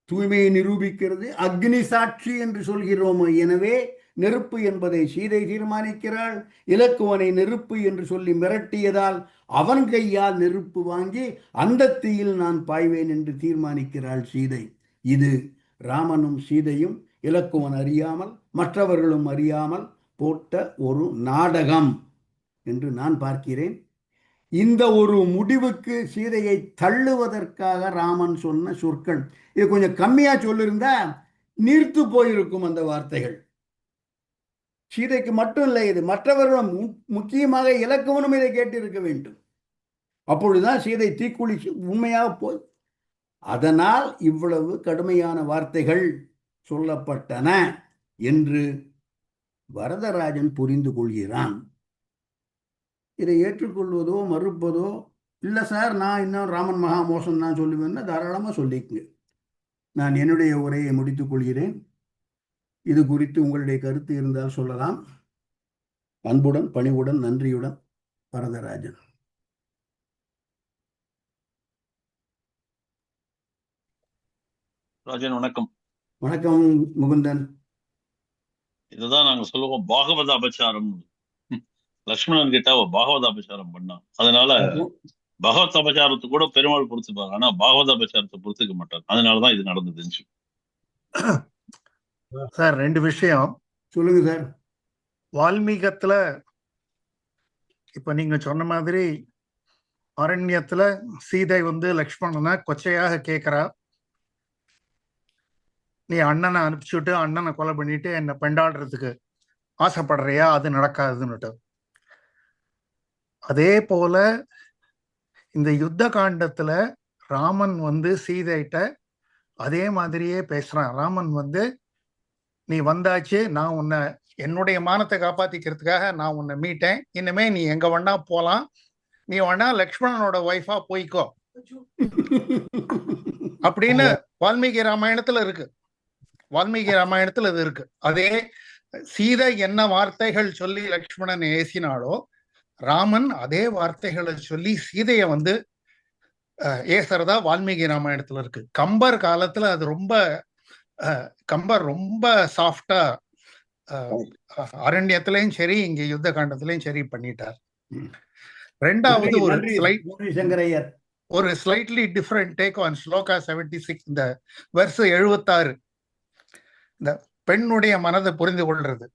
தூய்மையை நிரூபிக்கிறது, அக்னி சாட்சி என்று சொல்கிறோம். எனவே நெருப்பு என்பதை சீதை தீர்மானிக்கிறாள். இலக்குவனை நெருப்பு என்று சொல்லி மிரட்டியதால் அவன் கையால் நெருப்பு வாங்கி அந்த தீயில் நான் பாய்வேன் என்று தீர்மானிக்கிறாள் சீதை. இது ராமனும் சீதையும் இலக்குவன் அறியாமல் மற்றவர்களும் அறியாமல் போட்ட ஒரு நாடகம் என்று நான் பார்க்கிறேன். இந்த ஒரு முடிவுக்கு சீதையை தள்ளுவதற்காக ராமன் சொன்ன சொற்கள். இது கொஞ்சம் கம்மியா சொல்லியிருந்தா நீர்த்து போயிருக்கும் அந்த வார்த்தைகள். சீதைக்கு மட்டும் இல்லை, இது மற்றவர்களும், முக்கியமாக இலக்குவனும் இதை கேட்டிருக்க வேண்டும். அப்பொழுதுதான் சீதை தீக்குழி உண்மையாக போய். அதனால் இவ்வளவு கடுமையான வார்த்தைகள் சொல்லப்பட்டன என்று வரதராஜன் புரிந்து கொள்கிறான். இதை ஏற்றுக்கொள்வதோ மறுப்பதோ இல்லை சார், நான் இன்னும் ராமன் மகா மோசம் தான் சொல்லுவேன்னா தாராளமாக சொல்லிக்குங்க. நான் என்னுடைய உரையை முடித்துக் கொள்கிறேன். இது குறித்து உங்களுடைய கருத்து இருந்தால் சொல்லலாம். அன்புடன், பணிவுடன், நன்றியுடன், வரதராஜன். ராஜன் வணக்கம். வணக்கம் முகுந்தன். இதுதான் நாங்க சொல்லுவோம் பாகவத அபச்சாரம். லக்ஷ்மணன் கிட்ட பாகவத அபச்சாரம் பண்ணான். அதனால பகவத் அபச்சாரத்தை கூட பெருமாள் பொறுத்துப்பாங்க, ஆனா பாகவத அபச்சாரத்தை பொறுத்துக்க மாட்டார். அதனாலதான் இது நடந்ததுச்சு. சார், ரெண்டு விஷயம் சொல்லுங்க சார். வால்மீகத்துல இப்ப நீங்க சொன்ன மாதிரி அரண்யத்துல சீதை லக்ஷ்மணனை கொச்சையாக கேட்கிறா, நீ அண்ணனை அனுப்பிச்சுட்டு அண்ணனை கொலை பண்ணிட்டு என்னை பெண்டாடுறதுக்கு ஆசைப்படுறியா, அது நடக்காதுன்னுட்டு. அதே போல இந்த யுத்த காண்டத்துல ராமன் சீதைட்ட அதே மாதிரியே பேசுறான். ராமன் நீ வந்தாச்சு, நான் உன்னை என்னுடைய மானத்தை காப்பாத்திக்கிறதுக்காக நான் உன்னை மீட்டேன், இனிமே நீ எங்க வேணா போலாம், நீ வேணா லக்ஷ்மணனோட ஒய்ஃபா போய்க்கோ அப்படின்னு வால்மீகி ராமாயணத்துல இருக்கு. வால்மீகி ராமாயணத்துல இது இருக்கு. அதே சீதை என்ன வார்த்தைகள் சொல்லி லக்ஷ்மணன் ஏசினாலோ ராமன் அதே வார்த்தைகளை சொல்லி சீதைய ஏசுறதா வால்மீகி ராமாயணத்துல இருக்கு. கம்பர் காலத்துல அது கம்பர் ரொம்ப சாஃப்டா அரண்யத்திலையும் சரி இங்க யுத்த காண்டத்திலையும் சரி பண்ணிட்டார். ரெண்டாவது ஒரு slightly different take on shloka 76, இந்த வெர்ஸ் 76, இந்த பெண்ணுடைய மனதை புரிந்து கொள்றது.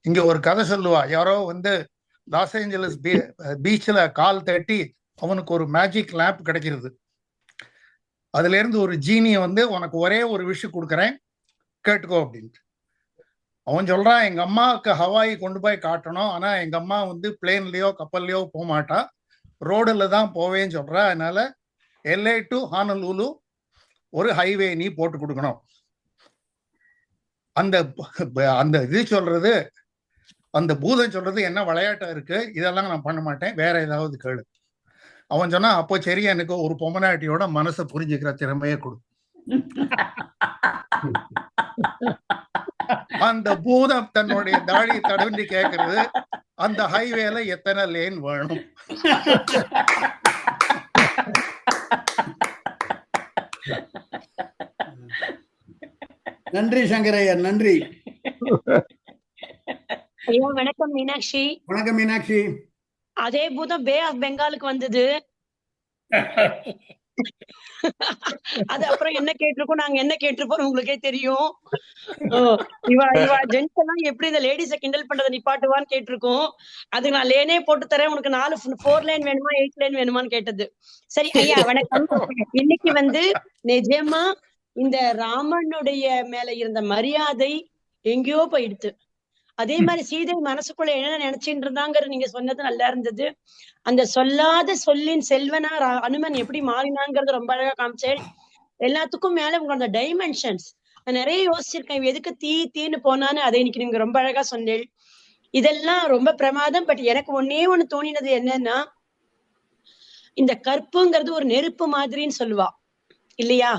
இங்க ஒரு கதை சொல்லுவா, யாரோ லாஸ் ஏஞ்சலஸ் பீச்ல கால் தட்டி அவனுக்கு ஒரு மேஜிக் லேம்ப் கிடைக்கிறது. அதுல இருந்து ஒரு ஜீனிய உனக்கு ஒரே ஒரு விஷயம் கொடுக்குறேன் கேட்டுக்கோ அப்படின்ட்டு. அவன் சொல்றான், எங்க அம்மாவுக்கு ஹவாய் கொண்டு போய் காட்டணும், ஆனா எங்க அம்மா பிளேன்லயோ கப்பல்லையோ போக மாட்டா, ரோடுல தான் போவேன்னு சொல்றா. அதனால LA டு ஹானலூலு ஒரு ஹைவே நீ போட்டு கொடுக்கணும். அந்த இது சொல்றது, அந்த பூதம் சொல்றது என்ன விளையாட்டா இருக்கு, இதெல்லாம் நான் பண்ண மாட்டேன், வேற ஏதாவது கேளு. அவன் சொன்னா, அப்போ சரி, எனக்கு ஒரு பொம்மனாட்டியோட மனசை புரிஞ்சுக்கிற திறமையே கொடு. அந்த பூதம் தன்னுடைய தாடி தடவி கேட்கறது, அந்த ஹைவேல எத்தனை லேன் வேணும். நன்றி சங்கரையர், நன்றி. ஐயா வணக்கம் மீனாட்சி. வணக்கம் மீனாட்சி. அதே பூதம் பே ஆஃப் பெங்காலுக்கு வந்தது. அது அப்புறம் என்ன கேட்டிருக்கோம், நாங்க என்ன கேட்டிருப்போம் உங்களுக்கே தெரியும். இவா ஜென்ஸ் எல்லாம் எப்படி இந்த லேடிஸ கிண்டல் பண்றதை நிப்பாட்டுவான்னு கேட்டிருக்கோம். அது நான் லேனே போட்டு தரேன், உனக்கு 4 லேன் வேணுமா 8 லேன் வேணுமான்னு கேட்டது. சரி ஐயா வணக்கம். இன்னைக்கு நிஜமா இந்த ராமனுடைய மேல இருந்த மரியாதை எங்கேயோ போயிடுத்து. அதே மாதிரி சீதை மனசுக்குள்ள என்ன நினைச்சுட்டு இருந்தாங்கிறது நீங்க சொன்னது நல்லா இருந்தது. அந்த சொல்லாத சொல்லின் செல்வனா அனுமன் எப்படி மாறினாங்கிறது ரொம்ப அழகா காமிச்சேன். எல்லாத்துக்கும் மேல உங்களோட டைமென்ஷன்ஸ் நான் நிறைய யோசிச்சிருக்கேன். எதுக்கு தீன்னு போனான்னு அதை இன்னைக்கு நீங்க ரொம்ப அழகா சொன்னேன். இதெல்லாம் ரொம்ப பிரமாதம். பட் எனக்கு ஒன்னே ஒண்ணு தோணினது என்னன்னா, இந்த கற்புங்கிறது ஒரு நெருப்பு மாதிரின்னு சொல்லுவா இல்லையா?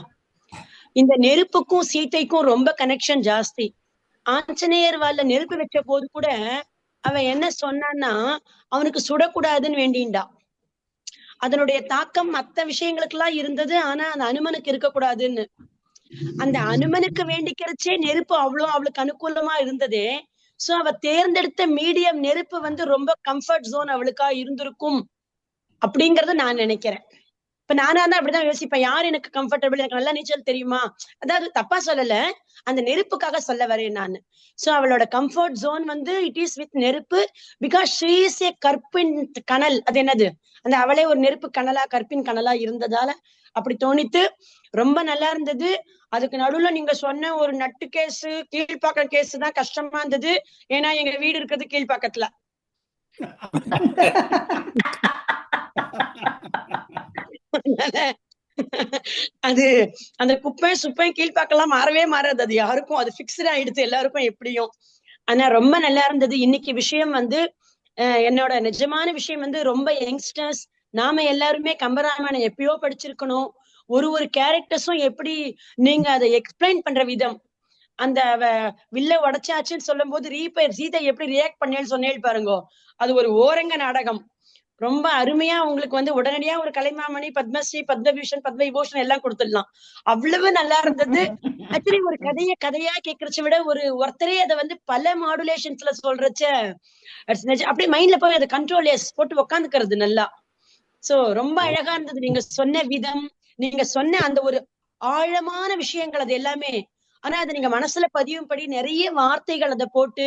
இந்த நெருப்புக்கும் சீதைக்கும் ரொம்ப கனெக்ஷன் ஜாஸ்தி. ஆஞ்சநேயர் வால்ல நெருப்பு வச்ச போது கூட அவன் என்ன சொன்னான்னா, அவனுக்கு சுடக்கூடாதுன்னு வேண்டிண்டா. அதனுடைய தாக்கம் மத்த விஷயங்களுக்கெல்லாம் இருந்தது. ஆனா அந்த அனுமனுக்கு இருக்கக்கூடாதுன்னு. அந்த அனுமனுக்கு வேண்டிக்கிறச்சே நெருப்பு அவளுக்கு அனுகூலமா இருந்ததே. சோ அவ தேர்ந்தெடுத்த மீடியம் நெருப்பு வந்து ரொம்ப கம்ஃபர்ட் ஜோன் அவளுக்கா இருந்திருக்கும் அப்படிங்கறத நான் நினைக்கிறேன். இப்ப நானா தான் அப்படிதான் யோசிப்பேன். யார் எனக்கு கம்ஃபர்டபிள், எனக்கு நல்லா நீச்சல் தெரியுமா, அதாவது தப்பா சொல்லல, அந்த நெருப்புக்காக சொல்ல வரேன் நான். சோ அவளோட கம்ஃபர்ட் ஜோன் வந்து இட் இஸ் வித் நெருப்பு. பிகாஸ் ஷீ இஸ் ஏ கற்பின் கனல். அது என்னது, அந்த அவளே ஒரு நெருப்பு கனலா கற்பின் கனலா இருந்ததால அப்படி தோணித்து ரொம்ப நல்லா இருந்தது. அதுக்கு நடுவுல நீங்க சொன்ன ஒரு நட்டு கேஸ், கீழ்பாக்கம் கேஸ் தான் கஷ்டமா இருந்தது. ஏன்னா எங்க வீடு இருக்கிறது கீழ்பாக்கத்துல. அது அந்த குப்பை சுப்பை கீழ்பாக்கெல்லாம் மாறவே மாறாது. அது யாருக்கும் அது பிக்ஸ்ட் ஆயிடுது எல்லாருக்கும் எப்படியும். ஆனா ரொம்ப நல்லா இருந்தது. இன்னைக்கு விஷயம் வந்து என்னோட நிஜமான விஷயம் வந்து ரொம்ப யங்ஸ்டர்ஸ் நாம எல்லாருமே கம்பராமாயணம் எப்பயோ படிச்சிருக்கணும். ஒரு கேரக்டர்ஸும் எப்படி நீங்க அதை எக்ஸ்பிளைன் பண்ற விதம், அந்த வில்ல உடைச்சாச்சுன்னு சொல்லும் போது சீதை எப்படி ரியாக்ட் பண்ணேன்னு சொன்னேன் பாருங்க, அது ஒரு ஓரங்க நாடகம். ரொம்ப அருமையா உங்களுக்கு வந்து உடனடியா ஒரு கலைமாமணி, பத்மஸ்ரீ, பத்மபூஷன், பத்மவிபூஷன் எல்லாம் கொடுத்துடலாம். அவ்வளவு நல்லா இருந்தது. ஆக்சுவலி ஒரு கதையா கேட்கறச்ச விட ஒருத்தரே அதை வந்து பல மாடுலேஷன்ஸ்ல சொல்றச்ச அப்படியே மைண்ட்ல போய் அதை கண்ட்ரோல் போட்டு உக்காந்துக்கிறது நல்லா. சோ ரொம்ப அழகா இருந்தது நீங்க சொன்ன விதம், நீங்க சொன்ன அந்த ஒரு ஆழமான விஷயங்கள் அது எல்லாமே. ஆனா அதை நீங்க மனசுல பதியும்படி நிறைய வார்த்தைகள் அதை போட்டு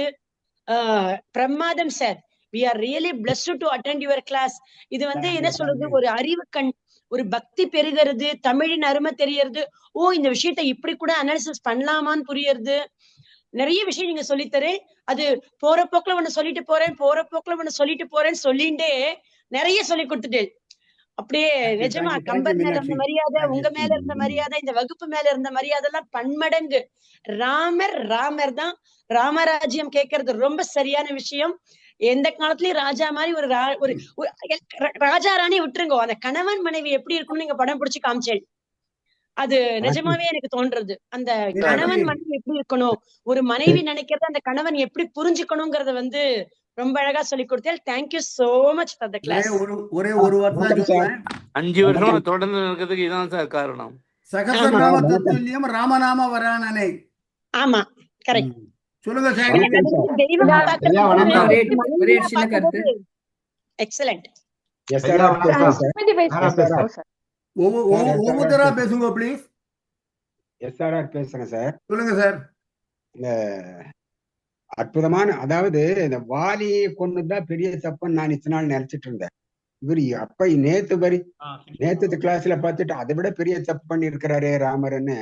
பிரமாதம் sir. we are really blessed to attend your class. இது வந்து என்ன சொல்றது, ஒரு அறிவு கண், ஒரு பக்தி பெருகிறது, தமிழின் அருமை தெரியறது. ஓ இந்த விஷயத்த இப்படி கூட அனாலிசிஸ் பண்ணலாமான்னு புரியறது. நிறைய விஷயம் நீங்க சொல்லித்தரேன். அது போற போக்குல ஒண்ணு சொல்லிட்டு போறேன்னு சொல்லிண்டே நிறைய சொல்லி கொடுத்துட்டேன். அப்படியே நிஜமா கம்பர் மேல இருந்த மரியாதை, உங்க மேல இருந்த மரியாதை, இந்த வகுப்பு மேல இருந்த மரியாதை எல்லாம் பன்மடங்கு. ராமர் தான். ராமராஜ்யம் கேட்கறது ரொம்ப சரியான விஷயம். எந்த காலத்துலயும் ராஜா மாதிரி ஒரு ராஜா ராணி விட்டுருங்க, அந்த கணவன் மனைவி எப்படி இருக்கணும்னு நீங்க படம் பிடிச்சு காமிச்சேன். அது நிஜமாவே எனக்கு தோன்றது. அந்த கணவன் மனைவி எப்படி இருக்கணும், ஒரு மனைவி நினைக்கிறத அந்த கணவன் எப்படி புரிஞ்சுக்கணுங்கிறத வந்து ரொம்ப அழகா சொல்லி கொடுத்தேன். Thank you so much for the class. ஒரே ஒரு வார்த்தை சொல்றேன். 5 வருஷம் தொடர்ந்து நடக்கிறதுக்கு இதான் சார் காரணம். சகசரநாம தத்துல்யம் ராமநாம வரானனை. ஆமா கரெக்ட். சொல்லுங்க சார். எக்ஸலென்ட். ஒவ்வொருத்தரா பேசுங்க ப்ளீஸ். எஸ்ஆர்ஆர் பேசுறேன் சார். சொல்லுங்க சார். இந்த அற்புதமான, அதாவது இந்த வாலியை கொண்டுதான் பெரிய தப்புன்னு நான் இத்தனை நாள் நினைச்சிட்டு இருந்தேன். இவரு அப்ப நேத்து கிளாஸ்ல பார்த்துட்டு அதை விட பெரிய தப்பு பண்ணி இருக்கிறாரே ராமர்ன்னு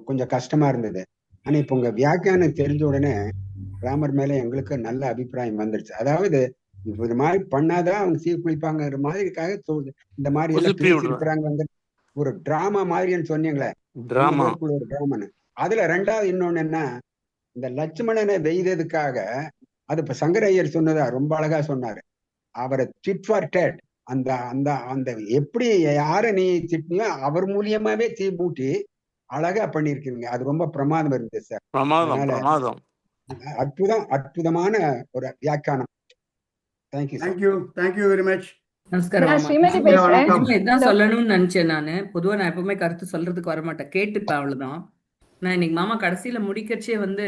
கொஞ்சம் கஷ்டமா இருந்தது. ஆனா இப்ப உங்க வியாக்கியானம் தெரிஞ்ச உடனே ராமர் மேல எங்களுக்கு நல்ல அபிப்பிராயம் வந்துருச்சு. அதாவது இது மாதிரி பண்ணாதான் அவங்க சீர்குளிப்பாங்கிற மாதிரிக்காக இந்த மாதிரி எல்லாம் பேசிருக்கிறாங்க. வந்து ஒரு டிராமா மாதிரின்னு சொன்னீங்களே, ஒரு டிராமான்னு. அதுல ரெண்டாவது இன்னொன்னு என்ன, இந்த லட்சுமணனை வெய்ததுக்காக, அது இப்ப சங்கர ஐயர் சொன்னதா ரொம்ப அழகா சொன்னாரு. அவரை டிட் ஃபார் டேட், அந்த அந்த அந்த எப்படி யார நீ திட்டினியோ அவர் மூலியமாவே தீ மூட்டி அழகா பண்ணிருக்கீங்க. அது ரொம்ப பிரமாதம் இருந்தது சார். அற்புதமான ஒரு வியாக்கியானம். Thank you very much. நமஸ்காரம். இதான் சொல்லணும்னு நினைச்சேன் நானு. பொதுவா நான் எப்பவுமே கருத்து சொல்றதுக்கு வரமாட்டேன், கேட்டுப்பேன், அவ்வளவுதான். நான் இன்னைக்கு மாமா கடைசியில முடிக்கச்சே வந்து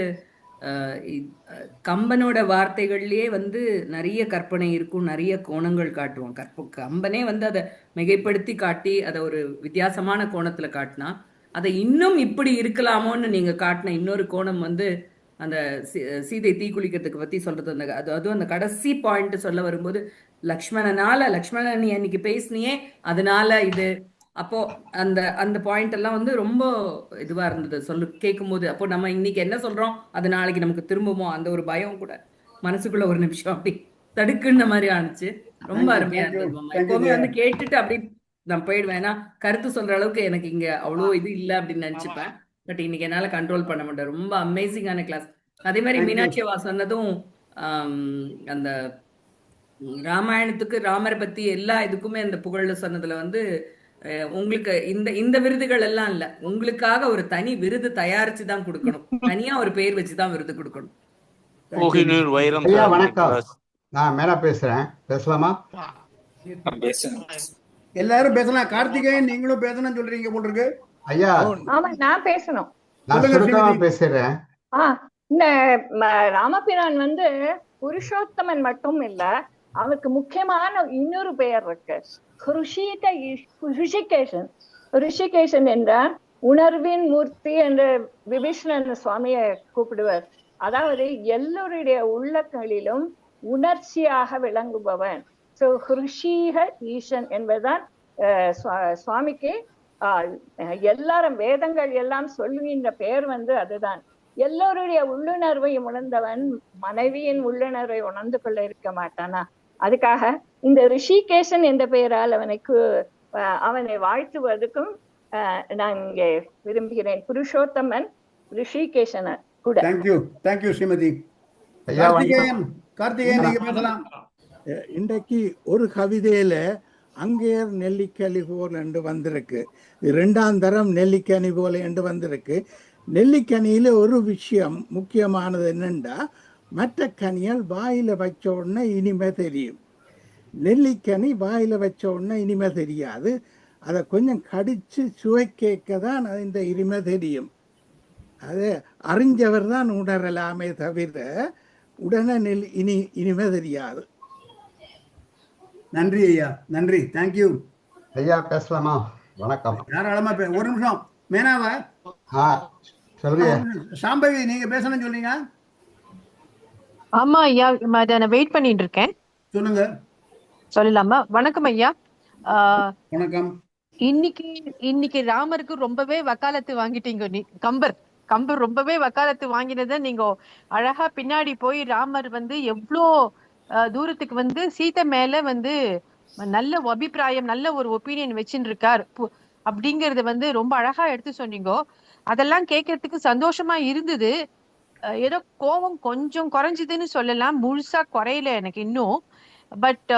கம்பனோட வார்த்தைகள்லயே வந்து நிறைய கற்பனை இருக்கும், நிறைய கோணங்கள் காட்டுவோம். கம்பனே வந்து அதை மிகைப்படுத்தி காட்டி அதை ஒரு வித்தியாசமான கோணத்துல காட்டினா, அதை இன்னும் இப்படி இருக்கலாமோன்னு நீங்க காட்டின இன்னொரு கோணம் வந்து அந்த சீதை தீக்குளிக்கிறதுக்கு பத்தி சொல்றது. அதுவும் அந்த கடைசி பாயிண்ட் சொல்ல வரும்போது, லக்ஷ்மணன் நீ அன்னைக்கு பேசினியே அதனால இது, அப்போ அந்த அந்த பாயிண்ட் எல்லாம் வந்து ரொம்ப இதுவா இருந்தது கேட்கும் போது. அப்போ நம்ம இன்னைக்கு என்ன சொல்றோம் அது நாளைக்கு நமக்கு திரும்புமோ அந்த ஒரு பயம் கூட மனசுக்குள்ள ஒரு நிமிஷம் அப்படி தடுக்குன்ற மாதிரி ஆனிச்சு. ரொம்ப அருமையா இருந்தது மாமா. எப்பவுமே வந்து கேட்டுட்டு அப்படி நான் போயிடுவேன், ஏன்னா கருத்து சொல்ற அளவுக்கு எனக்கு இங்க அவ்வளோ இது இல்லை அப்படின்னு நினைச்சுப்பேன். பட் இன்னைக்கு என்னால கண்ட்ரோல் பண்ண மாட்டேன். ரொம்ப அமேசிங்கான கிளாஸ். அதே மாதிரி மீனாட்சி சொன்னதும் அந்த ராமாயணத்துக்கு ராமரை பத்தி எல்லா இதுக்குமே அந்த புகழ்ல சொன்னதுல வந்து உங்களுக்கு இந்த இந்த விருதுகள் எல்லாம் இல்ல, உங்களுக்காக ஒரு தனி விருது தயாரிச்சு தான் கொடுக்கணும், தனியா ஒரு பேர் வச்சுதான் விருது கொடுக்கணும். கோஹினூர் வைரம் ஐயா சார் வணக்கம், மெட்ராஸ். நான் மேல பேசுறேன், பேசலாமா? எல்லாரும் பேசலாம். கார்த்திகேயன் நீங்களும் பேசணும்னு சொல்றீங்க போல இருக்கு. ஐயா ஆமா, நான் பேசணும். நான் சொல்லுங்க சுருக்கமா ஸ்ரீமதி. பேசுறேன். இந்த ராமபிரான் வந்து புருஷோத்தமன் மட்டும் இல்ல, அவருக்கு முக்கியமான இன்னொரு பெயர் இருக்கு, ரிஷிகேஷன். ரிஷிகேஷன் என்றால் உணர்வின் மூர்த்தி என்று விபீஷணன் சுவாமியை கூப்பிடுவார். அதாவது எல்லோருடைய உள்ளங்களிலும் உணர்ச்சியாக விளங்குபவன். சோ ஹிருஷிக ஈசன் என்பதுதான் சுவாமிக்கு எல்லாரும் வேதங்கள் எல்லாம் சொல்லுகின்ற பெயர் வந்து அதுதான். எல்லோருடைய உள்ளுணர்வையும் உணர்ந்தவன் மனைவியின் உள்ளுணர்வை உணர்ந்து கொள்ள இருக்க மாட்டானா? அதுக்காக இந்த ரிஷிகேஷன் என்ற பெயரால் அவனை வாழ்த்துவதற்கும் நான் இங்கே விரும்புகிறேன். புருஷோத்தமன் ரிஷிகேஷன் கூட. தேங்க்யூ ஸ்ரீமதி. ஐயா கார்த்திகேயன் நீங்க பேசலாம். இன்றைக்கு ஒரு கவிதையில அங்கேயர் நெல்லிக்கனி போல் என்று வந்திருக்கு, இரண்டாம் தரம் நெல்லிக்கனி போல என்று வந்திருக்கு. நெல்லிக்கனியில ஒரு விஷயம் முக்கியமானது என்னண்டா, மற்ற கனிகள் வாயில வச்ச உடனே இனிமே தெரியும், நெல்லிக்கனி வாயில வச்ச உடனே இனிமே தெரியாது. அதை கொஞ்சம் கடிச்சு சுவை கேட்க தான் இந்த இனிமே தெரியும். அது அறிஞ்சவர் தான் உணரலாமே தவிர உடனே இனிமே தெரியாது. நன்றி ஐயா, நன்றி, தேங்க்யூ. ஐயா பேசலாமா? வணக்கம். தாராளமா ஒரு நிமிஷம். மேனாவா சொல்லுங்க. சாம்பவி நீங்க பேசணும்னு சொன்னீங்க. ஆமா ஐயா, நான் வெயிட் பண்ணிட்டு இருக்கேன். சொல்லுங்க. சொல்லலாமா? வணக்கம் ஐயா. வணக்கம். இன்னைக்கு ராமருக்கு ரொம்பவே வக்காலத்து வாங்கிட்டீங்க. கம்பர் ரொம்பவே வக்காலத்து வாங்கினத நீங்க அழகா பின்னாடி போய் ராமர் வந்து எவ்வளோ தூரத்துக்கு வந்து சீதை மேல வந்து நல்ல அபிப்பிராயம், நல்ல ஒரு ஒப்பீனியன் வச்சுட்டு இருக்கார் அப்படிங்கறத வந்து ரொம்ப அழகா எடுத்து சொன்னீங்க. அதெல்லாம் கேட்கறதுக்கு சந்தோஷமா இருந்தது. ஏதோ கோபம் கொஞ்சம் குறைஞ்சதுன்னு சொல்லலாம், முழுசா குறையல எனக்கு இன்னும். பட்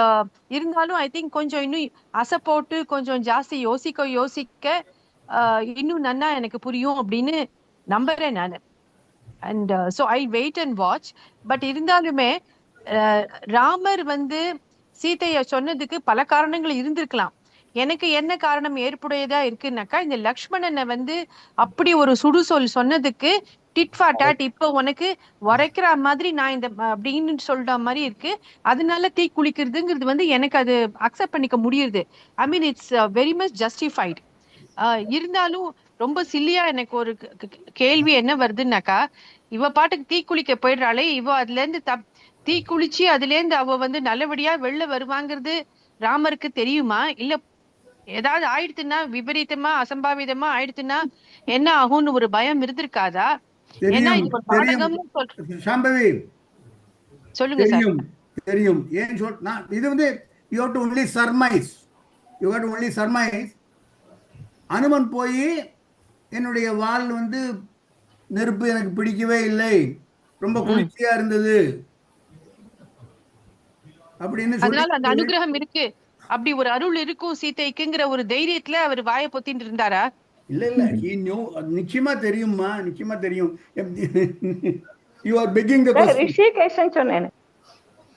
இருந்தாலும் ஐ திங்க் கொஞ்சம் இன்னும் அசை போட்டு கொஞ்சம் ஜாஸ்தி யோசிக்க இன்னும் நன்னா எனக்கு புரியும் அப்படின்னு நம்புறேன் நான். And so I wait and watch. But இருந்தாலுமே ராமர் வந்து சீதைய சொன்னதுக்கு பல காரணங்கள் இருந்திருக்கலாம். எனக்கு என்ன காரணம் ஏற்புடையதா இருக்குன்னாக்கா, இந்த லக்ஷ்மணனை வந்து அப்படி ஒரு சுடுசொல் சொன்னதுக்கு டிட் ஃபார் டாட், இப்ப உனக்கு உரைக்கிற மாதிரி நான் இந்த அப்படின்னு சொல்ற மாதிரி இருக்கு, அதனால தீ குளிக்கிறதுங்கிறது வந்து எனக்கு அது அக்செப்ட் பண்ணிக்க முடியுது. I mean it's very much justified. இருந்தாலும் ரொம்ப சில்லியா எனக்கு ஒரு கேள்வி என்ன வருதுன்னாக்கா, இவ பாட்டுக்கு தீ குளிக்க போயிடுறாளே, இவ அதுல இருந்து தீ குளிச்சு அதுல இருந்து அவ வந்து நல்லபடியா வெளில வருவாங்கிறது ராமருக்கு தெரியுமா? இல்ல ஏதாவது ஆயிடுத்துன்னா, விபரீதமா அசம்பாவிதமா ஆயிடுத்துன்னா என்ன ஆகும்னு ஒரு பயம் இருந்திருக்காதா? ஏன்னா இது சாம்பவி சொல்லுங்க சார். தெரியும். ஏன் இது வந்து you have to only surmise. Hanuman போய் என்னுடைய வால் வந்து நெருப்பு எனக்கு பிடிக்கவே இல்லை, ரொம்ப குளிர்ச்சியா இருந்தது அப்படின்னு அதனால அந்த அனுகிரகம் இருக்கு, அப்படி ஒரு அருள் இருக்கும் சீதைக்குங்கிற ஒரு தைரியத்துல அவர் வாயை பொத்திட்டு இருந்தாரா? இல்ல நிச்சயமா தெரியும்மா, நிச்சயமா தெரியும். You are begging the question. Rishikeshan சொன்னேன்.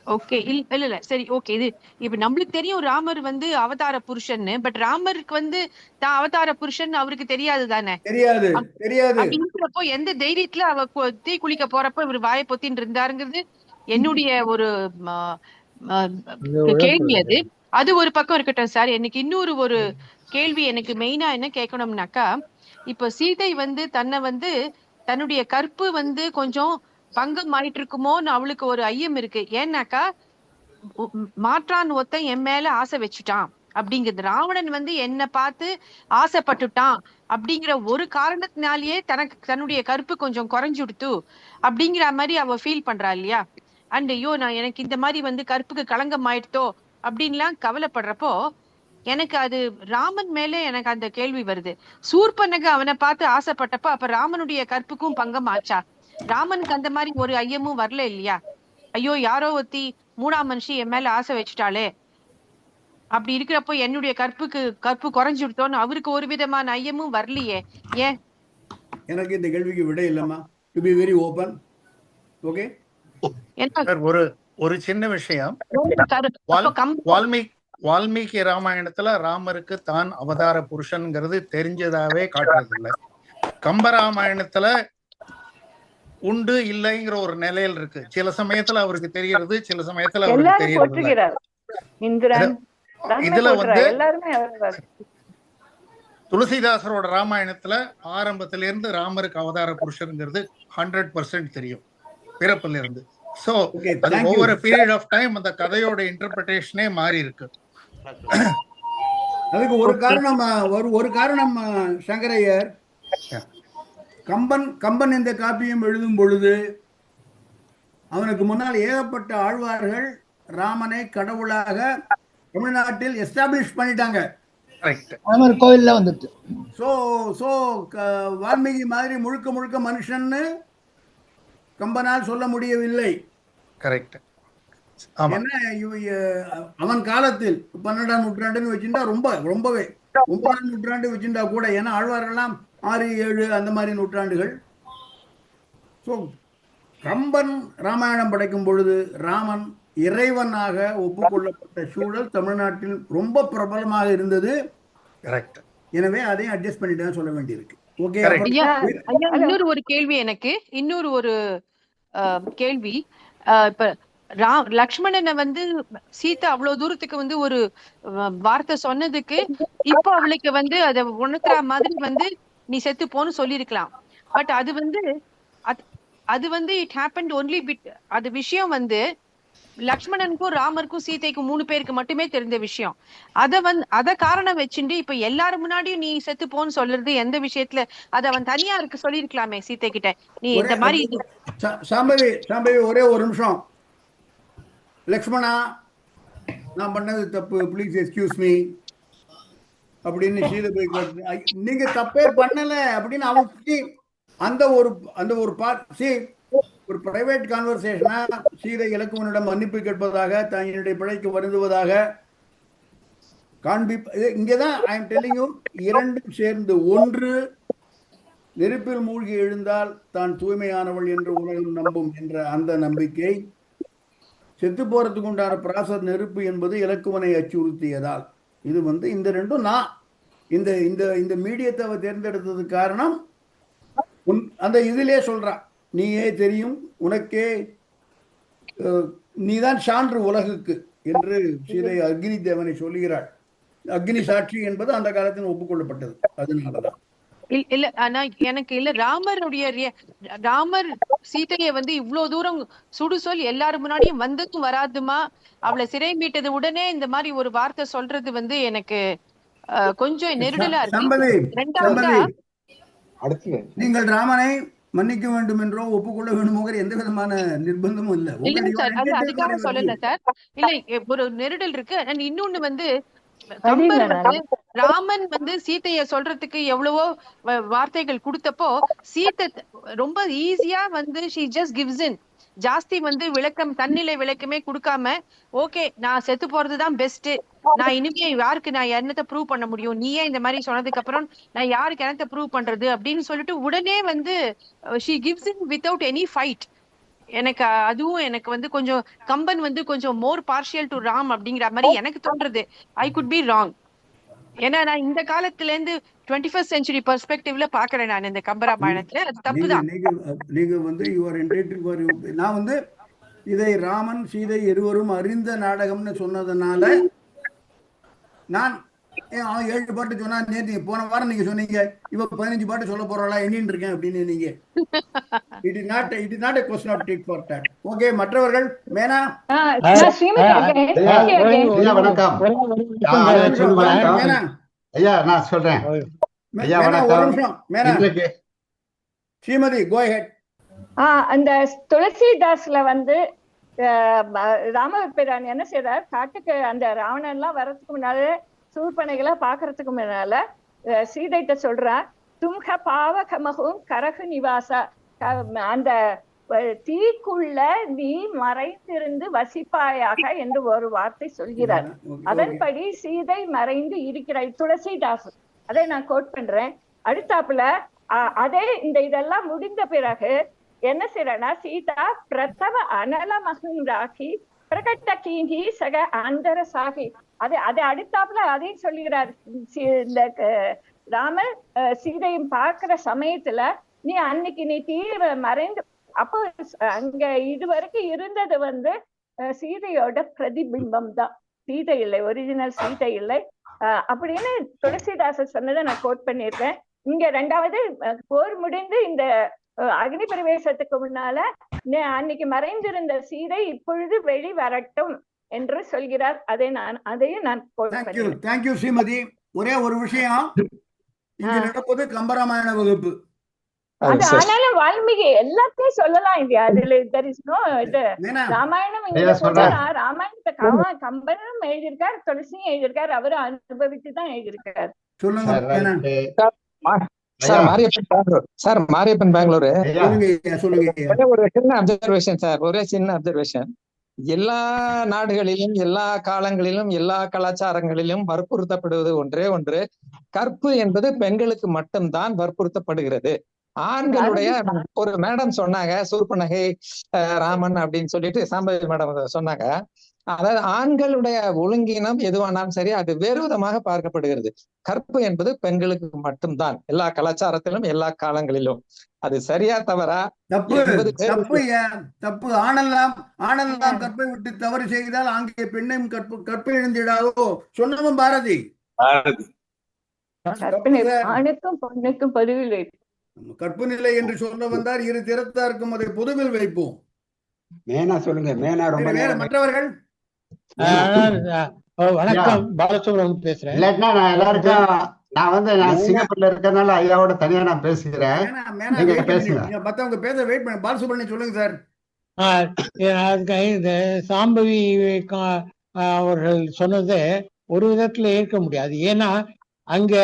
ஓகே, இல்ல சரி, ஓகே. இது இப்ப நம்மளுக்கு தெரியும் ராமர் வந்து அவதார புருஷன்னு, பட் ராமருக்கு வந்து தான் அவதார புருஷன் அவருக்கு தெரியாது தானே? தெரியாது. அப்படின்றப்போ எந்த தைரியத்துல அவ தீ குளிக்க போறப்ப இவர் வாயை பொத்தின்னு இருந்தாருங்கிறது என்னுடைய ஒரு கேள்வி. அது ஒரு பக்கம் இருக்கட்டும் சார். எனக்கு இன்னொரு ஒரு கேள்வி எனக்கு மெயினா என்ன கேட்கணும்னாக்கா, இப்ப சீதை வந்து தன்னை வந்து தன்னுடைய கற்பு வந்து கொஞ்சம் பங்கம் ஆயிட்டு இருக்குமோன்னு அவளுக்கு ஒரு ஐயம் இருக்கு. ஏன்னாக்கா மாற்றான் ஒருத்தன் என் மேல ஆசை வச்சுட்டான் அப்படிங்கிறது, ராவணன் வந்து என்ன பார்த்து ஆசைப்பட்டுட்டான் அப்படிங்கிற ஒரு காரணத்தினாலேயே தன்னுடைய கற்பு கொஞ்சம் குறைஞ்சுடுத்து அப்படிங்கிற மாதிரி அவ ஃபீல் பண்றா இல்லையா? அண்ட் ஐயோ எனக்கு இந்த மாதிரி வந்து கற்புக்கு களங்கம் ஆயிடுத்தோ அப்படின்லாம் கவலைப்படுறப்போ எனக்கு அது ராமன் மேல எனக்கு அந்த கேள்வி வருது. சூர்பனக அவனை பார்த்து ஆசைப்பட்டப்போ அப்ப ராமனுடைய கற்புக்கும் பங்கம் ஆச்சா? ராமனுக்கு அந்த மாதிரி ஒரு ஐயமும் வரல இல்லையா? ஐயோ யாரோ ஒருத்தி மூணாம் மனுஷி என் மேல ஆசை வச்சுட்டாளே, அப்படி இருக்கிறப்போ என்னுடைய கற்பு குறைஞ்சு விட்டோன்னு அவருக்கு ஒரு விதமான ஐயமும் வரலையே. ஏன்? எனக்கு இந்த கேள்விக்கு விட இல்லைம்மா. To be very open. Okay, ஒரு சின்ன விஷயம். வால்மீகி ராமாயணத்துல ராமருக்கு தான் அவதார புருஷன்ங்கிறது தெரிஞ்சதாவே காட்டுறது இல்ல. கம்பராமாயணத்துல உண்டு இல்லைங்கிற ஒரு நிலையில் இருக்கு. சில சமயத்துல அவருக்கு தெரிகிறது, சில சமயத்துல அவருக்கு தெரியாது. இதுல வந்து துளசிதாசரோட ராமாயணத்துல ஆரம்பத்தில இருந்து ராமருக்கு அவதார புருஷன்ங்கிறது 100% தெரியும் பிறப்புல இருந்து. சோ அது ஒவ்வொரு பீரியட் ஆஃப் டைம் அந்த கதையோட இன்டர்பிரேஷனே மாறி இருக்கு. அதுக்கு ஒரு காரணம் சங்கரையர், கம்பன் இந்த காப்பியம் எழுதும் பொழுது அவனுக்கு முன்னால் ஏகப்பட்ட ஆழ்வார்கள் ராமனை கடவுளாக தமிழ்நாட்டில் எஸ்டாப்ளிஷ் பண்ணிட்டாங்க. கோயில்ல வந்துட்டு வால்மீகி மாதிரி முழுக்க மனுஷன்னு கம்பனால் சொல்ல முடியவில்லை. கரெக்ட். அவன் காலத்தில் 12ஆம் நூற்றாண்டுன்னு வச்சுட்டா ரொம்பவே 9ஆம் நூற்றாண்டு வச்சுட்டா கூட, ஏன்னா ஆழ்வார்கள்லாம் 6, 7 அந்த மாதிரி நூற்றாண்டுகள். ஸோ கம்பன் ராமாயணம் படைக்கும் பொழுது ராமன் இறைவனாக ஒப்புக்கொள்ளப்பட்ட சூழல் தமிழ்நாட்டில் ரொம்ப பிரபலமாக இருந்தது. எனவே அதையும் அட்ஜஸ்ட் பண்ணிட்டு சொல்ல வேண்டியிருக்கு. ஓகே, இன்னொரு ஒரு கேள்வி எனக்கு, இன்னொரு ஒரு கேள்வி. இப்ப லக்ஷ்மணனை வந்து சீதா அவ்வளவு தூரத்துக்கு வந்து ஒரு வார்த்தை சொன்னதுக்கு இப்போ அவளுக்கு வந்து அதை உணர்த்துற மாதிரி வந்து நீ செத்து போன்னு சொல்லிருக்கலாம். பட் அது வந்து இட் ஹேப்பன்ட் ஒன்லி பிட். அது விஷயம் வந்து லக்ஷ்மணனுக்கும் ராமருக்கும் சீதைக்கும் 3 பேருக்கு மட்டுமே தெரிஞ்ச விஷயம். அத காரணம் வச்சுட்டு இப்ப எல்லாரும் முன்னாடியும் நீ செத்து போன்னு சொல்றது எந்த விஷயத்துல? அது அவன் தனியா இருக்கு சொல்லிருக்கலாமே சீதை கிட்ட, நீ இந்த மாதிரி. சாம்பவி ஒரே ஒரு நிமிஷம். லக்ஷ்மணா, நான் பண்ணது தப்பு, ப்ளீஸ் எக்ஸ்கியூஸ் மீ அப்படின்னு சீதை போய் நீங்க தப்பே பண்ணல அப்படின்னு அவனுக்கு அந்த ஒரு ஒரு பிரைவேட் கான்வர்சேஷனா சீதை இலக்குவனிடம் மன்னிப்பு கேட்பதாக, தன்னுடைய பிழைக்கு வருந்துவதாக இங்கேதான் ஐ எம் டெல்லிங் யூ, இரண்டும் சேர்ந்து, ஒன்று நெருப்பில் மூழ்கி எழுந்தால் தான் தூய்மையானவள் என்று உலகம் நம்பும் என்ற அந்த நம்பிக்கை, செத்து போறதுக்கு உண்டான பிராசர் நெருப்பு என்பது இலக்குவனை அச்சுறுத்தியதால். இது இந்த ரெண்டும் நான் இந்த மீடியத்தை அவ தேர்ந்தெடுத்ததுக்கு காரணம் அந்த இதிலே சொல்றான், நீயே தெரியும், உனக்கே நீதான் சான்று உலகுக்கு என்று சீதை அக்னி தேவனை சொல்லுகிறாள். அக்னி சாட்சி என்பது அந்த காலத்தில் ஒப்புக்கொள்ளப்பட்டது. அதனாலதான் இல்ல, ஆனா எனக்கு இல்ல, ராமர் சீதையை வந்து இவ்வளவு தூரம் சுடுசொல் எல்லாரும் முன்னாடியும் வந்ததும் வராதுமா, அவளை சிறை மீட்டது உடனே இந்த மாதிரி ஒரு வார்த்தை சொல்றது வந்து எனக்கு கொஞ்சம் நெருடலா இருக்கு. நீங்கள் ராமனை மன்னிக்க வேண்டும் என்றோ ஒப்புக்கொள்ள வேண்டுமோங்கிற எந்த விதமான நிர்பந்தமும் இல்ல. அதுக்காக சொல்லல சார், இல்ல ஒரு நெருடல் இருக்கு. அண்ட் இன்னொன்னு வந்து கம்பர் வந்து ராமன் வந்து சீதைய சொல்றதுக்கு எவ்வளவோ வார்த்தைகள் கொடுத்தப்போ சீதை ரொம்ப ஈஸியா வந்து she just gives in. ஜாஸ்தி வந்து விளக்கம், தன்னிலை விளக்கமே கொடுக்காம, ஓகே நான் செத்து போறதுதான் பெஸ்ட், நான் இனிமே யாருக்கு நான் என்னத்தை ப்ரூவ் பண்ண முடியும், நீயே இந்த மாதிரி சொன்னதுக்கு அப்புறம் நான் யாருக்கு என்னத்தை ப்ரூவ் பண்றது அப்படின்னு சொல்லிட்டு உடனே வந்து she gives in without any fight. அதுவும் எனக்கு வந்து கொஞ்சம் கம்பன் வந்து கொஞ்சம் மோர் பார்ஷியல் டு ராம் அப்படிங்கிற மாதிரி எனக்கு தோன்றது. I could be wrong. ஏன்னா நான் இந்த காலத்துல இருந்து 21st century பெர்ஸ்பெக்டிவ்ல பாக்குறேன் நான் இந்த கம்பராமாயணத்துல. அது தப்புதான். நீங்க வந்து நான் வந்து இதை ராமன் சீதை இருவரும் அறிந்த நாடகம்னு சொன்னதுனால நான் 7 பாட்டு சொன்னா, நேற்று போன வாரம் நீங்க சொன்னீங்க இவ 15 பாட்டு சொல்ல போறாளா எண்ணின்னு இருக்கேன் அப்படின்னு. நீங்க it is not a question of tit for tat. Okay, மற்றவர்கள் மேனா ஐயா நான் சொல்றேன். ஐயா வணக்கம். ஸ்ரீமதி கோ ஹெட். அந்த துளசிதாஸ்ல வந்து ராமபிரான் என்ன செய்யறார், காட்டுக்கு அந்த ராவணன் எல்லாம் வர்றதுக்கு முன்னாலே சூர்பனைகளை பாக்குறதுக்கு முன்னால சீதைட்ட சொல்றா, தும்ஹ பாவகமகும் கரகு நிவாசா, அந்த தீக்குள்ள நீ மறைந்திருந்து வசிப்பாயாக என்று ஒரு வார்த்தை சொல்கிறார். அதன்படி சீதை மறைந்து இருக்கிறாய். துளசிதாஸ், அதை நான் கோட் பண்றேன். அடுத்தாப்புல அதே இதெல்லாம் முடிந்த பிறகு என்ன செய்யறா, சீதா பிரதம அனல மகி பிரகட்ட கீங்கி சக அந்தர சாகி. அதை அடுத்தாப்புல அதையும் சொல்லுகிறார். இந்த ராமர் சீதையும் பார்க்கிற சமயத்துல நீ அன்னைக்கு நீ மறைந்து, அப்போ அங்க இதுவரைக்கும் இருந்தது சீதையோட பிரதிபிம்பம் தான், சீதை இல்லை, ஒரிஜினல் சீதை இல்லை அப்படின்னு துளசிதாசர் சொன்னதை நான் கோட் பண்ணியிருக்கேன். இங்க ரெண்டாவது போர் முடிந்து இந்த அக்னி பிரவேசத்துக்கு முன்னால அன்னைக்கு மறைந்திருந்த சீதை இப்பொழுது வெளி வரட்டும் என்று சொல்கிறார். அதையும் நான் கோட் பண்ணியிருக்கேன். தேங்க்யூ ஸ்ரீமதி. ஒரே ஒரு விஷயம், இங்க நடப்பது கம்பராமாயண வகுப்பு. அது ஆனாலும் வால்மீகி எல்லாத்தையும் சொல்லலாம் இல்லையா, அதுல ராமாயணம் இங்க சொன்னா ராமாயணத்தை கம்பனும் எழுதியிருக்காரு, துளசியும் எழுதியிருக்காரு, அவரு அனுபவித்து தான் எழுதியிருக்காரு. சார் மாரியப்பன் பெங்களூரு. ஒரு சின்ன அப்சர்வேஷன் சார், ஒரே சின்ன அப்சர்வேஷன். எல்லா நாடுகளிலும் எல்லா காலங்களிலும் எல்லா கலாச்சாரங்களிலும் வற்புறுத்தப்படுவது ஒன்றே ஒன்று, கற்பு என்பது பெண்களுக்கு மட்டும்தான் வற்புறுத்தப்படுகிறது. ஆண்களுடைய ஒரு மேடம் சொன்னாங்க, சூர்பனகை ராமன் அப்படின்னு சொல்லிட்டு சாம்பவி மேடம் சொன்னாங்க. அதாவது ஆண்களுடைய ஒழுங்கினம் எதுவானாலும் சரி அது வேறு விதமாக பார்க்கப்படுகிறது. கற்பு என்பது பெண்களுக்கு மட்டும்தான் எல்லா கலாச்சாரத்திலும் எல்லா காலங்களிலும். அது சரியா தவறா? தப்பு. ஆணெல்லாம் கற்பை விட்டு தவறு செய்தால் ஆங்கில பெண்ணையும் கற்பை இழந்திடாதோ சொன்னவன் பாரதி. ஆணுக்கும் பொண்ணுக்கும் பொதுவில் வைப்போம். கற்பு நிலை என்று சொல்ல வந்தார், இரு திறத்தாருக்கும் அதை பொதுவில் வைப்போம். மேனா சொல்லுங்க. மேனா ரொம்ப நேரம். மற்றவர்கள் வணக்கம், பாலசுப்ரமணியன் பேசுறேன். இல்லைன்னா நான் எல்லாருக்கும் நான் சிங்கப்பூர்ல இருக்கறனால ஐயாவோட தனியா நான் பேசுகிறேன். நீங்க பேசுங்க. மத்தவங்க பேச வெயிட் பண்ண. பாலசுப்ரமணியன் சொல்லுங்க சார். இந்த சாம்பவி அவர்கள் சொன்னதை ஒரு விதத்துல ஏற்க முடியாது. ஏன்னா அங்க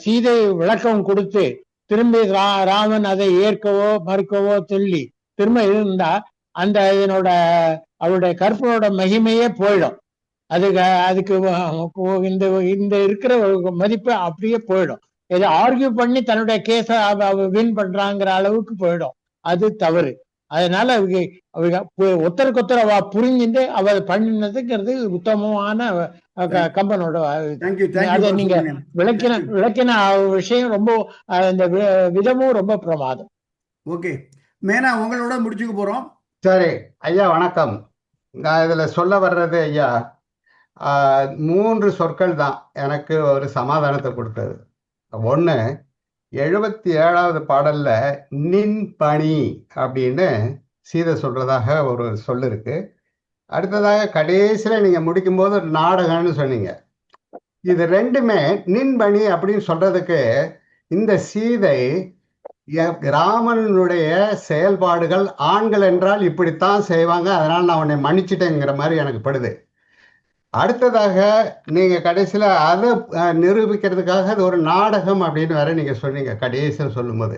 சீதை விளக்கம் கொடுத்து திரும்பி ராமன் அதை ஏற்கவோ மறுக்கவோ சொல்லி திரும்ப இருந்தா அந்த இதனோட அவருடைய கற்பனோட மகிமையே போயிடும். அதுக்கு இந்த இருக்கிற மதிப்பு அப்படியே போயிடும். இதை ஆர்கியூ பண்ணி தன்னுடைய கேஸ வின் பண்றாங்கிற அளவுக்கு போயிடும். அது தவறு. அதனால அவங்க ஒருத்தருக்கு அவ புரிஞ்சுட்டு அவ பண்ணினதுங்கிறது உத்தமமான கம்பனோட. அதை நீங்க விளக்கின விஷயம் ரொம்ப, இந்த விதமும் ரொம்ப பிரமாதம். ஓகே மேனா, உங்களோட முடிச்சுக்க போறோம். சரி ஐயா, வணக்கம். நான் இதுல சொல்ல வர்றது ஐயா 3 சொற்கள் தான் எனக்கு ஒரு சமாதானத்தை கொடுத்தது. ஒண்ணு, 77வது பாடல்ல நின் பணி அப்படின்னு சீதை சொல்றதாக ஒரு சொல் இருக்கு. அடுத்ததாக கடைசியில நீங்க முடிக்கும் போது ஒரு நாடகம்னு சொன்னீங்க. இது ரெண்டுமே நின் பணி அப்படின்னு சொல்றதுக்கு இந்த சீதை ராமனுடைய செயல்பாடுகள் ஆண்கள் என்றால் இப்படித்தான் செய்வாங்க, அதனால நான் உன்னை மன்னிச்சிட்டேங்கிற மாதிரி எனக்கு படுது. அடுத்ததாக நீங்க கடைசியில அதை நிரூபிக்கிறதுக்காக அது ஒரு நாடகம் அப்படின்னு வேற நீங்க சொன்னீங்க கடைசியில் சொல்லும்போது.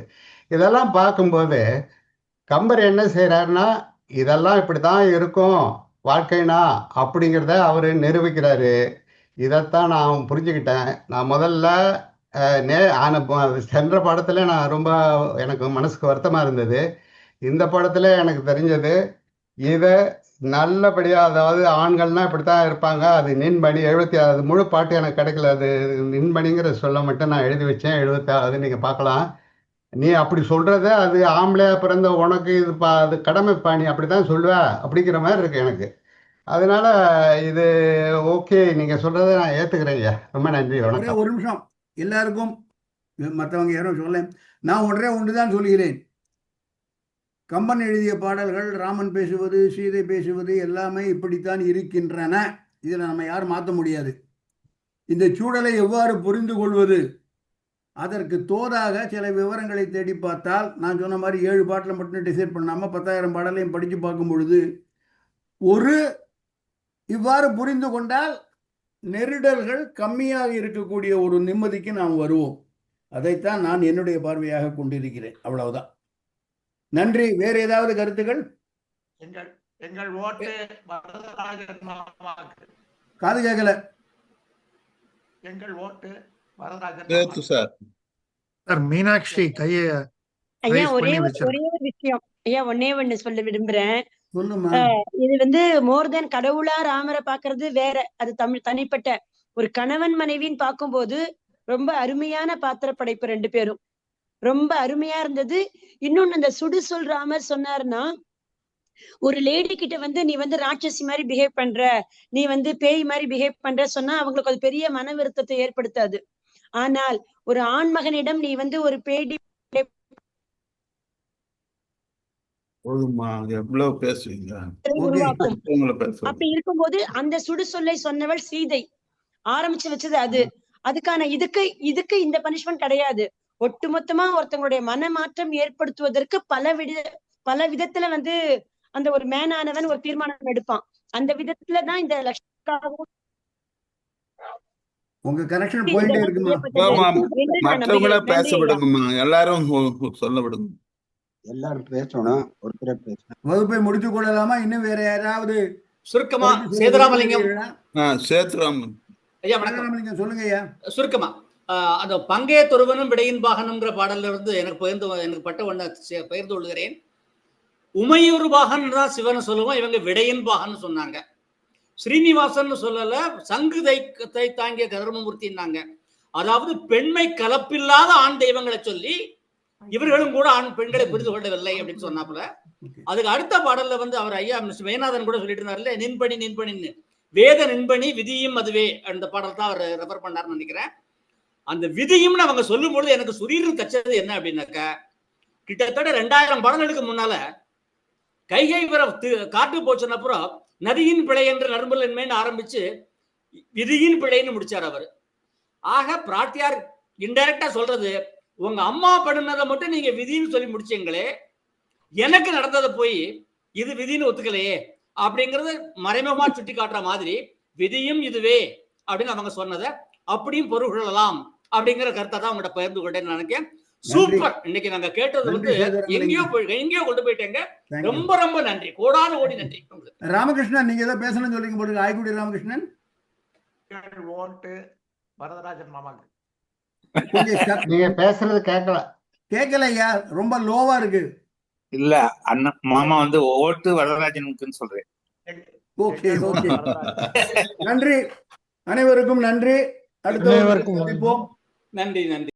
இதெல்லாம் பார்க்கும்போது கம்பர் என்ன செய்யறாருன்னா, இதெல்லாம் இப்படித்தான் இருக்கும் வாழ்க்கைனா அப்படிங்கிறத அவரு நிரூபிக்கிறாரு. இதைத்தான் நான் புரிஞ்சுக்கிட்டேன். நான் முதல்ல சென்ற படத்துல நான் ரொம்ப எனக்கு மனசுக்கு வருத்தமா இருந்தது. இந்த படத்துல எனக்கு தெரிஞ்சது இதை நல்லபடியா, அதாவது ஆண்கள்னா இப்படித்தான் இருப்பாங்க, அது நின்பணி. 76 முழு பாட்டு எனக்கு கிடைக்கல, அது நின்பணிங்கிற சொல்ல மட்டும் நான் எழுதி வச்சேன். 76 நீங்க பார்க்கலாம். நீ அப்படி சொல்றத அது ஆம்பளையா பிறந்த உனக்கு இது அது கடமைப்பா, நீ அப்படித்தான் சொல்லுவ அப்படிங்கிற மாதிரி இருக்கு எனக்கு. அதனால இது ஓகே, நீங்க சொல்றதை நான் ஏத்துக்கிறேன். ரொம்ப நன்றி, வணக்கம். ஒரு நிமிஷம், எல்லாருக்கும் மற்றவங்க யாரும் சொல்ல, நான் ஒன்றுதான் சொல்கிறேன். கம்பன் எழுதிய பாடல்கள், ராமன் பேசுவது, சீதை பேசுவது எல்லாமே இப்படித்தான் இருக்கின்றன. இதில் நம்ம யாரும் மாற்ற முடியாது. இந்த சூழலை எவ்வாறு புரிந்து கொள்வது, அதற்கு தோதாக சில விவரங்களை தேடி பார்த்தால், நான் சொன்ன மாதிரி 7 பாட்டில் மட்டும் டிசைட் பண்ணாமல் 10,000 பாடலையும் படித்து பார்க்கும் பொழுது இவ்வாறு புரிந்து கொண்டால் நெருடல்கள் கம்மியாக இருக்கக்கூடிய ஒரு நிம்மதிக்கு நாம் வருவோம். அதைத்தான் நான் என்னுடைய பார்வையாக கொண்டிருக்கிறேன். அவ்வளவுதான். நன்றி. வேறு ஏதாவது கருத்துக்கள்? எங்கள் ஓட்டு வரதராஜன் மாமாவுக்கு. காது கேட்கல. எங்கள் ஓட்டு வரதராஜன் சார். மீனாட்சி கையை ஐயா ஒரே ஒரு விஷயம் ஐயா ஒண்ணு சொல்ல விரும்புறேன். இது வந்து மோர் தென் கடவுளா ராமரை பாக்குறது வேற, அது தனிப்பட்ட ஒரு கணவன் மனைவின்னு பார்க்கும்போது ரொம்ப அருமையான பாத்திர படைப்பு 2 பேரும் ரொம்ப அருமையா இருந்தது. இன்னொன்னு அந்த சுடுசொல் ராமர் சொன்னாருன்னா, ஒரு லேடி கிட்ட வந்து நீ வந்து ராட்சசி மாதிரி பிஹேவ் பண்ற, நீ வந்து பேய் மாதிரி பிஹேவ் பண்ற சொன்னா அவங்களுக்கு அது பெரிய மன வருத்தத்தை ஏற்படுத்தாது. ஆனால் ஒரு ஆண்மகனிடம் நீ வந்து ஒரு பேடி அப்படி இருக்கும்போது அந்த சுடுசொல்லை சொன்னவள் சீதை ஆரம்பிச்சு வச்சது அது. அதுக்கான இதுக்கு இந்த பனிஷ்மெண்ட் கிடையாது. ஒட்டுமொத்தமா ஒருத்தவங்களுடைய மனமாற்றம் ஏற்படுத்துவதற்கு பல விதத்துல வந்து அந்த ஒரு மேனானவன் ஒரு தீர்மானம் எடுப்பான். அந்த விதத்துலதான் இந்த உங்க கனெக்ஷன் போயிட்டே இருக்குமா? மற்றவங்கள பேச விடுங்கம்மா, எல்லாரும் சொல்ல விடுங்க. எல்லாரும் பேசணும், ஒருத்தர பேசணும். வகுப்பை முடித்துக் கொள்ளலாமா? இன்னும் வேற யாராவது சுருக்கமா? சேதுராமலிங்கம். சேதுராமன் ஐயா வணக்கம். சொல்லுங்க ஐயா. சுருக்கமா அந்த பங்கே துருவனும் விடையின் பாகனுங்கிற பாடல்ல இருந்து எனக்கு பட்ட ஒண்ணு பகிர்ந்து கொள்கிறேன். உமையூர் பாகன் தான் சிவனை சொல்லுவோம், இவங்க விடையின் பாகன் சொன்னாங்க. ஸ்ரீனிவாசன் சொல்லல, சங்கு தாங்கிய கதர்மமூர்த்தின்னாங்க. அதாவது பெண்மை கலப்பில்லாத ஆண் தெய்வங்களை சொல்லி இவர்களும் கூட ஆண் பெண்களை புரிந்து கொள்ளவில்லை அப்படின்னு சொன்னாப்புல. அதுக்கு அடுத்த பாடல்ல வந்து அவர் ஐயா மேநாதன் கூட சொல்லிட்டு இருந்தாருல்ல, நின்பணின்னு வேத நின்பணி விதியும் அதுவே அந்த பாடல் தான் அவர் ரெஃபர் பண்ணாருன்னு நினைக்கிறேன். அந்த விதியும்னு அவங்க சொல்லும் பொழுது எனக்கு சுரீர்னு தச்சது என்ன அப்படின்னாக்கா, கிட்டத்தட்ட 2000 பாடல்களுக்கு முன்னால கைகை வர காட்டு போச்சுன அப்புறம் நதியின் பிழை என்ற நறும்பல் என்மேன்னு ஆரம்பிச்சு விதியின் பிழைன்னு முடிச்சார் அவர். ஆக பிராட்டியார் இன்டைரக்டா சொல்றது, உங்க அம்மா பண்ணுனதை மட்டும் நீங்க விதின்னு சொல்லி முடிச்சீங்களே, எனக்கு நடந்ததை போய் இது விதின்னு ஒத்துக்கலையே அப்படிங்கறது மறைமுகமா சுட்டி காட்டுற மாதிரி விதியும் இதுவே அப்படின்னு அவங்க சொன்னதை அப்படியும் பொருள் கொள்ளலாம் அப்படிங்கிற கருத்தை தான் உங்கள்கிட்ட பகிர்ந்து கொண்டேன்னு நினைக்கிறேன். சூப்பர். இன்னைக்கு நாங்க கேட்டது வந்து எங்கேயோ கொண்டு போயிட்டேங்க. ரொம்ப ரொம்ப நன்றி, கோடான கோடி நன்றி. ராமகிருஷ்ணன், நீங்க ஏதோ பேசணும்னு சொல்லிங்க போட்டு. ஆய்குடி ராமகிருஷ்ணன். ஓட்டு வரதராஜன் மாமாக்கு. நீங்க பேசுறது கேட்கலையா? ரொம்ப லோவா இருக்கு. இல்ல அண்ணா மாமா வந்து ஓட்டு வரதராஜனுக்குன்னு சொல்றேன். ஓகே ஓகே, நன்றி அனைவருக்கும். நன்றி. அடுத்த அனைவருக்கும் நன்றி.